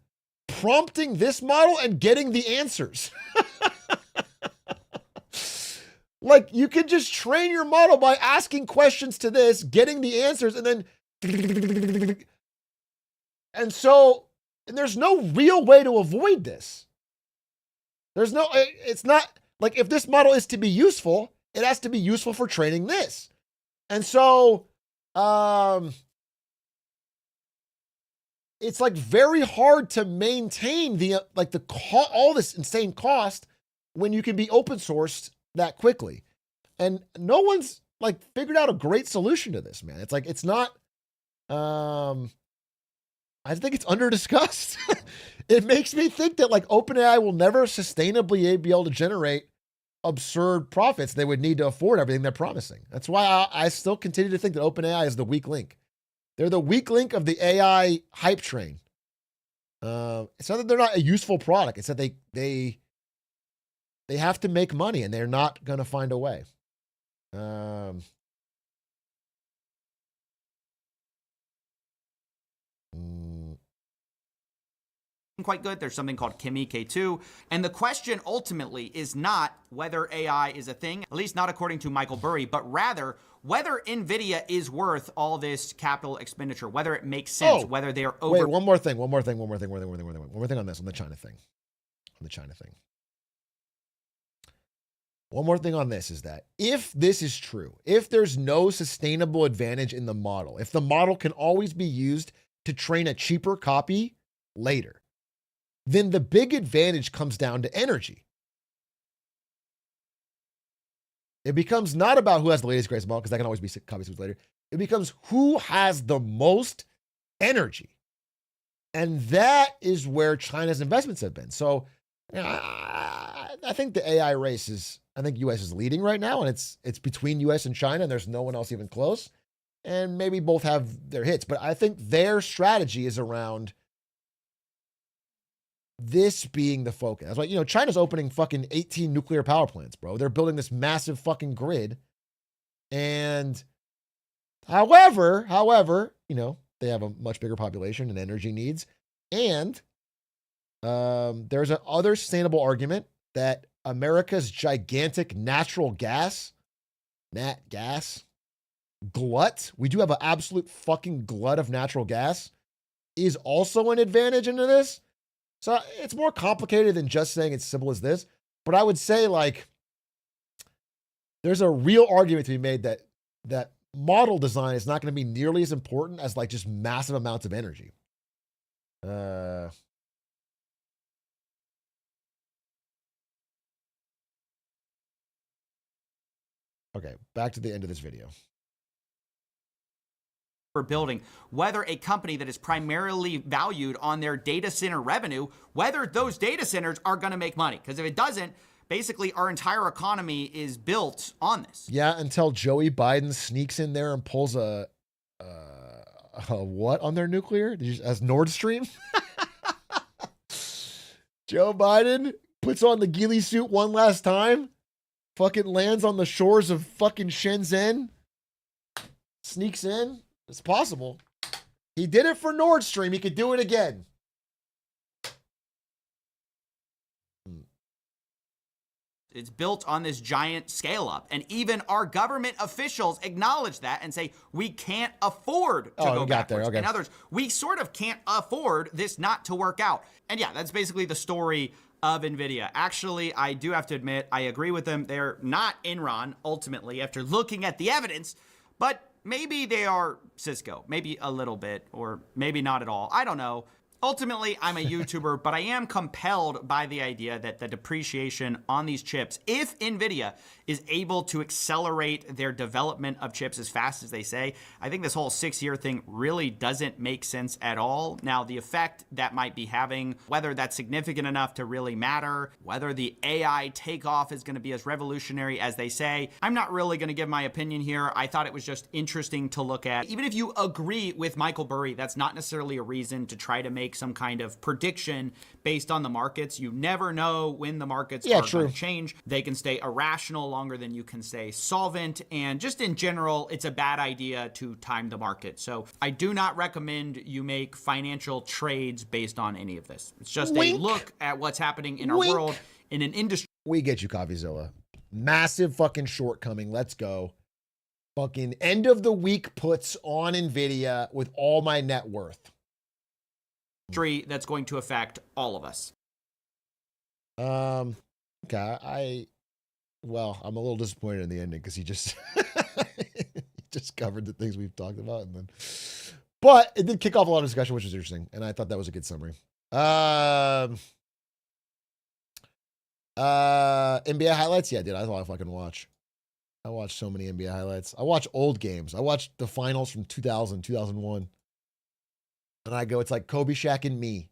prompting this model and getting the answers. Like, you can just train your model by asking questions to this, getting the answers, and then... And so, there's no real way to avoid this. It's not, like, if this model is to be useful, it has to be useful for training this. And so, it's like very hard to maintain all this insane cost when you can be open sourced that quickly. And no one's like figured out a great solution to this, man. It's like, it's not, I think it's under discussed. It makes me think that like OpenAI will never sustainably be able to generate absurd profits. They would need to afford everything they're promising. That's why I still continue to think that OpenAI is the weak link. They're the weak link of the AI hype train. It's not that they're not a useful product. It's that they have to make money, and they're not going to find a way. Quite good. There's something called Kimi K2. And the question ultimately is not whether AI is a thing, at least not according to Michael Burry, but rather whether NVIDIA is worth all this capital expenditure, whether it makes sense, whether they're over. Wait, one more thing on this, on the China thing. One more thing on this is that if this is true, if there's no sustainable advantage in the model, if the model can always be used to train a cheaper copy later, then the big advantage comes down to energy. It becomes not about who has the latest, greatest model, because that can always be copies later. It becomes who has the most energy. And that is where China's investments have been. So I think the AI race is, I think US is leading right now, and it's between US and China, and there's no one else even close. And maybe both have their hits, but I think their strategy is around this being the focus. That's why, China's opening fucking 18 nuclear power plants, bro. They're building this massive fucking grid. And however, they have a much bigger population and energy needs. And there's another sustainable argument that America's gigantic natural gas, glut, we do have an absolute fucking glut of natural gas, is also an advantage into this. So it's more complicated than just saying it's simple as this. But I would say, like, there's a real argument to be made that model design is not going to be nearly as important as like just massive amounts of energy. Okay, back to the end of this video. For building, whether a company that is primarily valued on their data center revenue, whether those data centers are going to make money. Because if it doesn't, basically our entire economy is built on this. Yeah, until Joey Biden sneaks in there and pulls a what on their nuclear? As Nord Stream? Joe Biden puts on the ghillie suit one last time, fucking lands on the shores of fucking Shenzhen, sneaks in. It's possible. He did it for Nord Stream. He could do it again. It's built on this giant scale up. And even our government officials acknowledge that and say, we can't afford to go backwards. Okay. In others, we sort of can't afford this not to work out. And yeah, that's basically the story of NVIDIA. Actually, I do have to admit, I agree with them. They're not Enron, ultimately, after looking at the evidence, but maybe they are Cisco, maybe a little bit, or maybe not at all. I don't know. Ultimately, I'm a YouTuber, but I am compelled by the idea that the depreciation on these chips, if NVIDIA is able to accelerate their development of chips as fast as they say, I think this whole 6-year thing really doesn't make sense at all. Now, the effect that might be having, whether that's significant enough to really matter, whether the AI takeoff is going to be as revolutionary as they say, I'm not really going to give my opinion here. I thought it was just interesting to look at. Even if you agree with Michael Burry, that's not necessarily a reason to try to make some kind of prediction based on the markets. You never know when the markets are going to change. They can stay irrational longer than you can stay solvent. And just in general, it's a bad idea to time the market. So I do not recommend you make financial trades based on any of this. It's just a look at what's happening in our world in an industry. We get you, Coffeezilla. Massive fucking shortcoming. Let's go. Fucking end of the week puts on NVIDIA with all my net worth. That's going to affect all of us. Okay, I'm a little disappointed in the ending because he just he just covered the things we've talked about, and then, but it did kick off a lot of discussion, which was interesting, and I thought that was a good summary. NBA highlights, yeah, dude, that's all I fucking watch. I watch so many NBA highlights. I watch old games. I watched the finals from 2000, 2001. And I go, it's like Kobe, Shaq, and me.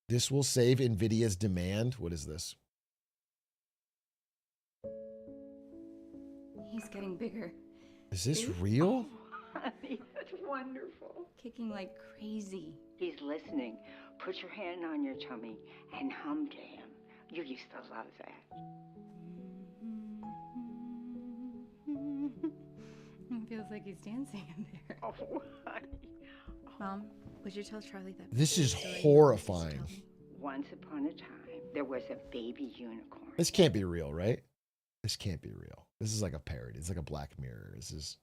This will save NVIDIA's demand. What is this? He's getting bigger. Is this real? Oh, honey, that's wonderful. Kicking like crazy. He's listening. Put your hand on your tummy and hum to him. You used to love that. It feels like he's dancing in there. Oh, honey. Mom, would you tell Charlie that? This is horrifying. Once upon a time, there was a baby unicorn. This can't be real, right? This can't be real. This is like a parody. It's like a Black Mirror. This is...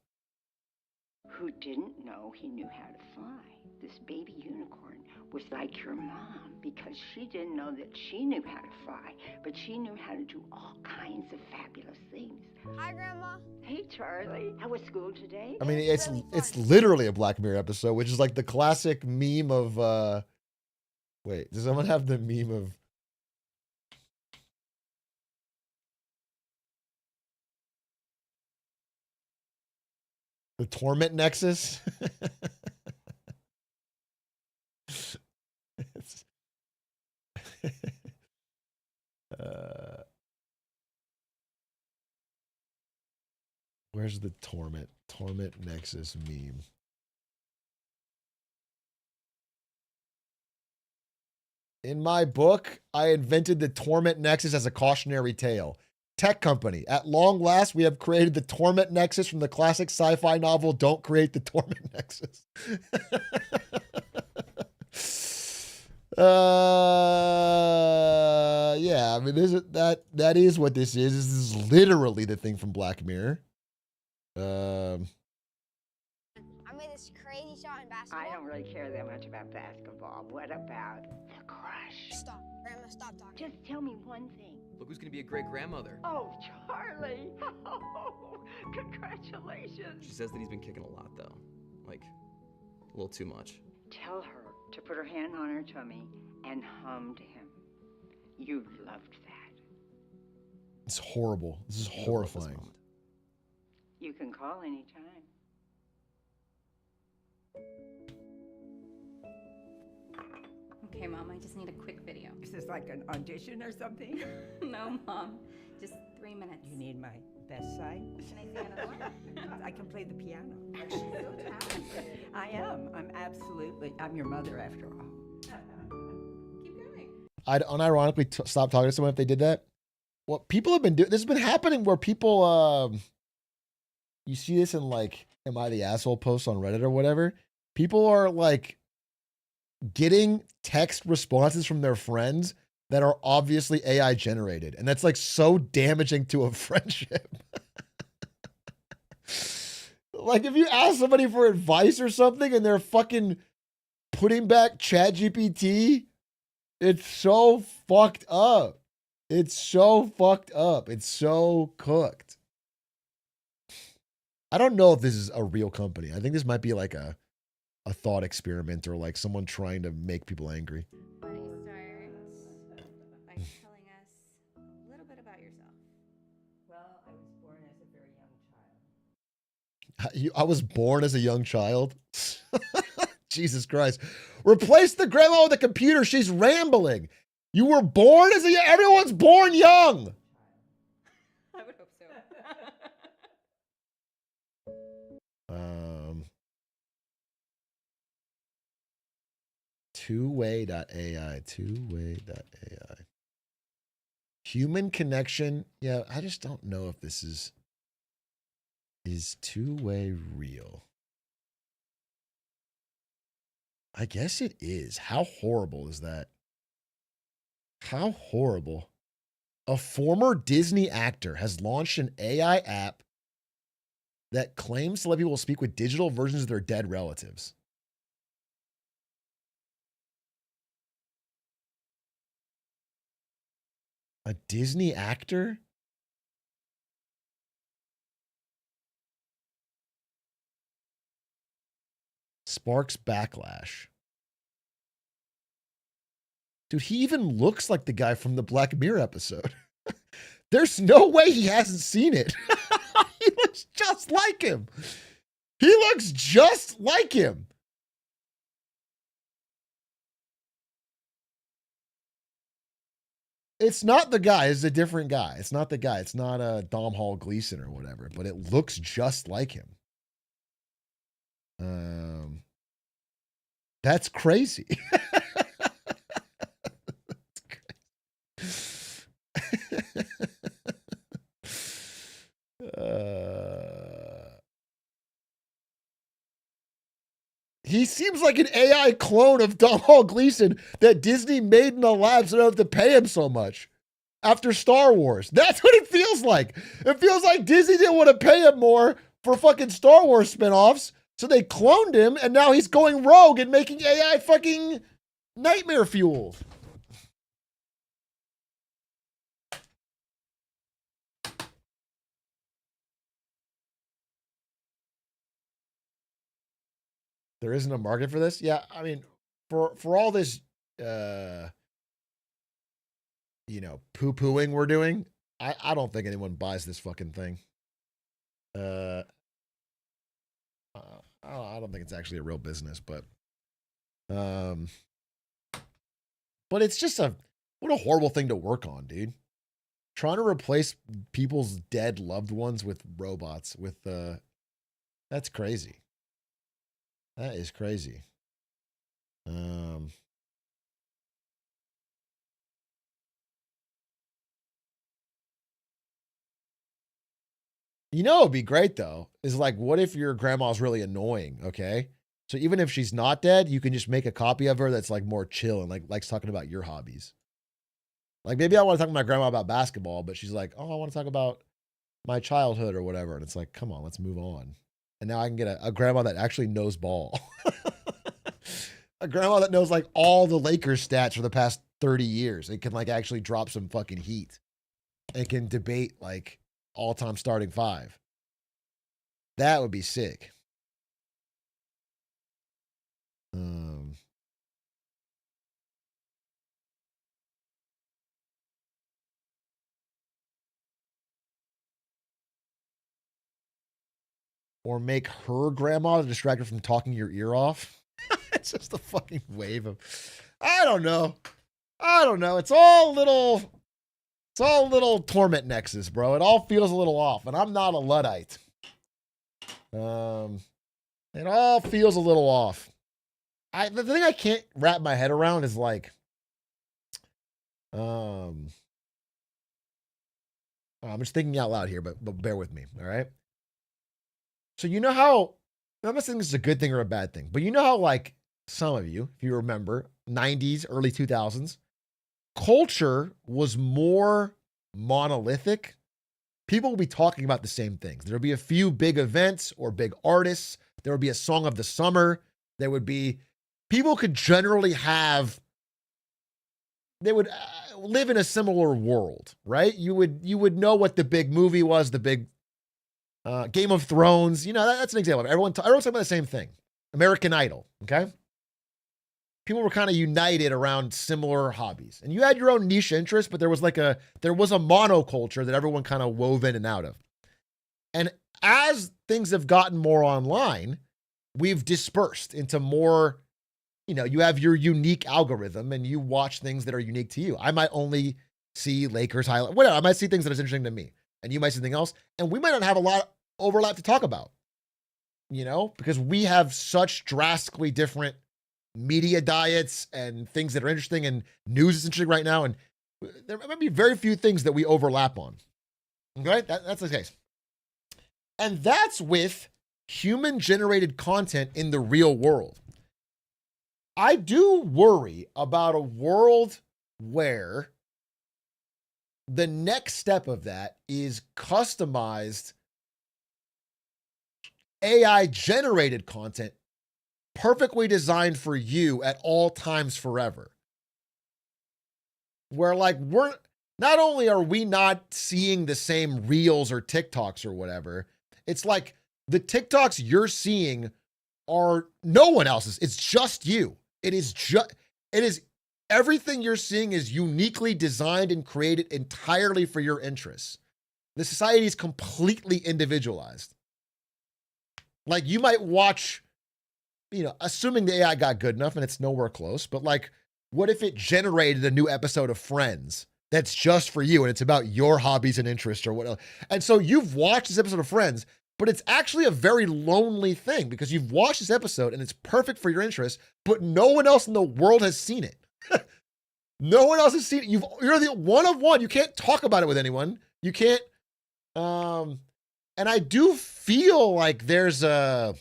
Who didn't know he knew how to fly. This baby unicorn was like your mom because she didn't know that she knew how to fly, but she knew how to do all kinds of fabulous things. Hi, Grandma. Hey, Charlie. How was school today? I mean, it's literally a Black Mirror episode, which is like the classic meme of... Wait, does someone have the meme of... The Torment Nexus? Where's the Torment Nexus meme? In my book, I invented the Torment Nexus as a cautionary tale. Tech company. At long last, we have created the Torment Nexus from the classic sci-fi novel Don't Create the Torment Nexus. Yeah, I mean, that is what this is. This is literally the thing from Black Mirror. I made this crazy shot in basketball. I don't really care that much about basketball. What about the crush? Stop. Grandma, stop talking. Just tell me one thing. Look who's gonna be a great grandmother. Oh, Charlie. Oh, congratulations. She says that he's been kicking a lot, though. Like, a little too much. Tell her to put her hand on her tummy and hum to him. You loved that. It's horrible. This is horrifying. You can call anytime. Okay, Mom, I just need a quick video. Is this like an audition or something? No, Mom, just 3 minutes. You need my best side? Can I see another one? I can play the piano. I am. I'm your mother after all. Keep going. I'd unironically stop talking to someone if they did that. What people have been doing, this has been happening where people, you see this in like, am I the asshole posts on Reddit or whatever? People are like getting text responses from their friends that are obviously AI generated. And that's like so damaging to a friendship. Like if you ask somebody for advice or something and they're fucking putting back ChatGPT, it's so fucked up. It's so fucked up. It's so cooked. I don't know if this is a real company. I think this might be like a thought experiment or like someone trying to make people angry. Why don't you start by telling us a little bit about yourself? Well, I was born as a very young child. I was born as a young child. Jesus Christ. Replace the grandma with a computer. She's rambling. You were born as everyone's born young. I would hope so. Two-way.ai. Human connection. Yeah, I just don't know if this is two-way real. I guess it is. How horrible is that? How horrible. A former Disney actor has launched an AI app that claims to let people speak with digital versions of their dead relatives. A Disney actor? Sparks backlash. Dude, he even looks like the guy from the Black Mirror episode. There's no way he hasn't seen it. He looks just like him. He looks just like him. It's not the guy. It's a different guy. It's not the guy. It's not a Dom Hall Gleason or whatever, but it looks just like him. That's crazy. He seems like an AI clone of Dom Hall Gleason that Disney made in the lab so they don't have to pay him so much after Star Wars. That's what it feels like. It feels like Disney didn't want to pay him more for fucking Star Wars spinoffs, so they cloned him, and now he's going rogue and making AI fucking nightmare fuel. There isn't a market for this? Yeah, I mean, for all this, poo-pooing we're doing, I don't think anyone buys this fucking thing. I don't think it's actually a real business, but it's just what a horrible thing to work on, dude. Trying to replace people's dead loved ones with robots that's crazy. That is crazy. You know, it'd be great though, is like, what if your grandma's really annoying? Okay. So even if she's not dead, you can just make a copy of her that's like more chill and like likes talking about your hobbies. Like maybe I want to talk to my grandma about basketball, but she's like, oh, I want to talk about my childhood or whatever. And it's like, come on, let's move on. And now I can get a grandma that actually knows ball. a grandma that knows like all the Lakers stats for the past 30 years. It can like actually drop some fucking heat. It can debate like all-time starting five. That would be sick. Or make her grandma distract her from talking your ear off. It's just a fucking wave of, I don't know. It's all little torment nexus, bro. It all feels a little off, and I'm not a Luddite. It all feels a little off. The thing I can't wrap my head around is like, I'm just thinking out loud here, but bear with me, all right? So you know how, I'm not saying this is a good thing or a bad thing, but you know how like some of you, if you remember, 90s, early 2000s, culture was more monolithic. People will be talking about the same things. There'll be a few big events or big artists. There would be a song of the summer. There would be, people could generally have, they would live in a similar world, right? You would know what the big movie was, the big Game of Thrones. You know, that's an example. Everyone's talking about the same thing. American Idol, okay? People were kind of united around similar hobbies. And you had your own niche interest, but there was a monoculture that everyone kind of wove in and out of. And as things have gotten more online, we've dispersed into more, you know, you have your unique algorithm and you watch things that are unique to you. I might only see Lakers highlight, whatever. I might see things that is interesting to me, and you might see something else. And we might not have a lot of overlap to talk about, you know, because we have such drastically different media diets and things that are interesting, and news is interesting right now. And there might be very few things that we overlap on. Okay. That's the case. And that's with human generated content in the real world. I do worry about a world where the next step of that is customized AI generated content perfectly designed for you at all times forever. Where like not only are we not seeing the same reels or TikToks or whatever, it's like the TikToks you're seeing are no one else's. It's just you. It is everything you're seeing is uniquely designed and created entirely for your interests. The society is completely individualized. Like you might watch, you know, assuming the AI got good enough, and it's nowhere close, but like, what if it generated a new episode of Friends that's just for you and it's about your hobbies and interests or whatever? And so you've watched this episode of Friends, but it's actually a very lonely thing because you've watched this episode and it's perfect for your interests, but no one else in the world has seen it. No one else has seen it. You're the one of one. You can't talk about it with anyone. You can't. And I do feel like there's a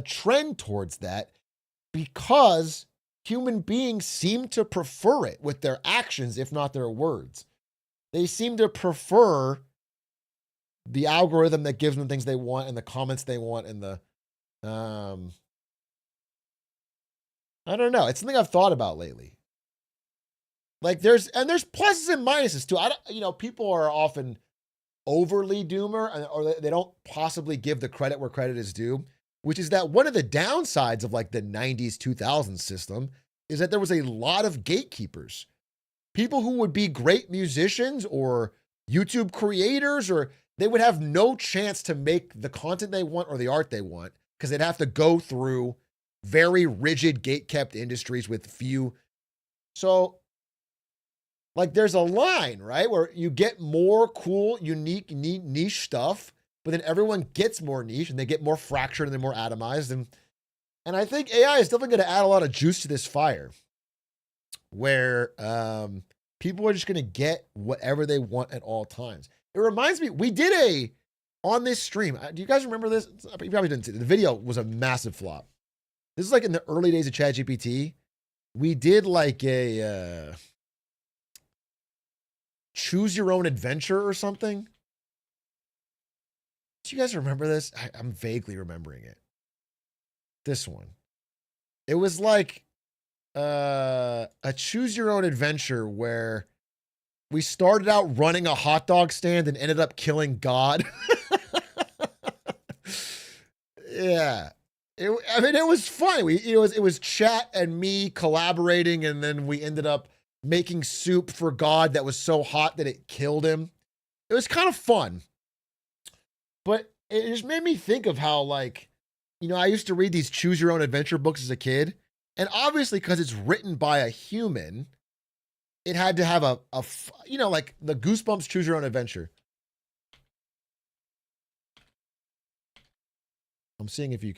trend towards that because human beings seem to prefer it with their actions, if not their words. They seem to prefer the algorithm that gives them things they want and the comments they want and the, I don't know. It's something I've thought about lately. Like there's pluses and minuses too. People are often overly doomer, or they don't possibly give the credit where credit is due, which is that one of the downsides of like the 90s, 2000s system is that there was a lot of gatekeepers. People who would be great musicians or YouTube creators, or they would have no chance to make the content they want or the art they want because they'd have to go through very rigid gate-kept industries with few. So like there's a line, right, where you get more cool, unique, niche stuff, but then everyone gets more niche and they get more fractured and they're more atomized. And I think AI is definitely going to add a lot of juice to this fire where people are just going to get whatever they want at all times. It reminds me, we did on this stream. Do you guys remember this? You probably didn't see it. The video was a massive flop. This is like in the early days of ChatGPT. We did like a choose your own adventure or something. Do you guys remember this? I'm vaguely remembering it. This one. It was like a choose your own adventure where we started out running a hot dog stand and ended up killing God. Yeah. I mean, it was fun. It was chat and me collaborating, and then we ended up making soup for God that was so hot that it killed him. It was kind of fun. But it just made me think of how, like, I used to read these choose your own adventure books as a kid. And obviously, because it's written by a human, it had to have like the Goosebumps choose your own adventure. I'm seeing if you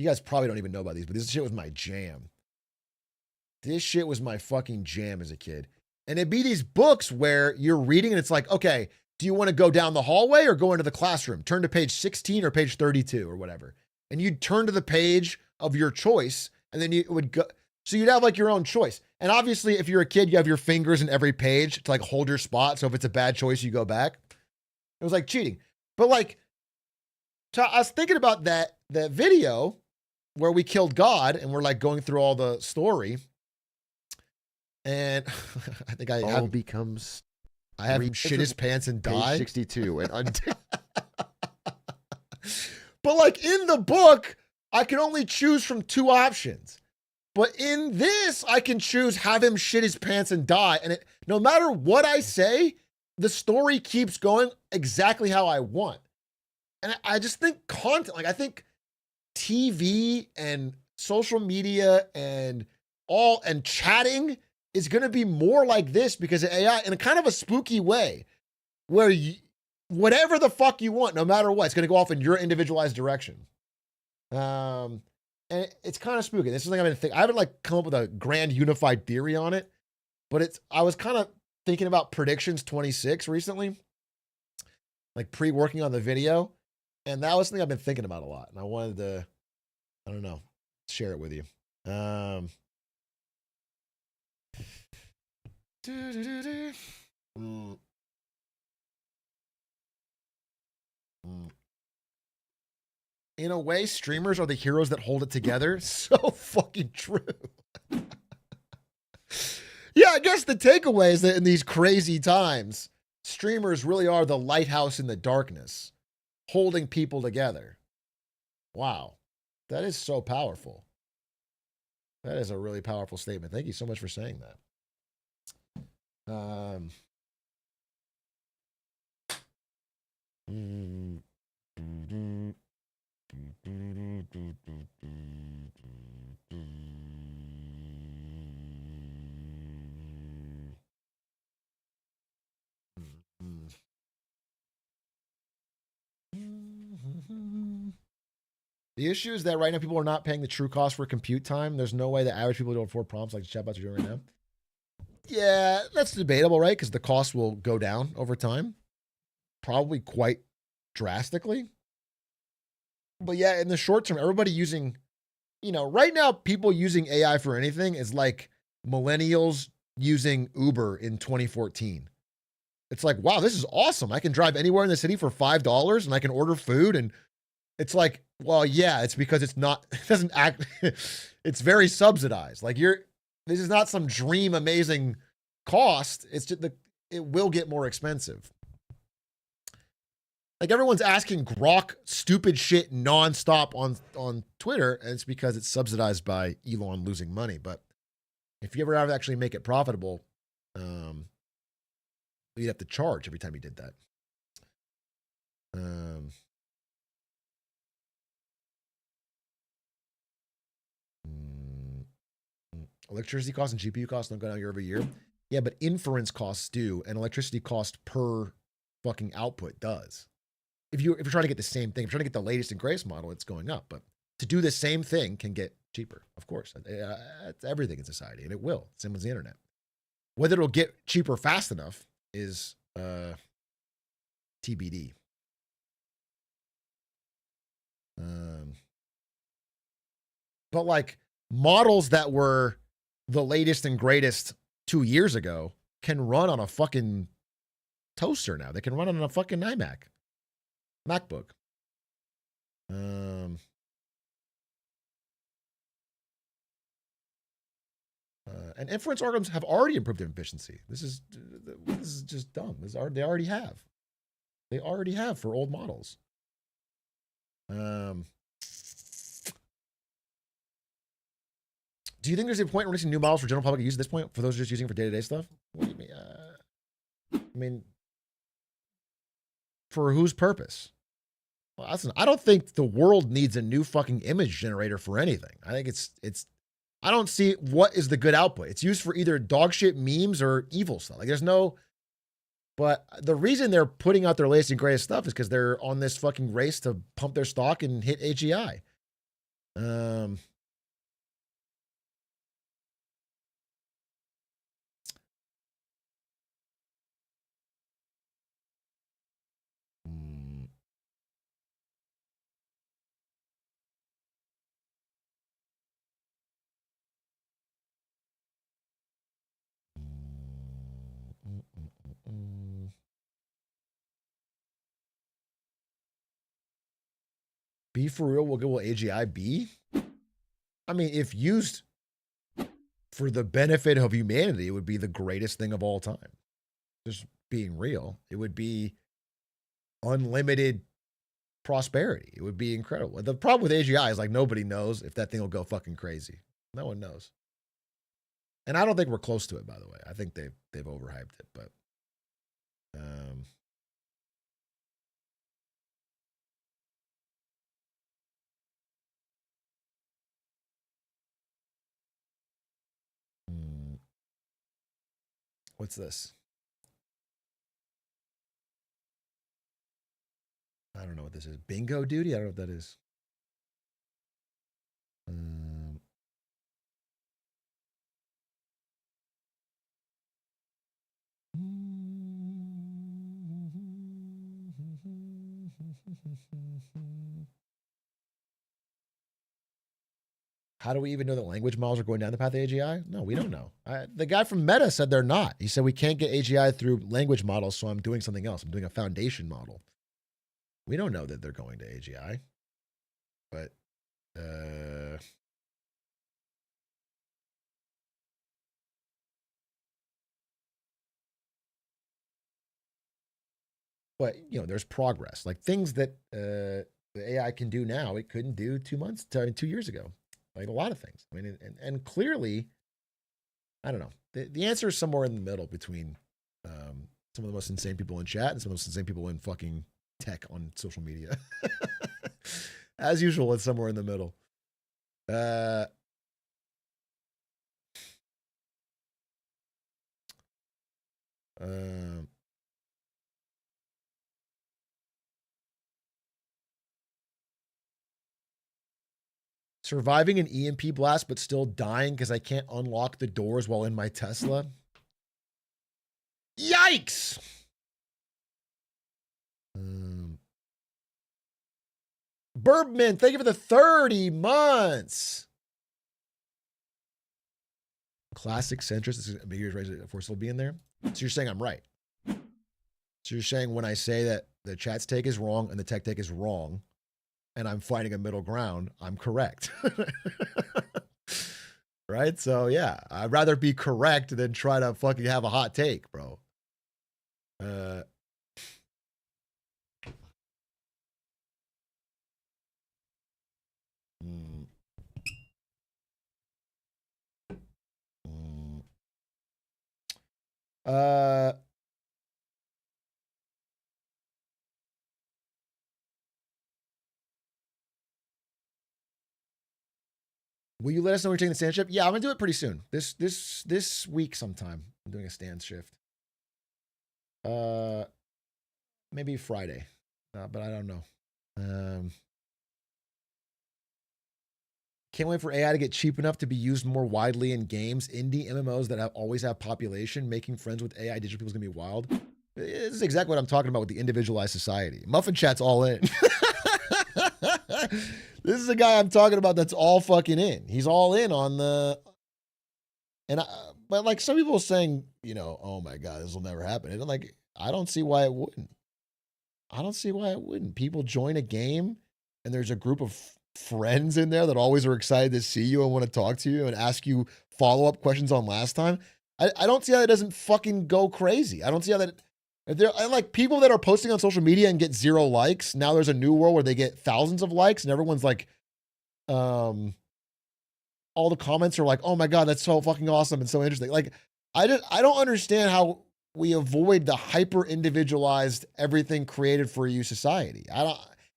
guys probably don't even know about these, but this shit was my jam. This shit was my fucking jam as a kid. And it'd be these books where you're reading and it's like, okay, do you want to go down the hallway or go into the classroom? Turn to page 16 or page 32 or whatever. And you'd turn to the page of your choice, and then you would go. So you'd have like your own choice. And obviously, if you're a kid, you have your fingers in every page to like hold your spot. So if it's a bad choice, you go back. It was like cheating. But like, so I was thinking about that video where we killed God and we're like going through all the story. And I think I have him shit his pants and die. 62 and But like in the book, I can only choose from two options. But in this, I can choose have him shit his pants and die. And no matter what I say, the story keeps going exactly how I want. And I just think content, like I think TV and social media and chatting is going to be more like this because of AI in a kind of a spooky way where whatever the fuck you want, no matter what, it's going to go off in your individualized direction. And it's kind of spooky. This is something I've been thinking. I haven't like come up with a grand unified theory on it, but I was kind of thinking about predictions 26 recently, like pre-working on the video. And that was something I've been thinking about a lot. And I wanted to, I don't know, share it with you. In a way, streamers are the heroes that hold it together. So fucking true. Yeah, I guess the takeaway is that in these crazy times, streamers really are the lighthouse in the darkness, holding people together. Wow. That is so powerful. That is a really powerful statement. Thank you so much for saying that. The issue is that right now people are not paying the true cost for compute time. There's no way that average people don't afford prompts like the chatbots are doing right now. Yeah, that's debatable, right? Because the cost will go down over time, probably quite drastically. But yeah, in the short term, everybody using, right now, people using AI for anything is like millennials using Uber in 2014. It's like, wow, this is awesome. I can drive anywhere in the city for $5 and I can order food. And it's like, well, yeah, it's because it doesn't act, it's very subsidized. Like this is not some dream amazing cost. It's just it will get more expensive. Like everyone's asking Grok stupid shit nonstop on Twitter, and it's because it's subsidized by Elon losing money. But if you ever have to actually make it profitable, you'd have to charge every time you did that. Electricity costs and GPU costs don't go down year over year. Yeah, but inference costs do, and electricity cost per fucking output does. If you're trying to get the same thing, if you're trying to get the latest and greatest model, it's going up. But to do the same thing can get cheaper, of course. It's everything in society, and it will. Same as the internet. Whether it'll get cheaper fast enough is TBD. But like models that were the latest and greatest 2 years ago can run on a fucking toaster now. They can run on a fucking iMac, MacBook. And inference algorithms have already improved their efficiency. This is just dumb. They already have. They already have for old models. Do you think there's a point in releasing new models for general public use at this point for those just using it for day-to-day stuff? What do you mean? I mean, for whose purpose? Well, listen, I don't think the world needs a new fucking image generator for anything. I think it's I don't see what is the good output. It's used for either dog shit memes or evil stuff. Like there's no, but the reason they're putting out their latest and greatest stuff is because they're on this fucking race to pump their stock and hit AGI. Be for real, what good will AGI be? I mean, if used for the benefit of humanity, it would be the greatest thing of all time. Just being real, it would be unlimited prosperity. It would be incredible. The problem with AGI is like nobody knows if that thing will go fucking crazy. No one knows. And I don't think we're close to it, by the way. I think they've overhyped it, but what's this? I don't know what this is. Bingo duty? I don't know what that is. How do we even know that language models are going down the path of AGI? No, we don't know. The guy from Meta said they're not. He said we can't get AGI through language models, so I'm doing something else. I'm doing a foundation model. We don't know that they're going to AGI. But, you know, there's progress. Like things that the AI can do now, it couldn't do 2 years ago. Like a lot of things. I mean, and clearly, I don't know. The answer is somewhere in the middle between some of the most insane people in chat and some of the most insane people in fucking tech on social media. As usual, it's somewhere in the middle. Surviving an EMP blast, but still dying because I can't unlock the doors while in my Tesla. Yikes! Burbman, thank you for the 30 months. Classic centrist. This is ambiguous, right? If we're still being there. So you're saying I'm right. So you're saying when I say that the chat's take is wrong and the tech take is wrong, and I'm finding a middle ground, I'm correct. Right? So yeah, I'd rather be correct than try to fucking have a hot take, bro. Will you let us know when you're taking the stand shift? Yeah, I'm gonna do it pretty soon. This week sometime. I'm doing a stand shift. Maybe Friday, but I don't know. Can't wait for AI to get cheap enough to be used more widely in games. Indie MMOs that always have population. Making friends with AI digital people is gonna be wild. This is exactly what I'm talking about with the individualized society. Muffin Chat's all in. This is a guy I'm talking about that's all fucking in. He's all in on the, but like some people are saying, you know, oh my God, this will never happen. And I'm like, I don't see why it wouldn't. I don't see why it wouldn't. People join a game and there's a group of friends in there that always are excited to see you and want to talk to you and ask you follow-up questions on last time. I don't see how that doesn't fucking go crazy. I don't see how that, if they're like people that are posting on social media and get 0 likes. Now there's a new world where they get thousands of likes and everyone's like, all the comments are like, oh my God, that's so fucking awesome and so interesting. Like, I don't understand how we avoid the hyper individualized everything created for you society.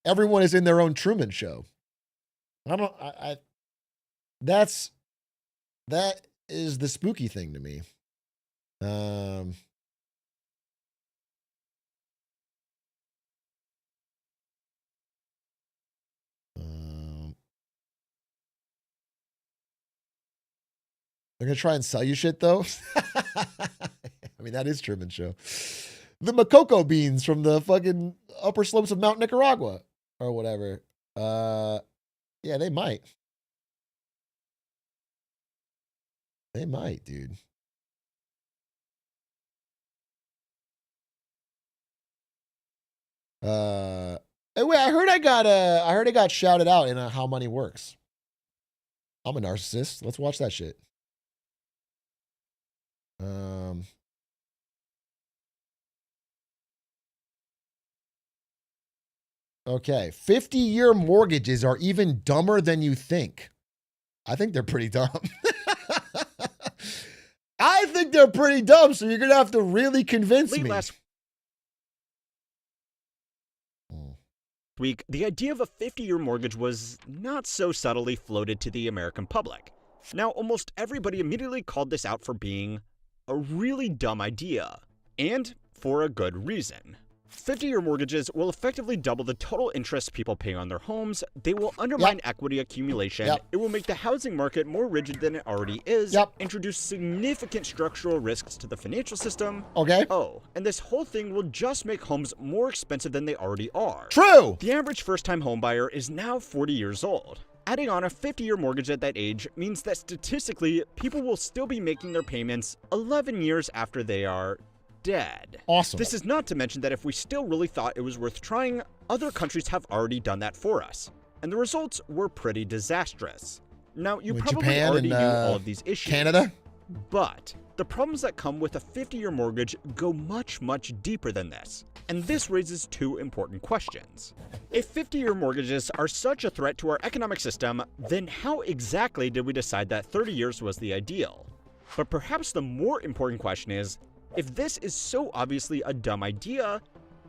Everyone is in their own Truman Show. That is the spooky thing to me. They're going to try and sell you shit, though. I mean, that is Truman Show. The Makoko beans from the fucking upper slopes of Mount Nicaragua or whatever. Yeah, they might. They might, dude. Hey, wait, I heard I got shouted out in How Money Works. I'm a narcissist. Let's watch that shit. Okay. 50-year mortgages are even dumber than you think. I think they're pretty dumb. I think they're pretty dumb, so you're going to have to really convince me. Last week, the idea of a 50-year mortgage was not so subtly floated to the American public. Now, almost everybody immediately called this out for being a really dumb idea, and for a good reason. 50-year mortgages will effectively double the total interest people pay on their homes. They will undermine equity accumulation. It will make the housing market more rigid than it already is. Introduce significant structural risks to the financial system. Oh, and this whole thing will just make homes more expensive than they already are. True! The average first-time homebuyer is now 40 years old. Adding on a 50-year mortgage at that age means that statistically, people will still be making their payments 11 years after they are dead. Awesome. This is not to mention that if we still really thought it was worth trying, other countries have already done that for us. And the results were pretty disastrous. Now, you probably Japan already and, knew all of these issues. Canada? But the problems that come with a 50-year mortgage go much, much deeper than this. And this raises 2 important questions. If 50-year mortgages are such a threat to our economic system, then how exactly did we decide that 30 years was the ideal? But perhaps the more important question is, if this is so obviously a dumb idea,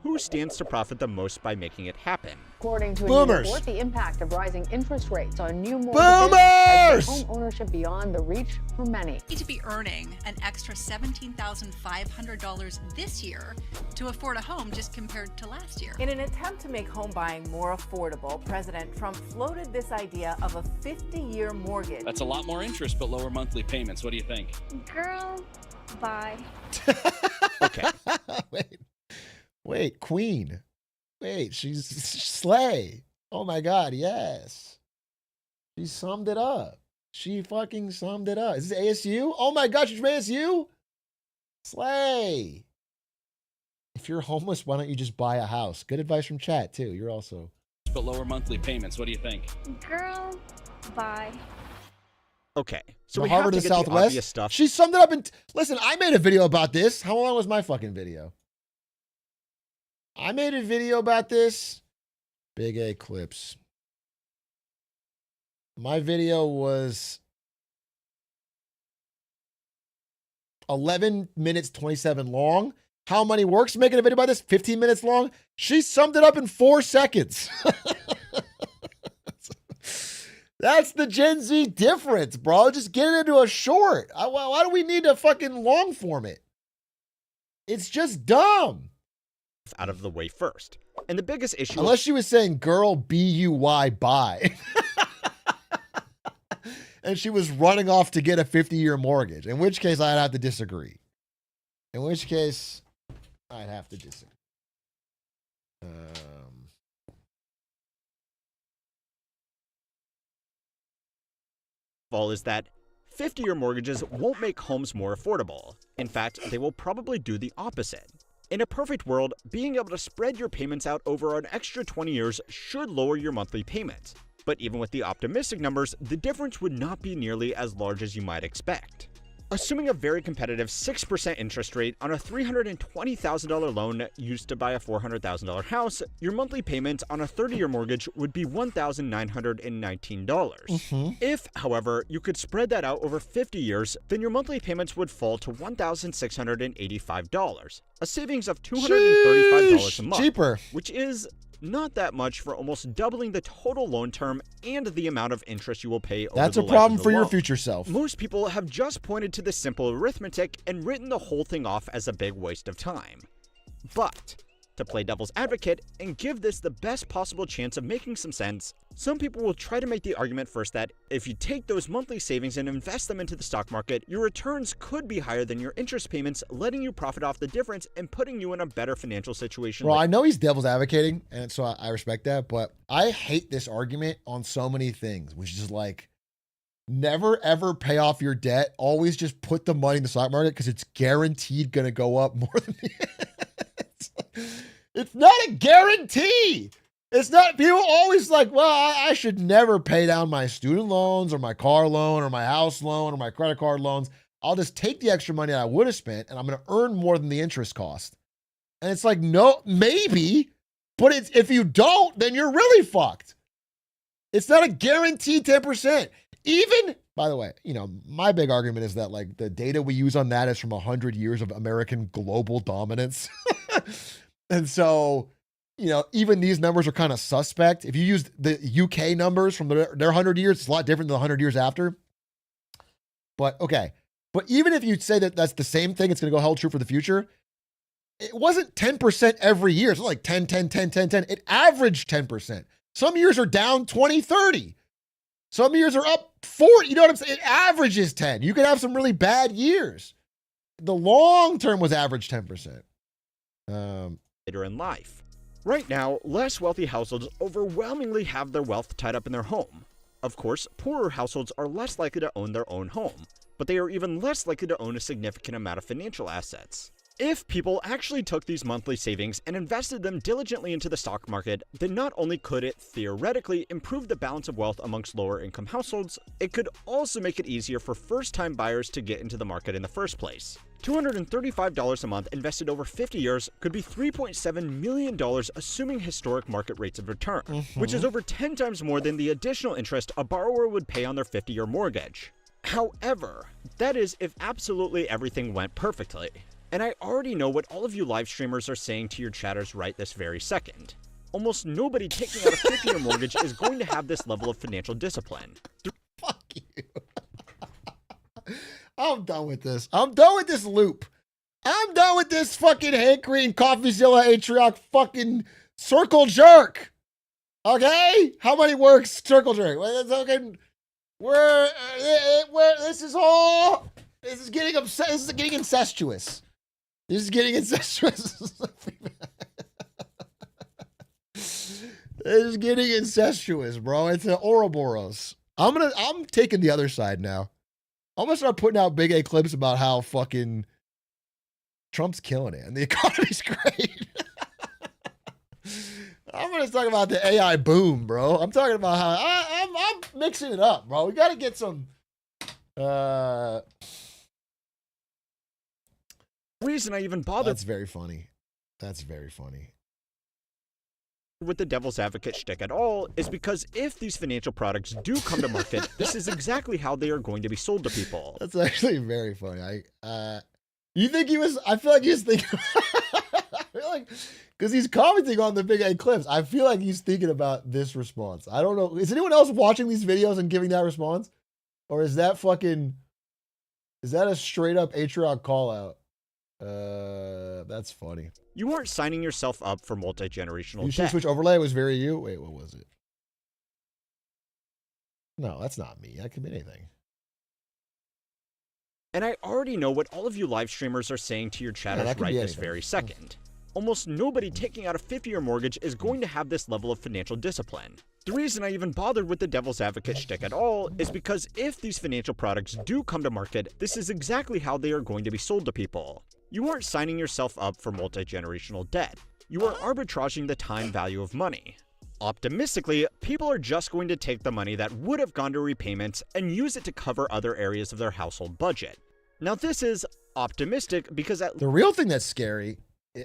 who stands to profit the most by making it happen? According to a new report, the impact of rising interest rates on new mortgages has home ownership beyond the reach for many. Need to be earning an extra $17,500 this year to afford a home just compared to last year. In an attempt to make home buying more affordable, President Trump floated this idea of a 50-year mortgage. That's a lot more interest, but lower monthly payments. What do you think? Girl, bye. Okay. Wait, Queen. Wait, she's slay. Oh my God, yes. She summed it up. She fucking summed it up. Is this ASU? Oh my God, she's from ASU? Slay. If you're homeless, why don't you just buy a house? Good advice from chat, too. You're also... But lower monthly payments. What do you think? Girl, bye. Okay, so the we Harvard have of to the get the obvious Southwest. stuff. She summed it up in... Listen, I made a video about this. How long was my fucking video? I made a video about this. Big A clips. My video was 11 minutes 27 long. How Money Works making a video about this? 15 minutes long. She summed it up in 4 seconds. That's the Gen Z difference, bro. Just get it into a short. Why do we need to fucking long form it? It's just dumb. Out of the way first. And the biggest issue... Unless she was saying girl B-U-Y buy. And she was running off to get a 50-year mortgage. In which case, I'd have to disagree. In which case, I'd have to disagree. Is that 50-year mortgages won't make homes more affordable. In fact, they will probably do the opposite. In a perfect world, being able to spread your payments out over an extra 20 years should lower your monthly payment. But even with the optimistic numbers, the difference would not be nearly as large as you might expect. Assuming a very competitive 6% interest rate on a $320,000 loan used to buy a $400,000 house, your monthly payment on a 30-year mortgage would be $1,919. If, however, you could spread that out over 50 years, then your monthly payments would fall to $1,685, a savings of $235 a month, cheaper, which is not that much for almost doubling the total loan term and the amount of interest you will pay over That's the a life problem of the for your loan. future self. Most people have just pointed to the simple arithmetic and written the whole thing off as a big waste of time. But to play devil's advocate and give this the best possible chance of making some sense, some people will try to make the argument first that if you take those monthly savings and invest them into the stock market, your returns could be higher than your interest payments, letting you profit off the difference and putting you in a better financial situation. Well, I know he's devil's advocating, and so I respect that, but I hate this argument on so many things, which is like, never ever pay off your debt. Always just put the money in the stock market because it's guaranteed going to go up more than it's not a guarantee. It's not, people always like, well, I should never pay down my student loans or my car loan or my house loan or my credit card loans. I'll just take the extra money I would have spent and I'm going to earn more than the interest cost. And it's like, no, maybe, but it's, if you don't, then you're really fucked. It's not a guaranteed 10%. Even, by the way, you know, my big argument is that like the data we use on that is from 100 years of American global dominance. And so, you know, even these numbers are kind of suspect. If you use the UK numbers from their 100 years, it's a lot different than the 100 years after. But okay. But even if you say that that's the same thing, it's going to go held true for the future. It wasn't 10% every year. It's not like 10, 10, 10, 10, 10. It averaged 10%. Some years are down 20, 30. Some years are up 40. You know what I'm saying? It averages 10. You could have some really bad years. The long term was average 10%. Later in life. Right now, less wealthy households overwhelmingly have their wealth tied up in their home. Of course, poorer households are less likely to own their own home, but they are even less likely to own a significant amount of financial assets. If people actually took these monthly savings and invested them diligently into the stock market, then not only could it theoretically improve the balance of wealth amongst lower income households, it could also make it easier for first-time buyers to get into the market in the first place. $235 a month invested over 50 years could be $3.7 million assuming historic market rates of return, which is over 10 times more than the additional interest a borrower would pay on their 50-year mortgage. However, that is if absolutely everything went perfectly. And I already know what all of you live streamers are saying to your chatters right this very second. Almost nobody taking out a 50-year mortgage is going to have this level of financial discipline. Fuck you. I'm done with this. I'm done with this loop. I'm done with this fucking Hank Green, CoffeeZilla, Atrioc fucking circle jerk. Okay? How many works circle jerk? Well, that's okay. This is getting upset. This is getting incestuous. This is getting incestuous. This is getting incestuous, bro. It's an Ouroboros. I'm taking the other side now. I'm gonna start putting out big A clips about how fucking Trump's killing it and the economy's great. I'm gonna talk about the AI boom, bro. I'm talking about how I'm mixing it up, bro. We gotta get some reason I even bothered. That's very funny. That's very funny. With the devil's advocate shtick at all is because if these financial products do come to market, this is exactly how they are going to be sold to people. That's actually very funny. You think he was? I feel like he was thinking. I feel like because he's commenting on the big A clips. I feel like he's thinking about this response. I don't know. Is anyone else watching these videos and giving that response, or is that fucking? Is that a straight up Atrioc call out? That's funny. You aren't signing yourself up for multi-generational You should debt. switch overlay. It was very you. Wait, what was it? No, that's not me. I could be anything. And I already know what all of you live streamers are saying to your chatters that could right be this anything. very second. Almost nobody taking out a 50-year mortgage is going to have this level of financial discipline. The reason I even bothered with the devil's advocate shtick at all is because if these financial products do come to market, this is exactly how they are going to be sold to people. You aren't signing yourself up for multi-generational debt. You are arbitraging the time value of money. optimistically, people are just going to take the money that would have gone to repayments and use it to cover other areas of their household budget. Now, this is optimistic because the real thing that's scary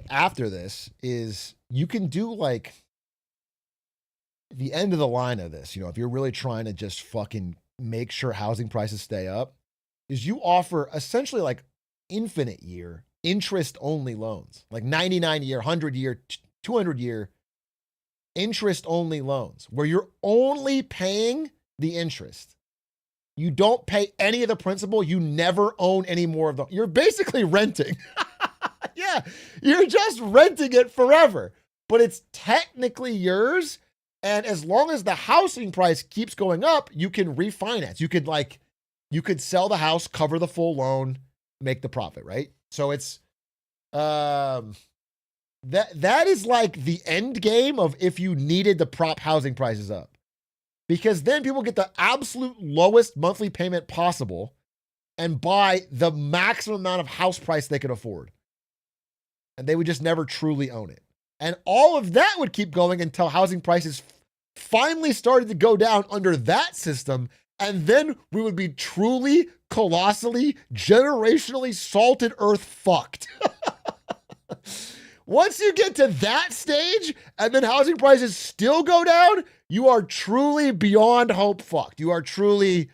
after this is you can do like the end of the line of this, you know, if you're really trying to just fucking make sure housing prices stay up, is you offer essentially like infinite year interest only loans, like 99 year, 100 year, 200 year interest only loans where you're only paying the interest. You don't pay any of the principal. You never own any more of them. You're basically renting. Yeah, you're just renting it forever, but it's technically yours. And as long as the housing price keeps going up, you can refinance. You could sell the house, cover the full loan, make the profit, right? So it's, that is like the end game of if you needed to prop housing prices up, because then people get the absolute lowest monthly payment possible and buy the maximum amount of house price they could afford. And they would just never truly own it. And all of that would keep going until housing prices finally started to go down under that system. And then we would be truly, colossally, generationally salted earth fucked. Once you get to that stage and then housing prices still go down, you are truly beyond hope fucked. You are truly,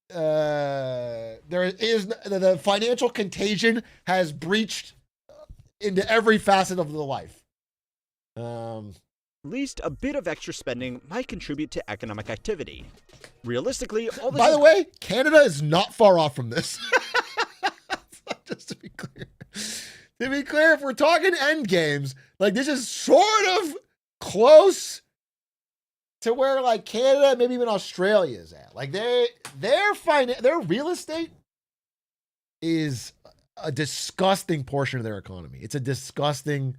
there is, the financial contagion has breached into every facet of the life. At least a bit of extra spending might contribute to economic activity. Realistically, all this By the way, Canada is not far off from this. Just to be clear. To be clear, if we're talking end games, like this is sort of close to where like Canada, maybe even Australia is at. Like their real estate is a disgusting portion of their economy. It's a disgusting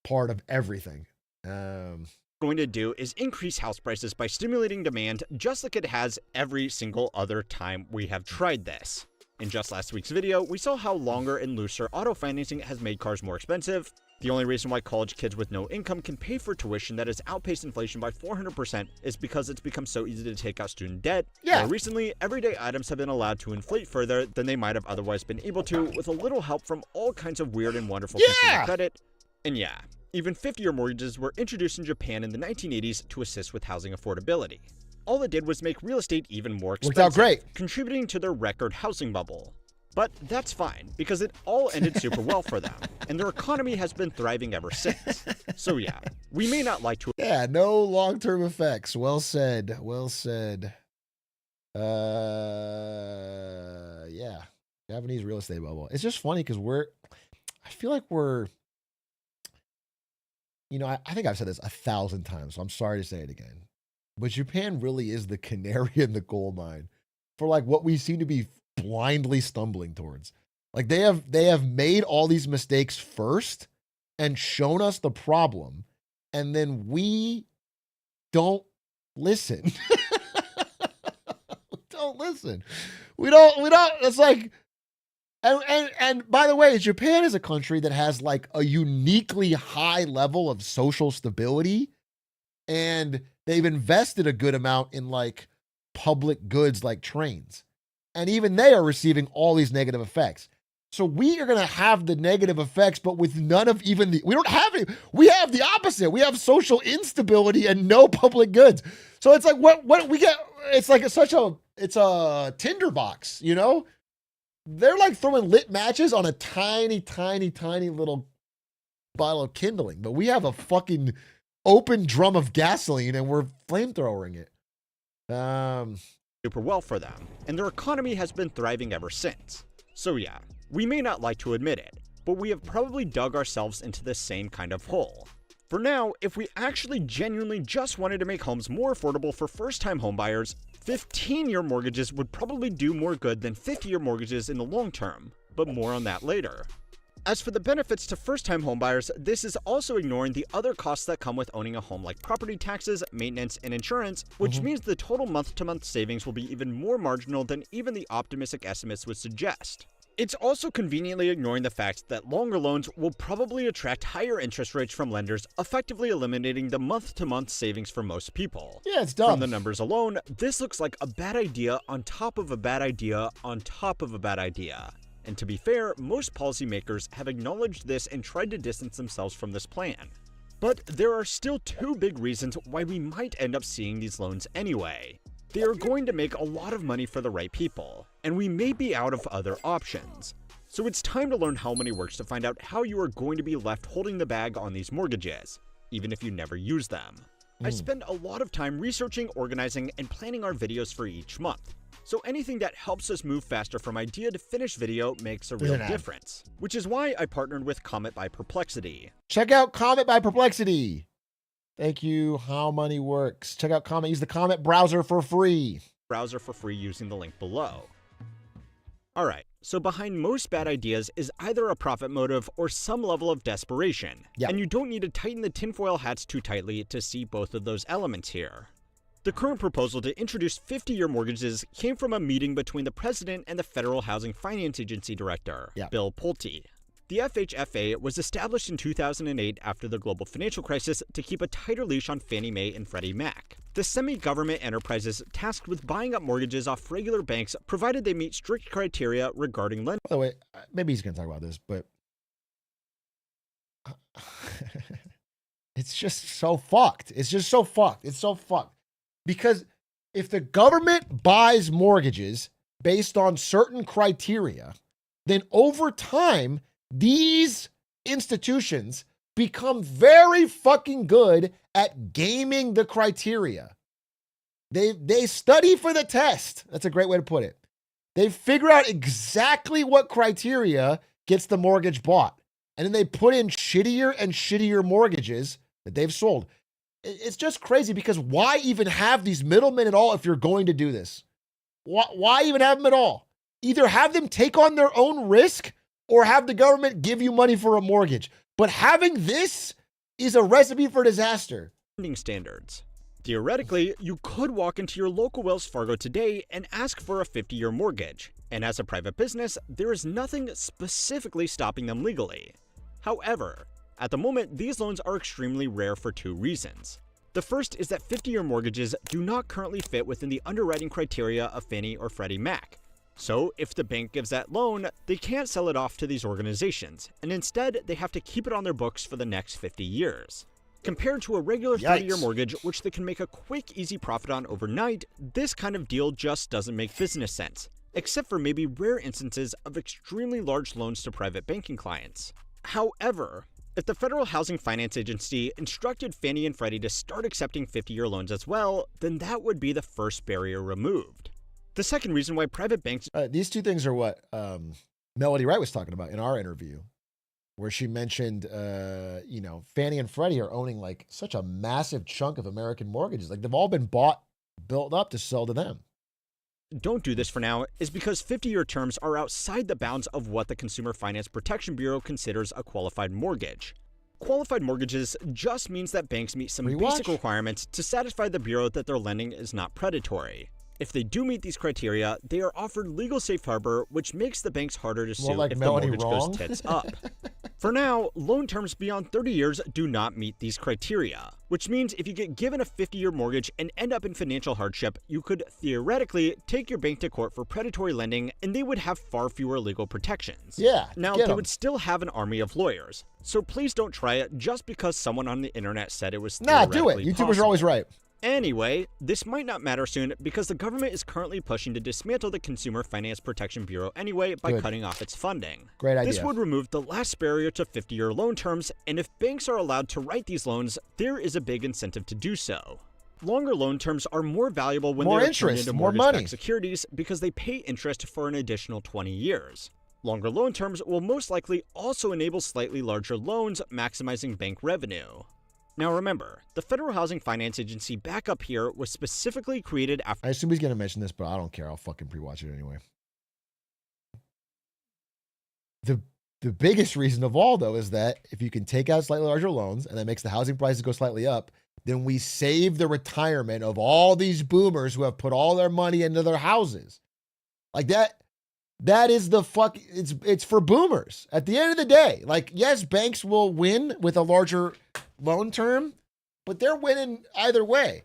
part of everything. Going to do is increase house prices by stimulating demand, just like it has every single other time we have tried this. In just last week's video, we saw how longer and looser auto financing has made cars more expensive. The only reason why college kids with no income can pay for tuition that has outpaced inflation by 400% is because it's become so easy to take out student debt. Yeah. More recently, everyday items have been allowed to inflate further than they might have otherwise been able to, with a little help from all kinds of weird and wonderful consumer credit. And yeah, even 50-year mortgages were introduced in Japan in the 1980s to assist with housing affordability. All it did was make real estate even more expensive, worked out great, contributing to their record housing bubble. But that's fine, because it all ended super well for them, and their economy has been thriving ever since. So yeah, we may not like to... Yeah, no long-term effects. Well said. Well said. Yeah, Japanese real estate bubble. It's just funny because I feel like we're, you know, I think I've said this 1,000 times, so I'm sorry to say it again. But Japan really is the canary in the coal mine for like what we seem to be blindly stumbling towards. Like they have made all these mistakes first and shown us the problem, and then we don't listen. We don't listen. We don't, it's like, and by the way, Japan is a country that has like a uniquely high level of social stability, and they've invested a good amount in like public goods like trains. And even they are receiving all these negative effects. So we are going to have the negative effects, but with none of even we don't have it. We have the opposite. We have social instability and no public goods. So it's like what we get. It's like it's a tinderbox, you know? They're like throwing lit matches on a tiny, tiny, tiny little bottle of kindling, but we have a fucking open drum of gasoline and we're flamethrowering it. Super well for them, and their economy has been thriving ever since. So yeah, we may not like to admit it, but we have probably dug ourselves into the same kind of hole. For now, if we actually genuinely just wanted to make homes more affordable for first-time homebuyers, 15-year mortgages would probably do more good than 50-year mortgages in the long term, but more on that later. As for the benefits to first-time homebuyers, this is also ignoring the other costs that come with owning a home like property taxes, maintenance, and insurance, which means the total month-to-month savings will be even more marginal than even the optimistic estimates would suggest. It's also conveniently ignoring the fact that longer loans will probably attract higher interest rates from lenders, effectively eliminating the month-to-month savings for most people. Yeah, it's dumb. From the numbers alone, this looks like a bad idea on top of a bad idea on top of a bad idea. And to be fair, most policymakers have acknowledged this and tried to distance themselves from this plan. But there are still two big reasons why we might end up seeing these loans anyway. They are going to make a lot of money for the right people, and we may be out of other options. So it's time to learn how money works to find out how you are going to be left holding the bag on these mortgages, even if you never use them. I spend a lot of time researching, organizing, and planning our videos for each month. So anything that helps us move faster from idea to finished video makes a real difference. Which is why I partnered with Comet by Perplexity. Check out Comet by Perplexity. Thank you, How Money Works. Check out Comet. Use the Comet browser for free. Browser for free using the link below. Alright, so behind most bad ideas is either a profit motive or some level of desperation. Yeah. And you don't need to tighten the tinfoil hats too tightly to see both of those elements here. The current proposal to introduce 50-year mortgages came from a meeting between the president and the Federal Housing Finance Agency director, Bill Pulte. The FHFA was established in 2008 after the global financial crisis to keep a tighter leash on Fannie Mae and Freddie Mac, the semi-government enterprises tasked with buying up mortgages off regular banks provided they meet strict criteria regarding lending. By the way, maybe he's going to talk about this, but it's just so fucked. It's just so fucked. It's so fucked. Because if the government buys mortgages based on certain criteria, then over time, these institutions become very fucking good at gaming the criteria. They study for the test. That's a great way to put it. They figure out exactly what criteria gets the mortgage bought. And then they put in shittier and shittier mortgages that they've sold. It's just crazy because why even have these middlemen at all if you're going to do this? Why even have them at all? Either have them take on their own risk or have the government give you money for a mortgage. But having this is a recipe for disaster. Lending standards. Theoretically, you could walk into your local Wells Fargo today and ask for a 50-year mortgage. And as a private business, there is nothing specifically stopping them legally. However, at the moment, these loans are extremely rare for two reasons. The first is that 50-year mortgages do not currently fit within the underwriting criteria of Fannie or Freddie Mac. So if the bank gives that loan, they can't sell it off to these organizations, and instead they have to keep it on their books for the next 50 years. Compared to a regular 30-year mortgage, which they can make a quick, easy profit on overnight, this kind of deal just doesn't make business sense, except for maybe rare instances of extremely large loans to private banking clients. However, if the Federal Housing Finance Agency instructed Fannie and Freddie to start accepting 50-year loans as well, then that would be the first barrier removed. The second reason why private banks... these two things are what Melody Wright was talking about in our interview, where she mentioned, Fannie and Freddie are owning like such a massive chunk of American mortgages. Like they've all been built up to sell to them. Don't do this for now is because 50-year terms are outside the bounds of what the Consumer Finance Protection Bureau considers a qualified mortgage. Qualified mortgages just means that banks meet some basic requirements to satisfy the Bureau that their lending is not predatory. If they do meet these criteria, they are offered legal safe harbor, which makes the banks harder to sue if the mortgage goes tits up. For now, loan terms beyond 30 years do not meet these criteria, which means if you get given a 50-year mortgage and end up in financial hardship, you could theoretically take your bank to court for predatory lending and they would have far fewer legal protections. Yeah, now, they would still have an army of lawyers, so please don't try it just because someone on the internet said it was theoretically do it. YouTubers possible. are always right. Anyway, this might not matter soon because the government is currently pushing to dismantle the Consumer Finance Protection Bureau anyway by cutting off its funding. Great idea. This would remove the last barrier to 50-year loan terms, and if banks are allowed to write these loans, there is a big incentive to do so. Longer loan terms are more valuable when they are turned into mortgage-backed securities because they pay interest for an additional 20 years. Longer loan terms will most likely also enable slightly larger loans, maximizing bank revenue. Now remember, the Federal Housing Finance Agency back up here was specifically created after... I assume he's going to mention this, but I don't care. I'll fucking pre-watch it anyway. The biggest reason of all, though, is that if you can take out slightly larger loans and that makes the housing prices go slightly up, then we save the retirement of all these boomers who have put all their money into their houses. Like That is the fuck. It's for boomers. At the end of the day, like, yes, banks will win with a larger loan term, but they're winning either way.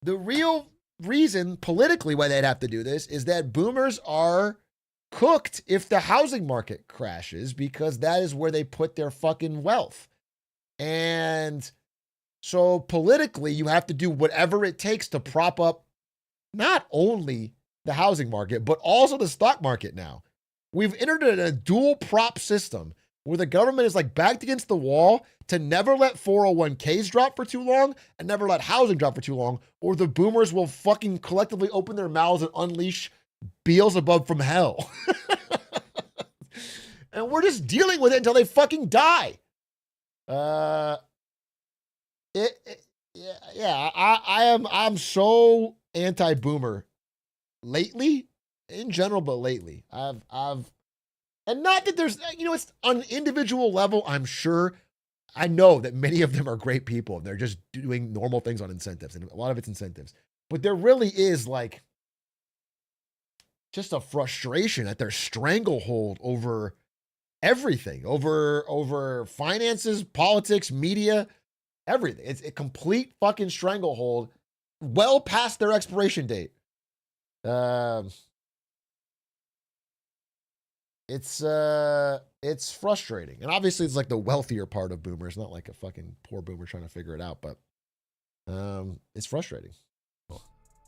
The real reason politically why they'd have to do this is that boomers are cooked if the housing market crashes, because that is where they put their fucking wealth. And so politically, you have to do whatever it takes to prop up not only the housing market, but also the stock market now. We've entered in a dual prop system where the government is like backed against the wall to never let 401ks drop for too long and never let housing drop for too long, or the boomers will fucking collectively open their mouths and unleash Beelzebub from hell. And we're just dealing with it until they fucking die. I'm so anti-boomer lately, in general, but lately and not that there's, it's on an individual level. I'm sure, I know that many of them are great people and they're just doing normal things on incentives, and a lot of it's incentives, but there really is like just a frustration at their stranglehold over everything, over finances, politics, media, everything. It's a complete fucking stranglehold well past their expiration date. It's frustrating. And obviously it's like the wealthier part of boomers, not like a fucking poor boomer trying to figure it out, but it's frustrating.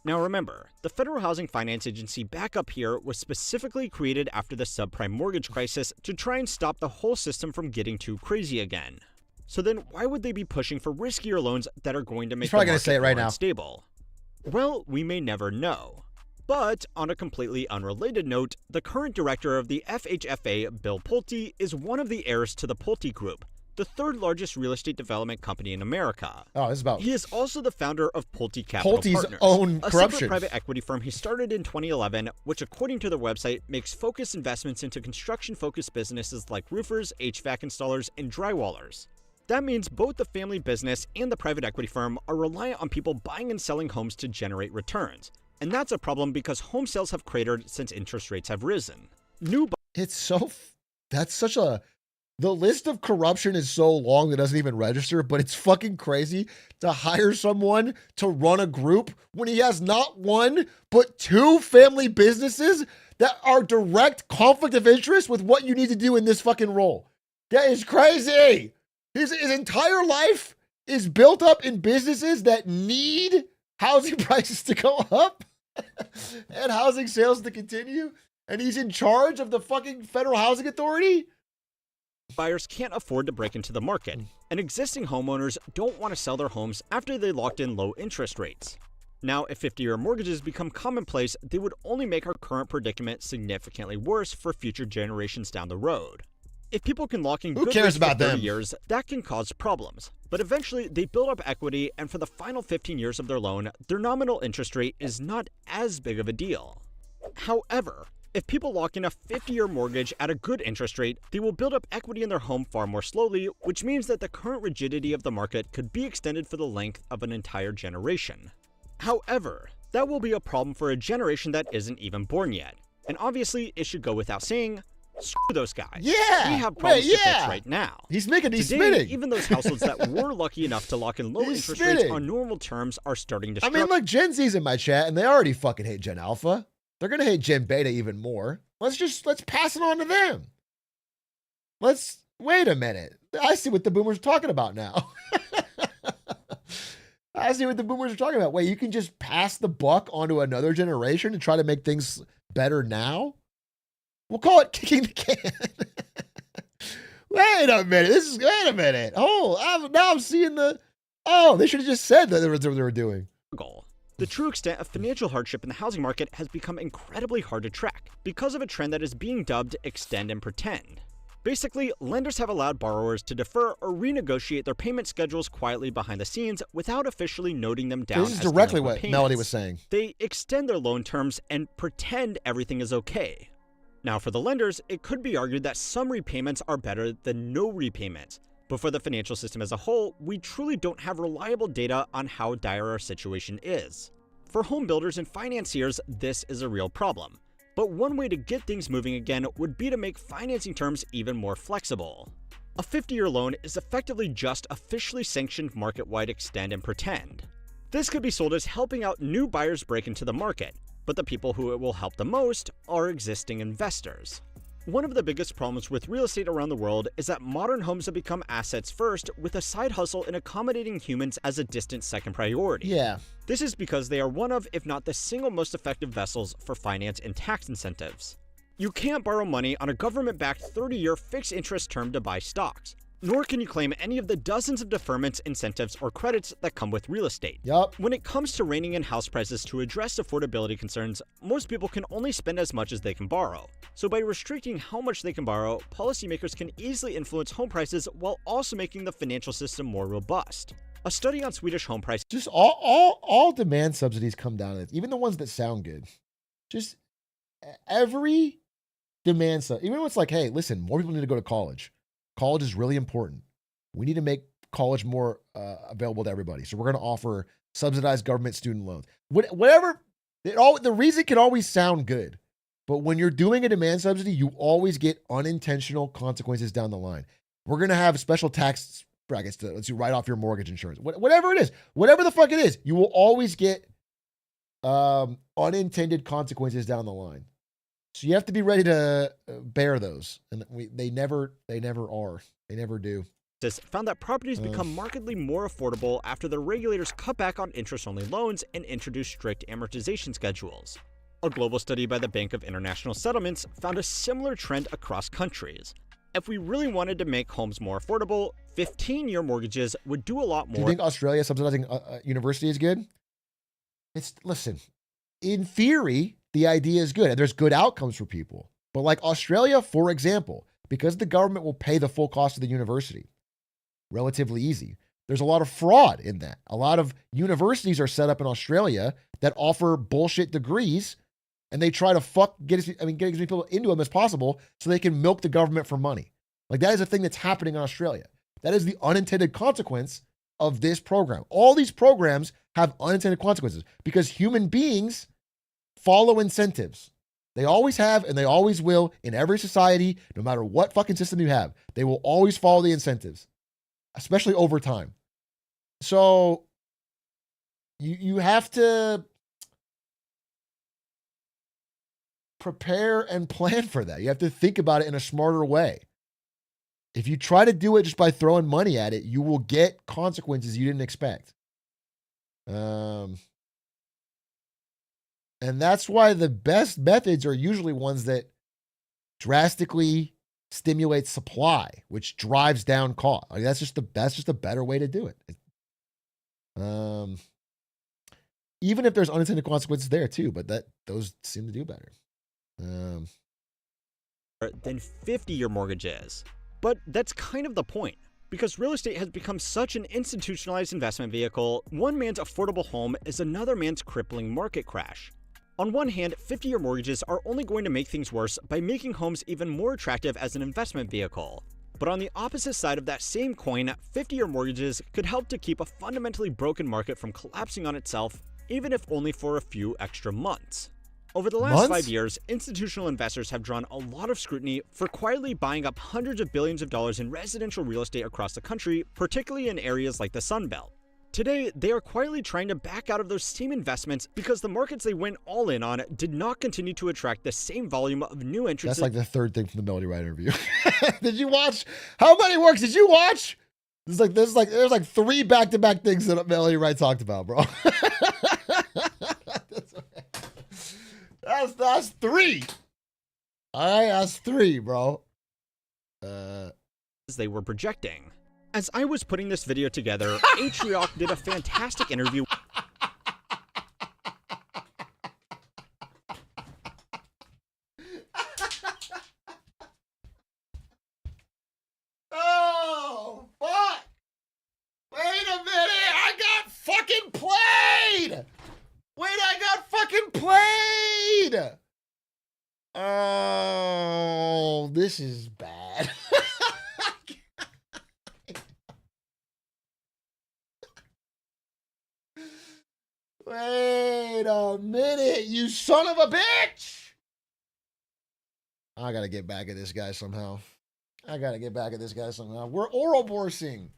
Now remember, the Federal Housing Finance Agency back up here was specifically created after the subprime mortgage crisis to try and stop the whole system from getting too crazy again. So then why would they be pushing for riskier loans that are going to make the market more unstable? Well, we may never know. But on a completely unrelated note, the current director of the FHFA, Bill Pulte, is one of the heirs to the Pulte Group, the third largest real estate development company in America. Oh, this is about... He is also the founder of Pulte Capital Partners, own a corruption. separate private equity firm he started in 2011, which according to their website, makes focused investments into construction-focused businesses like roofers, HVAC installers, and drywallers. That means both the family business and the private equity firm are reliant on people buying and selling homes to generate returns. And that's a problem because home sales have cratered since interest rates have risen. The list of corruption is so long that it doesn't even register, but it's fucking crazy to hire someone to run a group when he has not one, but two family businesses that are direct conflict of interest with what you need to do in this fucking role. That is crazy. His entire life is built up in businesses that need housing prices to go up and housing sales to continue, and he's in charge of the fucking Federal Housing Authority? Buyers can't afford to break into the market, and existing homeowners don't want to sell their homes after they locked in low interest rates. Now, if 50-year mortgages become commonplace, they would only make our current predicament significantly worse for future generations down the road. If people can lock in good rates for 30 years, that can cause problems. But eventually, they build up equity, and for the final 15 years of their loan, their nominal interest rate is not as big of a deal. However, if people lock in a 50-year mortgage at a good interest rate, they will build up equity in their home far more slowly, which means that the current rigidity of the market could be extended for the length of an entire generation. However, that will be a problem for a generation that isn't even born yet. And obviously, it should go without saying, screw those guys. Yeah, we have problems to fix right now. He's Today, spinning. Even those households that were lucky enough to lock in low interest rates on normal terms are starting to struggle. I mean, look, Gen Z's in my chat, and they already fucking hate Gen Alpha. They're gonna hate Gen Beta even more. Let's pass it on to them. Wait a minute. I see what the boomers are talking about now. I see what the boomers are talking about. Wait, you can just pass the buck onto another generation and try to make things better now? We'll call it kicking the can. Wait a minute. Oh, now I'm seeing they should have just said that what they were doing. The true extent of financial hardship in the housing market has become incredibly hard to track because of a trend that is being dubbed extend and pretend. Basically, lenders have allowed borrowers to defer or renegotiate their payment schedules quietly behind the scenes without officially noting them down. This is directly what Melody was saying. They extend their loan terms and pretend everything is okay. Now, for the lenders, it could be argued that some repayments are better than no repayments. But for the financial system as a whole, we truly don't have reliable data on how dire our situation is. For home builders and financiers, this is a real problem. But one way to get things moving again would be to make financing terms even more flexible. A 50-year loan is effectively just officially sanctioned market-wide extend and pretend. This could be sold as helping out new buyers break into the market, but the people who it will help the most are existing investors. One of the biggest problems with real estate around the world is that modern homes have become assets first, with a side hustle in accommodating humans as a distant second priority. Yeah. This is because they are one of, if not the single most effective vessels for finance and tax incentives. You can't borrow money on a government-backed 30-year fixed interest term to buy stocks, nor can you claim any of the dozens of deferments, incentives, or credits that come with real estate. Yup. When it comes to reining in house prices to address affordability concerns, most people can only spend as much as they can borrow. So by restricting how much they can borrow, policymakers can easily influence home prices while also making the financial system more robust. A study on Swedish home prices— Just all demand subsidies come down to this, even the ones that sound good. Just every demand sub, even when it's like, hey, listen, more people need to go to college. College is really important. We need to make college more available to everybody. So we're going to offer subsidized government student loans. Whatever, the reason can always sound good. But when you're doing a demand subsidy, you always get unintentional consequences down the line. We're going to have special tax brackets to let you write off your mortgage insurance. Whatever it is, whatever the fuck it is, you will always get unintended consequences down the line. So you have to be ready to bear those. And they never are. They never do. Found that properties become markedly more affordable after the regulators cut back on interest-only loans and introduced strict amortization schedules. A global study by the Bank of International Settlements found a similar trend across countries. If we really wanted to make homes more affordable, 15-year mortgages would do a lot more. Do you think Australia subsidizing university is good? Listen, in theory, the idea is good and there's good outcomes for people. But like Australia, for example, because the government will pay the full cost of the university, relatively easy. There's a lot of fraud in that. A lot of universities are set up in Australia that offer bullshit degrees, and they try to get as many people into them as possible so they can milk the government for money. Like that is a thing that's happening in Australia. That is the unintended consequence of this program. All these programs have unintended consequences because human beings follow incentives. They always have and they always will in every society, no matter what fucking system you have. They will always follow the incentives, especially over time. So you have to prepare and plan for that. You have to think about it in a smarter way. If you try to do it just by throwing money at it, you will get consequences you didn't expect. And that's why the best methods are usually ones that drastically stimulate supply, which drives down cost. Like that's just a better way to do it. Even if there's unintended consequences there too, but those seem to do better. Than 50-year mortgages. But that's kind of the point. Because real estate has become such an institutionalized investment vehicle, one man's affordable home is another man's crippling market crash. On one hand, 50-year mortgages are only going to make things worse by making homes even more attractive as an investment vehicle. But on the opposite side of that same coin, 50-year mortgages could help to keep a fundamentally broken market from collapsing on itself, even if only for a few extra months. Over the last 5 years, institutional investors have drawn a lot of scrutiny for quietly buying up hundreds of billions of dollars in residential real estate across the country, particularly in areas like the Sun Belt. Today, they are quietly trying to back out of those same investments because the markets they went all in on did not continue to attract the same volume of new entrants. That's like the third thing from the Melody Wright interview. Did you watch? How many works did you watch? There's like 3 back-to-back things that Melody Wright talked about, bro. That's 3. All right, that's 3, bro. They were projecting. As I was putting this video together, Atrioc did a fantastic interview. Oh, fuck! Wait a minute! I got fucking played! Wait, I got fucking played! Oh, this is bad. Wait a minute, you son of a bitch! I gotta get back at this guy somehow. We're Ouroborsing.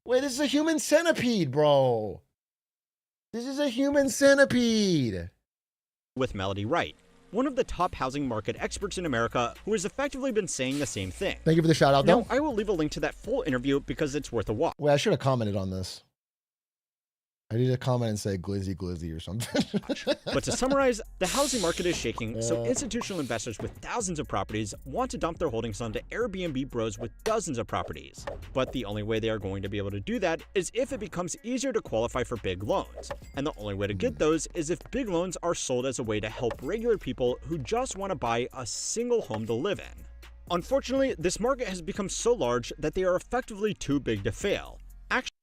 Wait, this is a human centipede, bro. This is a human centipede. With Melody Wright, one of the top housing market experts in America who has effectively been saying the same thing. Thank you for the shout out, Now, though. I will leave a link to that full interview because it's worth a watch. Wait, I should have commented on this. I need to comment and say glizzy glizzy or something. But to summarize, the housing market is shaking, so institutional investors with thousands of properties want to dump their holdings onto Airbnb bros with dozens of properties. But the only way they are going to be able to do that is if it becomes easier to qualify for big loans. And the only way to get those is if big loans are sold as a way to help regular people who just want to buy a single home to live in. Unfortunately, this market has become so large that they are effectively too big to fail.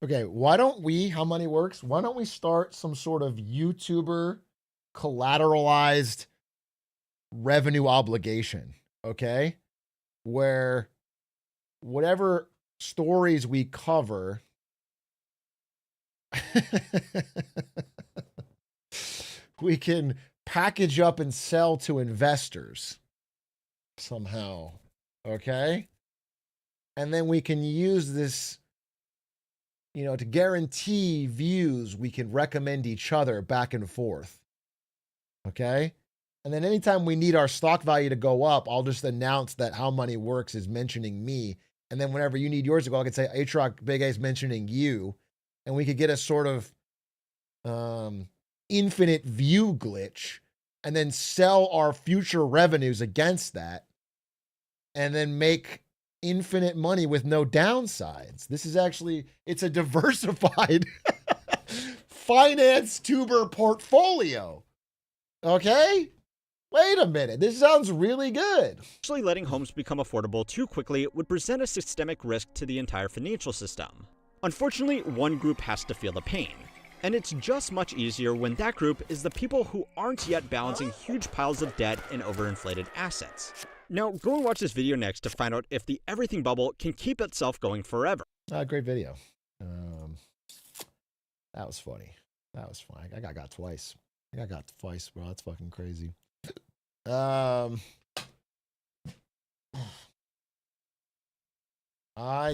Okay, why don't we, how money works? Why don't we start some sort of YouTuber collateralized revenue obligation, okay? Where whatever stories we cover, we can package up and sell to investors somehow, okay? And then we can use this, you know, to guarantee views. We can recommend each other back and forth. Okay. And then anytime we need our stock value to go up, I'll just announce that How Money Works is mentioning me. And then whenever you need yours to go, I can say Atrioc Big A is mentioning you. And we could get a sort of infinite view glitch and then sell our future revenues against that and then make infinite money with no downsides. This is actually, it's a diversified finance tuber portfolio. Okay? Wait a minute. This sounds really good. Actually letting homes become affordable too quickly would present a systemic risk to the entire financial system. Unfortunately, one group has to feel the pain. And it's just much easier when that group is the people who aren't yet balancing huge piles of debt and overinflated assets. Now, go and watch this video next to find out if the everything bubble can keep itself going forever. Great video. That was funny. That was fun. I got twice. I got twice, bro. That's fucking crazy. I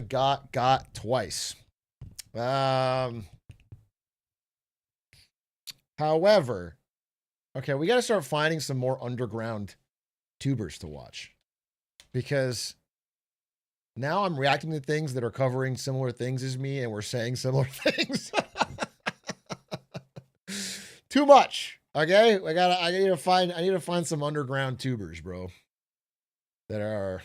got twice. However, okay, we got to start finding some more underground tubers to watch, because now I'm reacting to things that are covering similar things as me and we're saying similar things. Too much. Okay, I need to find some underground tubers, bro, that are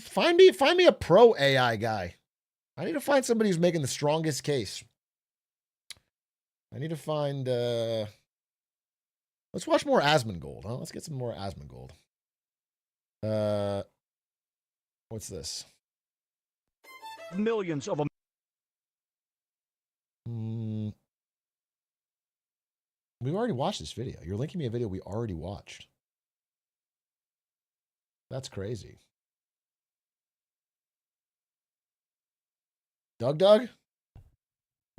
find me a pro AI guy. I need to find somebody who's making the strongest case. I need to find, let's watch more Asmongold, huh? Let's get some more Asmongold. What's this? Millions of them. We've already watched this video. You're linking me a video we already watched. That's crazy. Doug?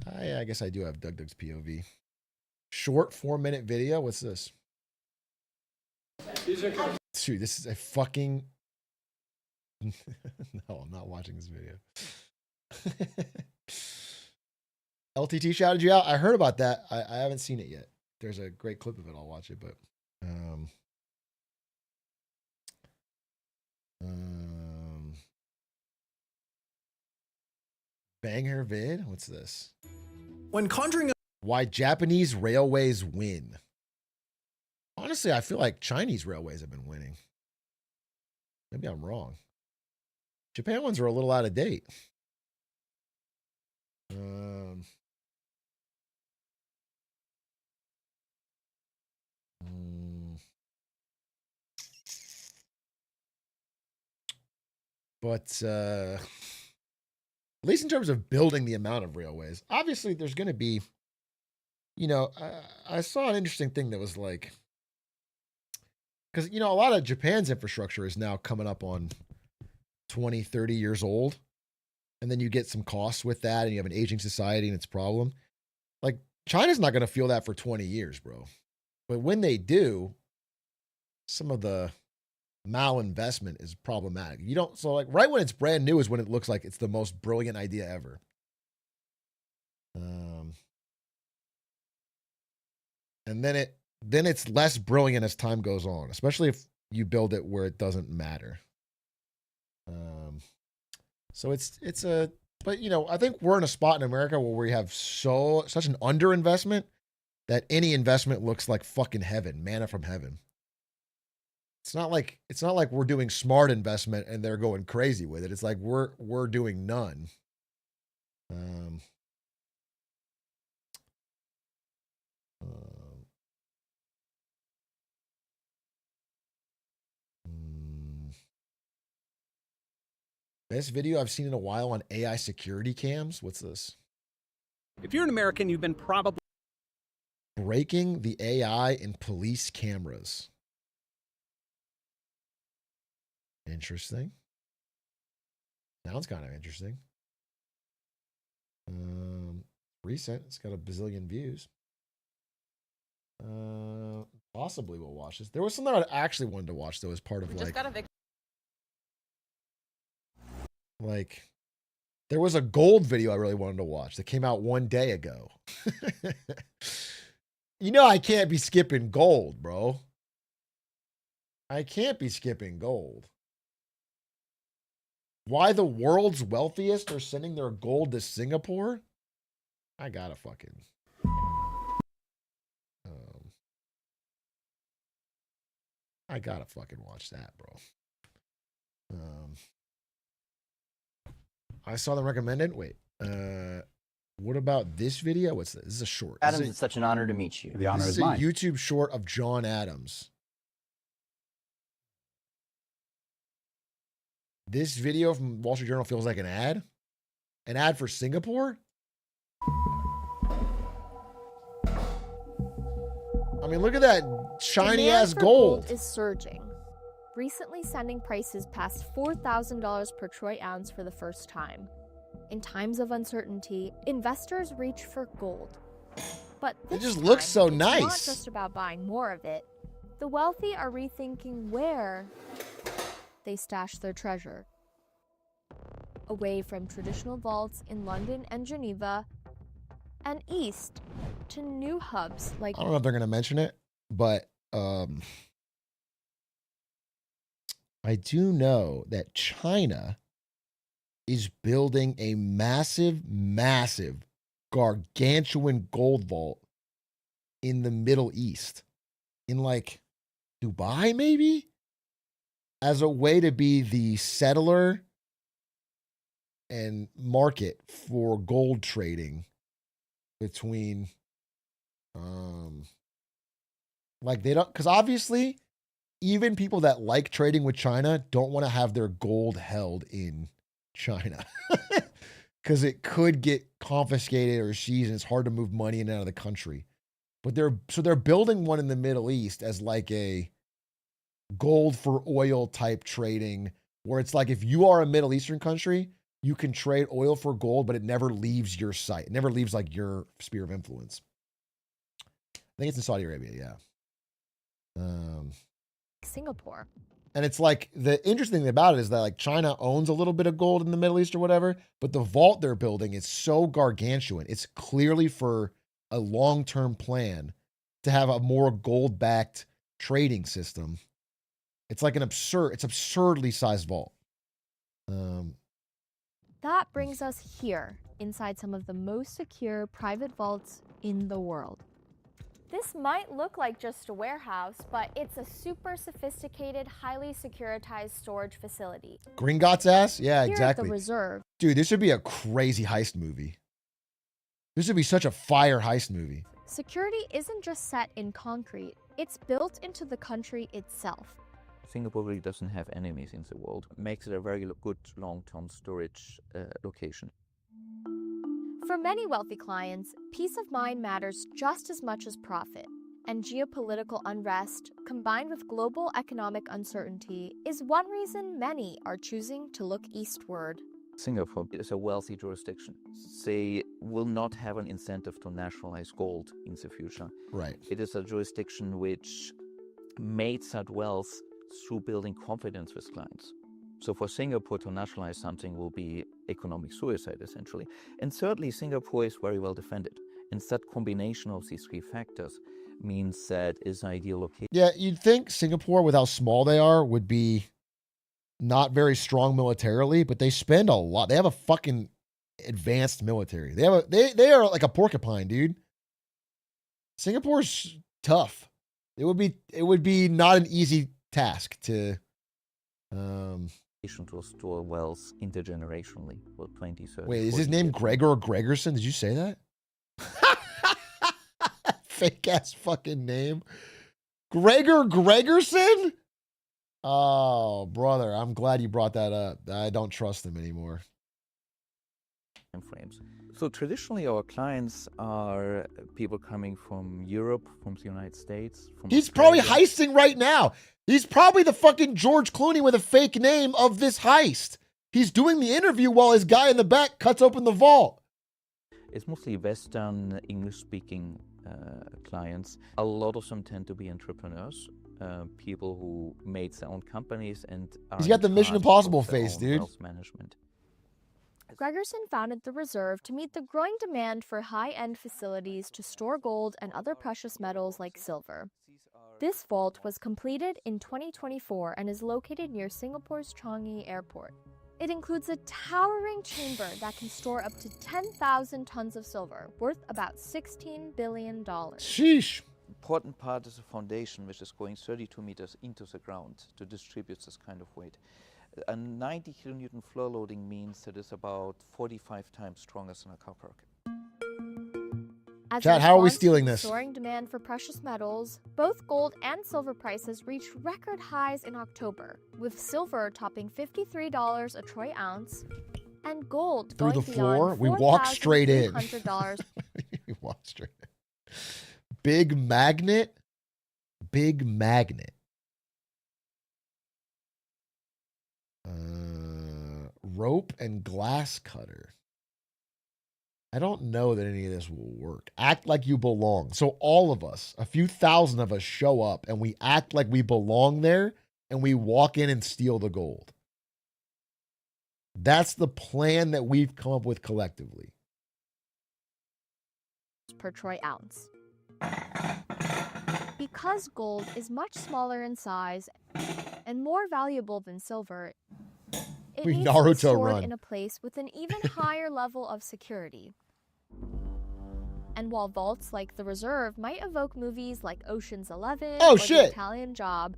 I guess I do have Doug's POV. Short 4-minute video. What's this? Shoot, this is a fucking. No, I'm not watching this video. LTT shouted you out. I heard about that. I haven't seen it yet. There's a great clip of it. I'll watch it, but banger vid. What's this? When conjuring why Japanese railways win. Honestly, I feel like Chinese railways have been winning. Maybe I'm wrong. Japan ones are a little out of date. But at least in terms of building the amount of railways, obviously there's going to be, you know, I saw an interesting thing that was like, because, you know, a lot of Japan's infrastructure is now coming up on 20, 30 years old. And then you get some costs with that and you have an aging society and its problem. Like China's not going to feel that for 20 years, bro. But when they do, some of the malinvestment is problematic. You don't, so like right when it's brand new is when it looks like it's the most brilliant idea ever. And then it's less brilliant as time goes on, especially if you build it where it doesn't matter. So but you know, I think we're in a spot in America where we have such an underinvestment that any investment looks like fucking heaven, manna from heaven. It's not like we're doing smart investment and they're going crazy with it. It's like we're doing none. Best video I've seen in a while on AI security cams. What's this? If you're an American, you've been probably breaking the AI in police cameras. Interesting. Sounds kind of interesting. Recent. It's got a bazillion views. Possibly we'll watch this. There was something I actually wanted to watch though as part of like there was a gold video I really wanted to watch that came out one day ago. You know I can't be skipping gold, bro. I can't be skipping gold. Why the world's wealthiest are sending their gold to Singapore? I gotta fucking. I gotta fucking watch that, bro. I saw them recommended. Wait. What about this video? What's this? This is a short. Adams, it's such an honor to meet you. The honor This is is a mine. YouTube short of John Adams. This video from Wall Street Journal feels like an ad? An ad for Singapore? I mean, look at that shiny ass Demand for gold. is surging, recently sending prices past $4,000 per troy ounce for the first time. In times of uncertainty, investors reach for gold. But It this just looks so time, it's not nice. just about buying more of it. The wealthy are rethinking where they stash their treasure. Away from traditional vaults in London and Geneva, and east to new hubs like I don't know if they're going to mention it, but I do know that China is building a massive, gargantuan gold vault in the Middle East, in like Dubai, maybe, as a way to be the settler and market for gold trading between like they don't, because obviously even people that like trading with China don't want to have their gold held in China because it could get confiscated or seized and it's hard to move money in and out of the country. But they're building one in the Middle East as like a gold for oil type trading, where it's like if you are a Middle Eastern country, you can trade oil for gold, but it never leaves your site. It never leaves like your sphere of influence. I think it's in Saudi Arabia, yeah. Singapore. And it's like the interesting thing about it is that like China owns a little bit of gold in the Middle East or whatever, but the vault they're building is so gargantuan. It's clearly for a long-term plan to have a more gold-backed trading system. It's like it's absurdly sized vault. That brings us here, inside some of the most secure private vaults in the world. This might look like just a warehouse, but it's a super sophisticated, highly securitized storage facility. Gringotts ass? Yeah, Here exactly. at the reserve. Dude, this should be a crazy heist movie. This would be such a fire heist movie. Security isn't just set in concrete, it's built into the country itself. Singapore really doesn't have enemies in the world. Makes it a very good long-term storage location. For many wealthy clients, peace of mind matters just as much as profit. And geopolitical unrest, combined with global economic uncertainty, is one reason many are choosing to look eastward. Singapore is a wealthy jurisdiction. They will not have an incentive to nationalize gold in the future. Right. It is a jurisdiction which made that wealth through building confidence with clients. So for Singapore to nationalize something will be economic suicide, essentially. And thirdly, Singapore is very well defended. And that combination of these three factors means that it's an ideal location. Yeah, you'd think Singapore, with how small they are, would be not very strong militarily, but they spend a lot. They have a fucking advanced military. They are like a porcupine, dude. Singapore's tough. It would be not an easy task to to store wealth intergenerationally for 20, 30, Wait, is 40 his name years. Gregor Gregerson? Did you say that? Fake ass fucking name. Gregor Gregerson? Oh, brother, I'm glad you brought that up. I don't trust him anymore. Frames. So traditionally our clients are people coming from Europe, from the United States. From He's probably Australia. heisting right now. He's probably the fucking George Clooney with a fake name of this heist. He's doing the interview while his guy in the back cuts open the vault. It's mostly Western English-speaking clients. A lot of them tend to be entrepreneurs, people who made their own companies and are He's got the in Mission charge Impossible of their face, own dude. wealth management. Gregerson founded the reserve to meet the growing demand for high-end facilities to store gold and other precious metals like silver. This vault was completed in 2024 and is located near Singapore's Changi Airport. It includes a towering chamber that can store up to 10,000 tons of silver, worth about $16 billion. Sheesh. Important part is a foundation which is going 32 meters into the ground to distribute this kind of weight. A 90 kilonewton floor loading means that it's about 45 times stronger than a car park. As Chat, a how are we response to stealing the this? soaring demand for precious metals, both gold and silver prices reached record highs in October, with silver topping $53 a troy ounce and gold Through going the floor? beyond We walked straight in. $4,300. We walked straight in. Big magnet. Big magnet. Rope and glass cutter. I don't know that any of this will work. Act like you belong. So all of us, a few thousand of us, show up and we act like we belong there and we walk in and steal the gold. That's the plan that we've come up with collectively. Per troy ounce. Because gold is much smaller in size and more valuable than silver, it We needs to be Naruto stored run. in a place with an even higher level of security. And while vaults like the Reserve might evoke movies like Ocean's 11 Oh, or shit. The Italian Job,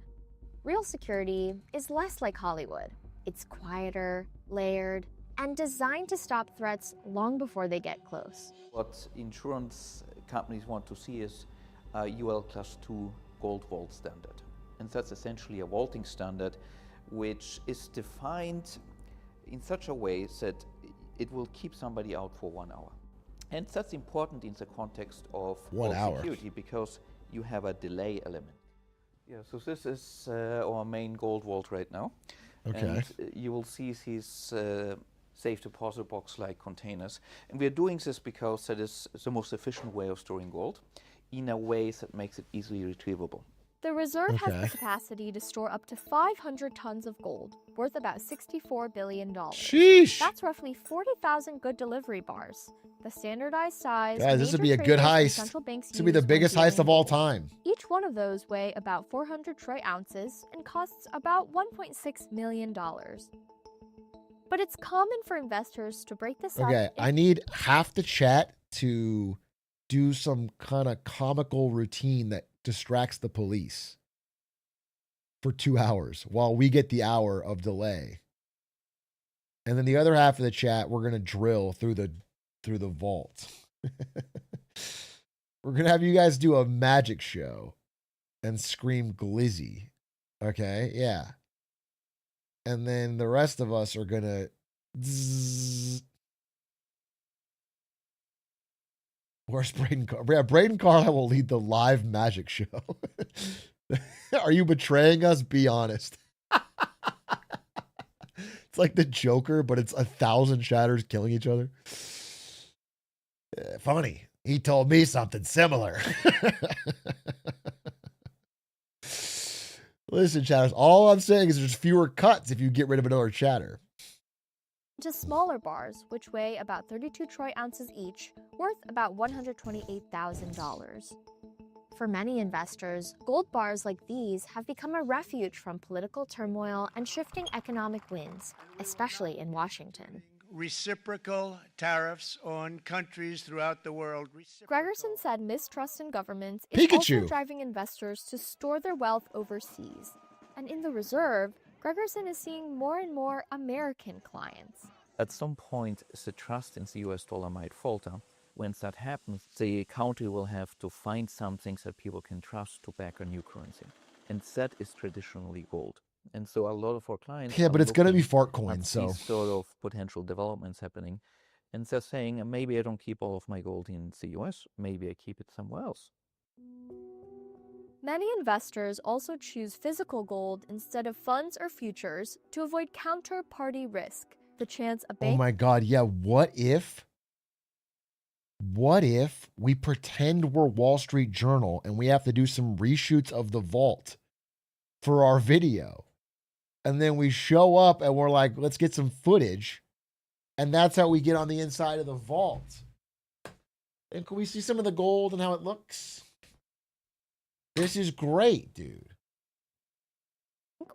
real security is less like Hollywood. It's quieter, layered, and designed to stop threats long before they get close. What insurance companies want to see is a UL Class 2 gold vault standard. And that's essentially a vaulting standard which is defined in such a way that it will keep somebody out for 1 hour. And that's important in the context of 1 vault hour. security because you have a delay element. Yeah, so this is our main gold vault right now. Okay. And you will see these safe deposit box-like containers. And we're doing this because that is the most efficient way of storing gold in a way that makes it easily retrievable. The Reserve has Okay. the capacity to store up to 500 tons of gold, worth about $64 billion. Sheesh. That's roughly 40,000 good delivery bars. The standardized size. Guys, this would major be a good traders and heist. central banks This would be the use when biggest dealing heist of all gold. time. Each one of those weigh about 400 troy ounces and costs about $1.6 million. But it's common for investors to break this up. Okay, I need half the chat to do some kind of comical routine that distracts the police for 2 hours while we get the hour of delay. And then the other half of the chat, we're gonna drill through the vault. We're gonna have you guys do a magic show and scream glizzy. Okay, yeah. And then the rest of us are gonna zzz. Where's Braden Carlisle? Yeah, Braden Carlisle will lead the live magic show. Are you betraying us? Be honest. It's like the Joker, but it's 1,000 shatters killing each other. Funny. He told me something similar. Listen, chatters, all I'm saying is there's fewer cuts if you get rid of another chatter. To smaller bars, which weigh about 32 troy ounces each, worth about $128,000. For many investors, gold bars like these have become a refuge from political turmoil and shifting economic winds, especially in Washington. Reciprocal tariffs on countries throughout the world. Gregerson said mistrust in governments is also Pikachu. driving investors to store their wealth overseas. And in the reserve, Gregerson is seeing more and more American clients. At some point, the trust in the US dollar might falter. When that happens, the country will have to find something that people can trust to back a new currency. And that is traditionally gold. And so a lot of our clients Yeah, but it's going to be fart at coins, so. these sort of potential developments happening. And they're saying, maybe I don't keep all of my gold in the US, maybe I keep it somewhere else. Many investors also choose physical gold instead of funds or futures to avoid counterparty risk. The chance a bank. Oh my God. Yeah. What if we pretend we're Wall Street Journal and we have to do some reshoots of the vault for our video? And then we show up and we're like, let's get some footage. And that's how we get on the inside of the vault. And can we see some of the gold and how it looks? This is great, dude.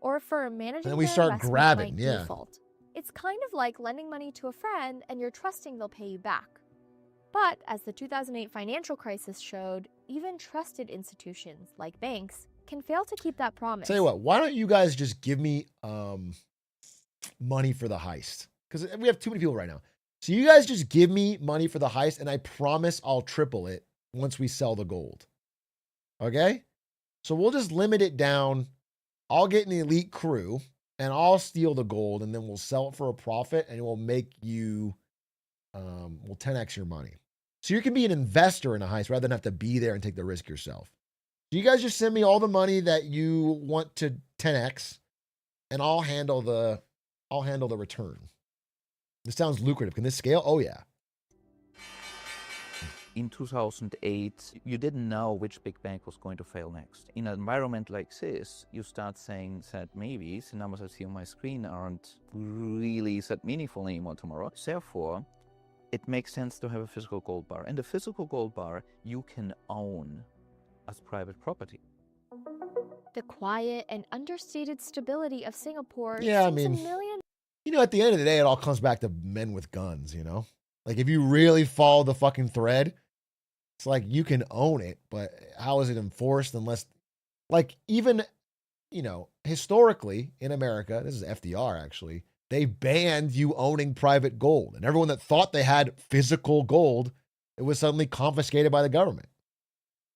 Or for managing And then we their start investment grabbing, by yeah. default. It's kind of like lending money to a friend and you're trusting they'll pay you back. But as the 2008 financial crisis showed, even trusted institutions like banks can fail to keep that promise. Tell you what, why don't you guys just give me money for the heist? Because we have too many people right now. So you guys just give me money for the heist, and I promise I'll triple it once we sell the gold. Okay? So we'll just limit it down. I'll get an elite crew, and I'll steal the gold, and then we'll sell it for a profit, and it will make you, we'll 10x your money. So you can be an investor in a heist rather than have to be there and take the risk yourself. So you guys just send me all the money that you want to 10x, and I'll handle the return. This sounds lucrative. Can this scale? Oh yeah. In 2008, you didn't know which big bank was going to fail next. In an environment like this, you start saying that maybe the numbers I see on my screen aren't really that meaningful anymore tomorrow. Therefore, it makes sense to have a physical gold bar. And a physical gold bar you can own as private property. The quiet and understated stability of Singapore Yeah, I seems mean, a million. You know, at the end of the day, it all comes back to men with guns, you know? Like, if you really follow the fucking thread, it's like you can own it, but how is it enforced unless, like, even, you know, historically in America, this is FDR actually, they banned you owning private gold. And everyone that thought they had physical gold, it was suddenly confiscated by the government.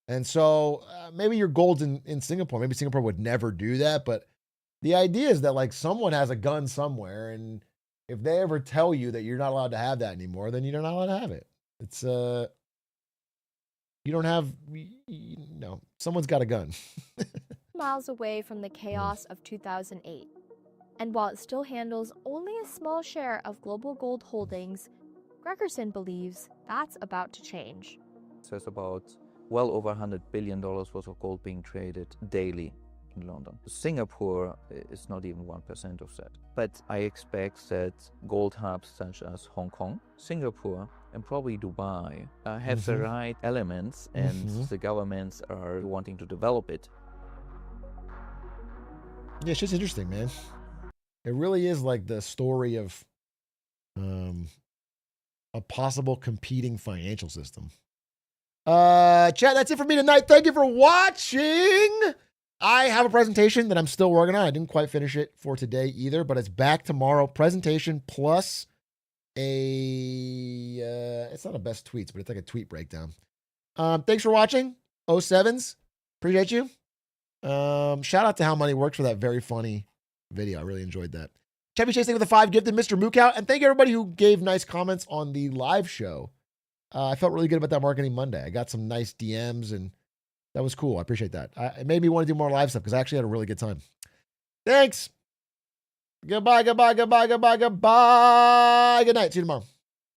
And so maybe your gold's in Singapore. Maybe Singapore would never do that, but the idea is that, like, someone has a gun somewhere, and if they ever tell you that you're not allowed to have that anymore, then you're not allowed to have it. It's you don't have, you know, someone's got a gun. Miles away from the chaos of 2008. And while it still handles only a small share of global gold holdings, Gregerson believes that's about to change. There's about well over $100 billion worth of gold being traded daily in London. Singapore is not even 1% of that. But I expect that gold hubs such as Hong Kong, Singapore, and probably Dubai have the right elements, and the governments are wanting to develop it. Yeah, it's just interesting, man. It really is like the story of a possible competing financial system. Chat, that's it for me tonight. Thank you for watching. I have a presentation that I'm still working on. I didn't quite finish it for today either, but it's back tomorrow. Presentation plus it's not a best tweets, but it's like a tweet breakdown. Thanks for watching. 07s. Appreciate you. Shout out to How Money Works for that very funny video. I really enjoyed that. Chevy Chase, thank you for the 5 gifted, Mr. Mookout. And thank you everybody who gave nice comments on the live show. I felt really good about that Marketing Monday. I got some nice DMs, and that was cool. I appreciate that. It made me want to do more live stuff because I actually had a really good time. Thanks. Goodbye, goodbye, goodbye, goodbye, goodbye. Good night. See you tomorrow.